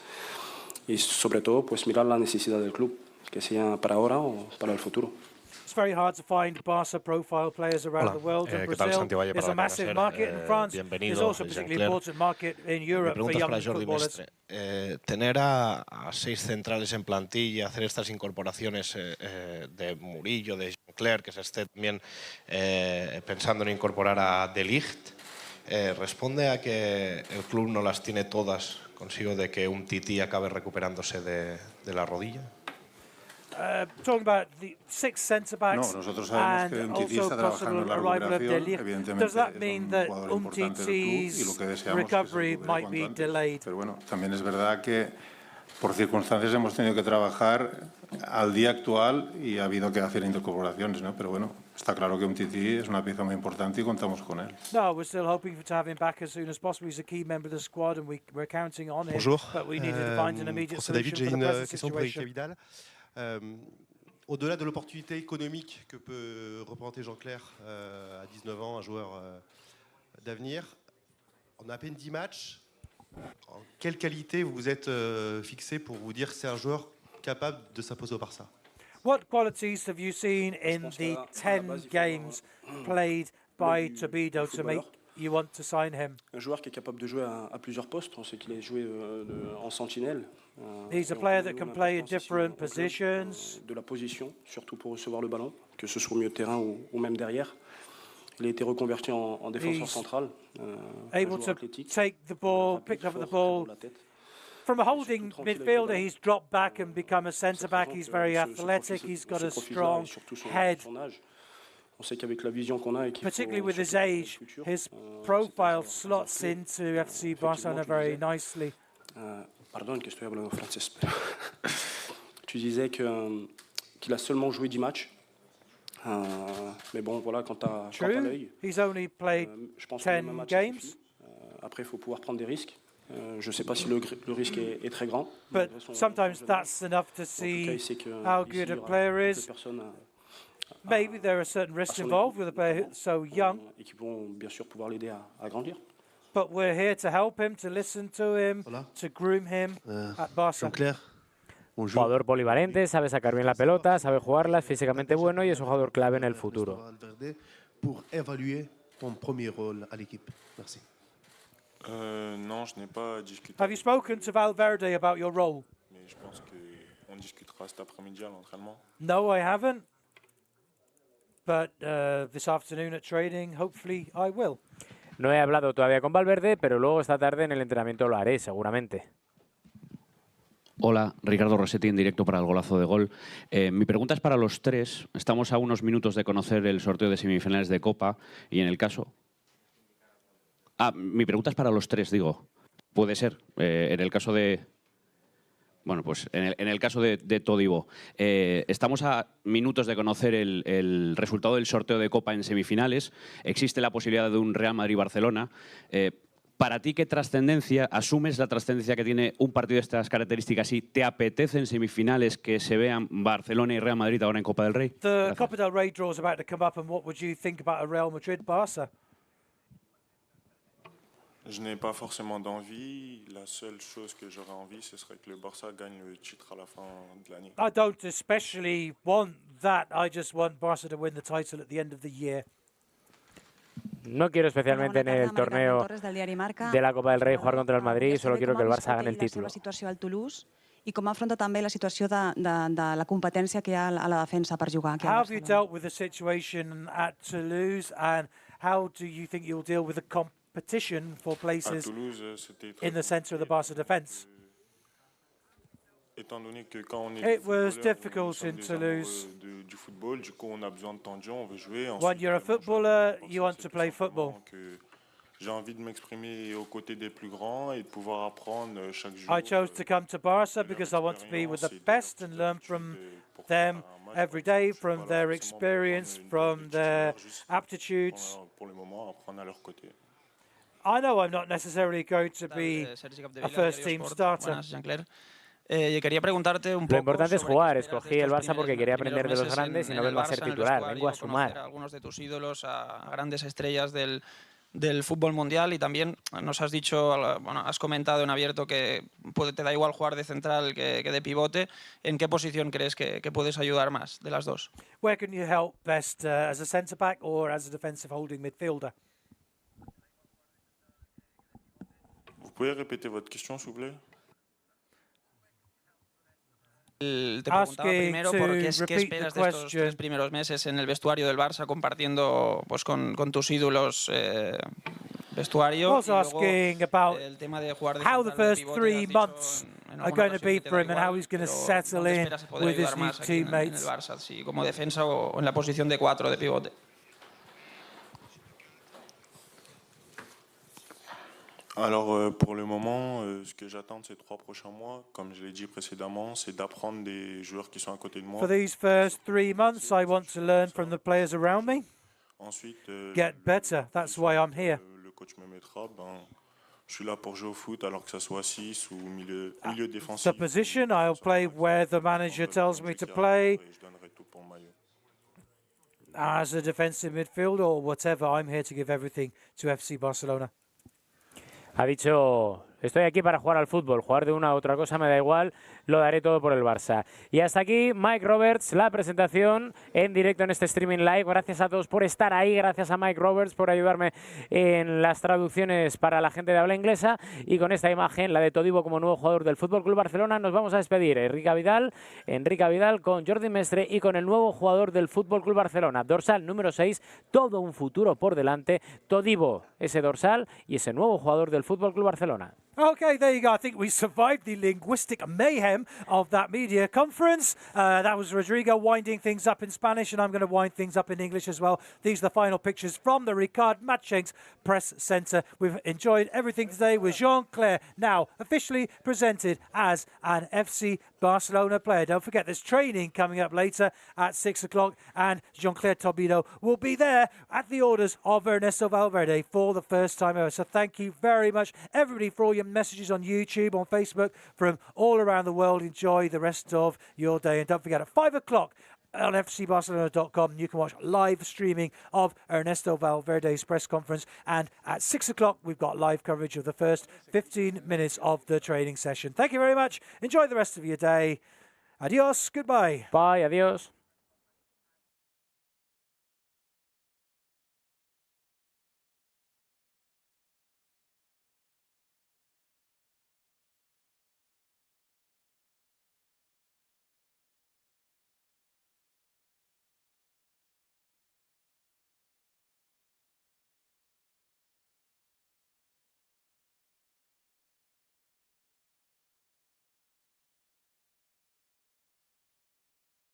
y sobre todo pues mirar la necesidad del club, que sea para ahora o para el futuro. It's very hard to find Barca profile players around the world. In Brazil is a massive market. In France is also a particularly important market in Europe for young footballers. Tener a 6 centrales en plantilla, hacer estas incorporaciones de Murillo, de Jean-Clair, que se esté también pensando en incorporar a De Ligt, responde a que el club no las tiene todas consigo de que un Tití acabe recuperándose de la rodilla. Talking about the 6 centre-backs nosotros sabemos que un Tití está trabajando en la recuperación. Evidentemente does that mean that Umtiti's recovery might be delayed? Pero bueno, también es verdad que por circunstancias hemos tenido que trabajar al día actual y ha habido que hacer incorporaciones, ¿no? Pero bueno, está claro que Umtiti es una pieza muy importante y contamos con él. No, we're still hoping to have him back as soon as possible. He's a key member of the squad and we're counting on him. Bonjour. But we needed to find an immediate solution David, for the j'ai une present question pour Erika situation. Vidal. Au-delà de l'opportunité économique que peut représenter Jean-Clair à 19 ans, un joueur d'avenir, on a à peine 10 matchs. En quelle qualité vous vous êtes fixé pour vous dire que c'est un joueur capable de s'imposer au Barça? What qualities have you seen in the 10 games played by Todibo to make you want to sign him? Un joueur qui est capable de jouer à plusieurs postes. On sait qu'il est joué en sentinelle. He's a player that can play in different positions. De la position, surtout pour recevoir le ballon, que ce soit au milieu de terrain ou même derrière. Il a été reconverti en défenseur central. Able to take the ball, pick up the ball. From a holding midfielder, he's dropped back and become a centre-back. He's very athletic. He's got a strong head. On sait qu'avec la vision qu'on a, particularly with his age, his profile slots into FC Barcelona very nicely. Pardon, que estoy hablando francés. Tu disais qu'il a seulement joué 10 matchs. Mais bon, voilà, quand tu as l'œil, he's only played 10 games. Après, il faut pouvoir prendre des risques. Je ne sais pas si le risque est très grand. But sometimes that's enough to see how good a player is. Maybe there are certain risks involved with a player who's so young. Et qui vont bien sûr pouvoir l'aider à grandir. But we're here to help him, to listen to him, to groom him at Barça. Jean-Clair. Jugador polivalente, sabe sacar bien la pelota, sabe jugarla, es físicamente bueno y es un jugador clave en el futuro. Pour évaluer ton premier rôle à l'équipe. Merci. Non, je n'ai pas discuté. Have you spoken to Valverde about your role? Mais je pense qu'on discutera cet après-midi à l'entraînement. No, I haven't. But this afternoon at training, hopefully I will. No he hablado todavía con Valverde, pero luego esta tarde en el entrenamiento lo haré, seguramente. Hola, Ricardo Rossetti en directo para el Golazo de Gol. Mi pregunta es para los tres. Estamos a unos minutos de conocer el sorteo de semifinales de Copa y en el caso... mi pregunta es para los tres, digo. Puede ser. En el caso de... Bueno, pues en el caso de Todibo, estamos a minutos de conocer el resultado del sorteo de Copa en semifinales. Existe la posibilidad de un Real Madrid-Barcelona. Para ti, ¿qué trascendencia, asumes la trascendencia que tiene un partido de estas características y te apetece en semifinales que se vean Barcelona y Real Madrid ahora en Copa del Rey? The Copa del Rey draw is about to come up, and what would you think about a Real Madrid-Barça? Je n'ai pas forcément d'envie. La seule chose que j'aurais envie, ce serait que le Barça gagne le titre à la fin de l'année. I don't especially want that. I just want Barça to win the title at the end of the year. No quiero especialmente en el torneo de la Copa del Rey jugar contra el Madrid, solo quiero que el Barça gane el título. I com afronta també la situació de la competència que hi ha a la defensa per jugar aquí a How have you Barcelona? dealt with the situation at Toulouse, and how do you think you'll deal with the competition for places in the centre of the Barça defence? Étant donné que quand on est It was difficult in Toulouse. Du football, du coup on a besoin de temps de jeu, on veut jouer. When you're a footballer, you want to play football. J'ai envie de m'exprimer aux côtés des plus grands et de pouvoir apprendre chaque jour. I chose to come to Barça because I want to be with the best and learn from them every day, from their experience, from their aptitudes. Pour le moment, apprendre à leur côté. I know I'm not necessarily going to be a first-team starter. Quería preguntarte un Lo poco importante es sobre jugar. qué esperas Escogí el estos Barça porque quería aprender de los meses grandes y en no el vengo a ser Barça, en el titular, vestuario, vengo a conocer sumar. a algunos de tus ídolos, a grandes estrellas del fútbol mundial, y también nos has dicho, bueno, has comentado en abierto que te da igual jugar de central que de pivote. ¿En qué posición crees que puedes ayudar más de las dos? Where can you help best, as a centre-back or as a defensive holding midfielder? Vous pouvez répéter votre question, s'il vous plaît? Te preguntaba primero por qué esperas de estos 3 primeros meses en el vestuario del Barça, compartiendo pues con tus ídolos vestuario. I was asking about how the first 3 months are going to be for him and how he's going to settle in with his new teammates. En el Barça, si como defensa o en la posición de 4 de pivote. Alors, pour le moment, ce que j'attends de ces 3 prochains mois, comme je l'ai dit précédemment, c'est d'apprendre des joueurs qui sont à côté de moi. For these first 3 months, I want to learn from the players around me. Ensuite, get better. That's why I'm here. Le coach me mettra, je suis là pour jouer au foot, alors que ça soit 6 ou milieu défensif. The position, I'll play where the manager tells me to play. Je donnerai tout pour le maillot. As a defensive midfielder or whatever, I'm here to give everything to FC Barcelona. Ha dicho, estoy aquí para jugar al fútbol, jugar de una u otra cosa me da igual, lo daré todo por el Barça. Y hasta aquí Mike Roberts, la presentación en directo en este streaming live. Gracias a todos por estar ahí, gracias a Mike Roberts por ayudarme en las traducciones para la gente de habla inglesa. Y con esta imagen, la de Todibo como nuevo jugador del FC Barcelona, nos vamos a despedir. Enrique Vidal con Jordi Mestre y con el nuevo jugador del FC Barcelona, dorsal número 6, todo un futuro por delante. Todibo, ese dorsal y ese nuevo jugador del FC Barcelona. Okay, there you go. I think we survived the linguistic mayhem of that media conference. That was Rodrigo winding things up in Spanish, and I'm going to wind things up in English as well. These are the final pictures from the Ricard Matchenks Press Centre. We've enjoyed everything today with Jean-Clair, now officially presented as an FC Barcelona player. Don't forget, there's training coming up later at 6 o'clock, and Jean-Clair Todibo will be there at the orders of Ernesto Valverde for the first time ever. So thank you very much, everybody, for all your messages on YouTube, on Facebook, from all around the world. Enjoy the rest of your day. And don't forget, at 5 o'clock, on fcbarcelona.com, you can watch live streaming of Ernesto Valverde's press conference. And at 6 o'clock, we've got live coverage of the first 15 minutes of the training session. Thank you very much. Enjoy the rest of your day. Adios. Goodbye. Bye. Adios.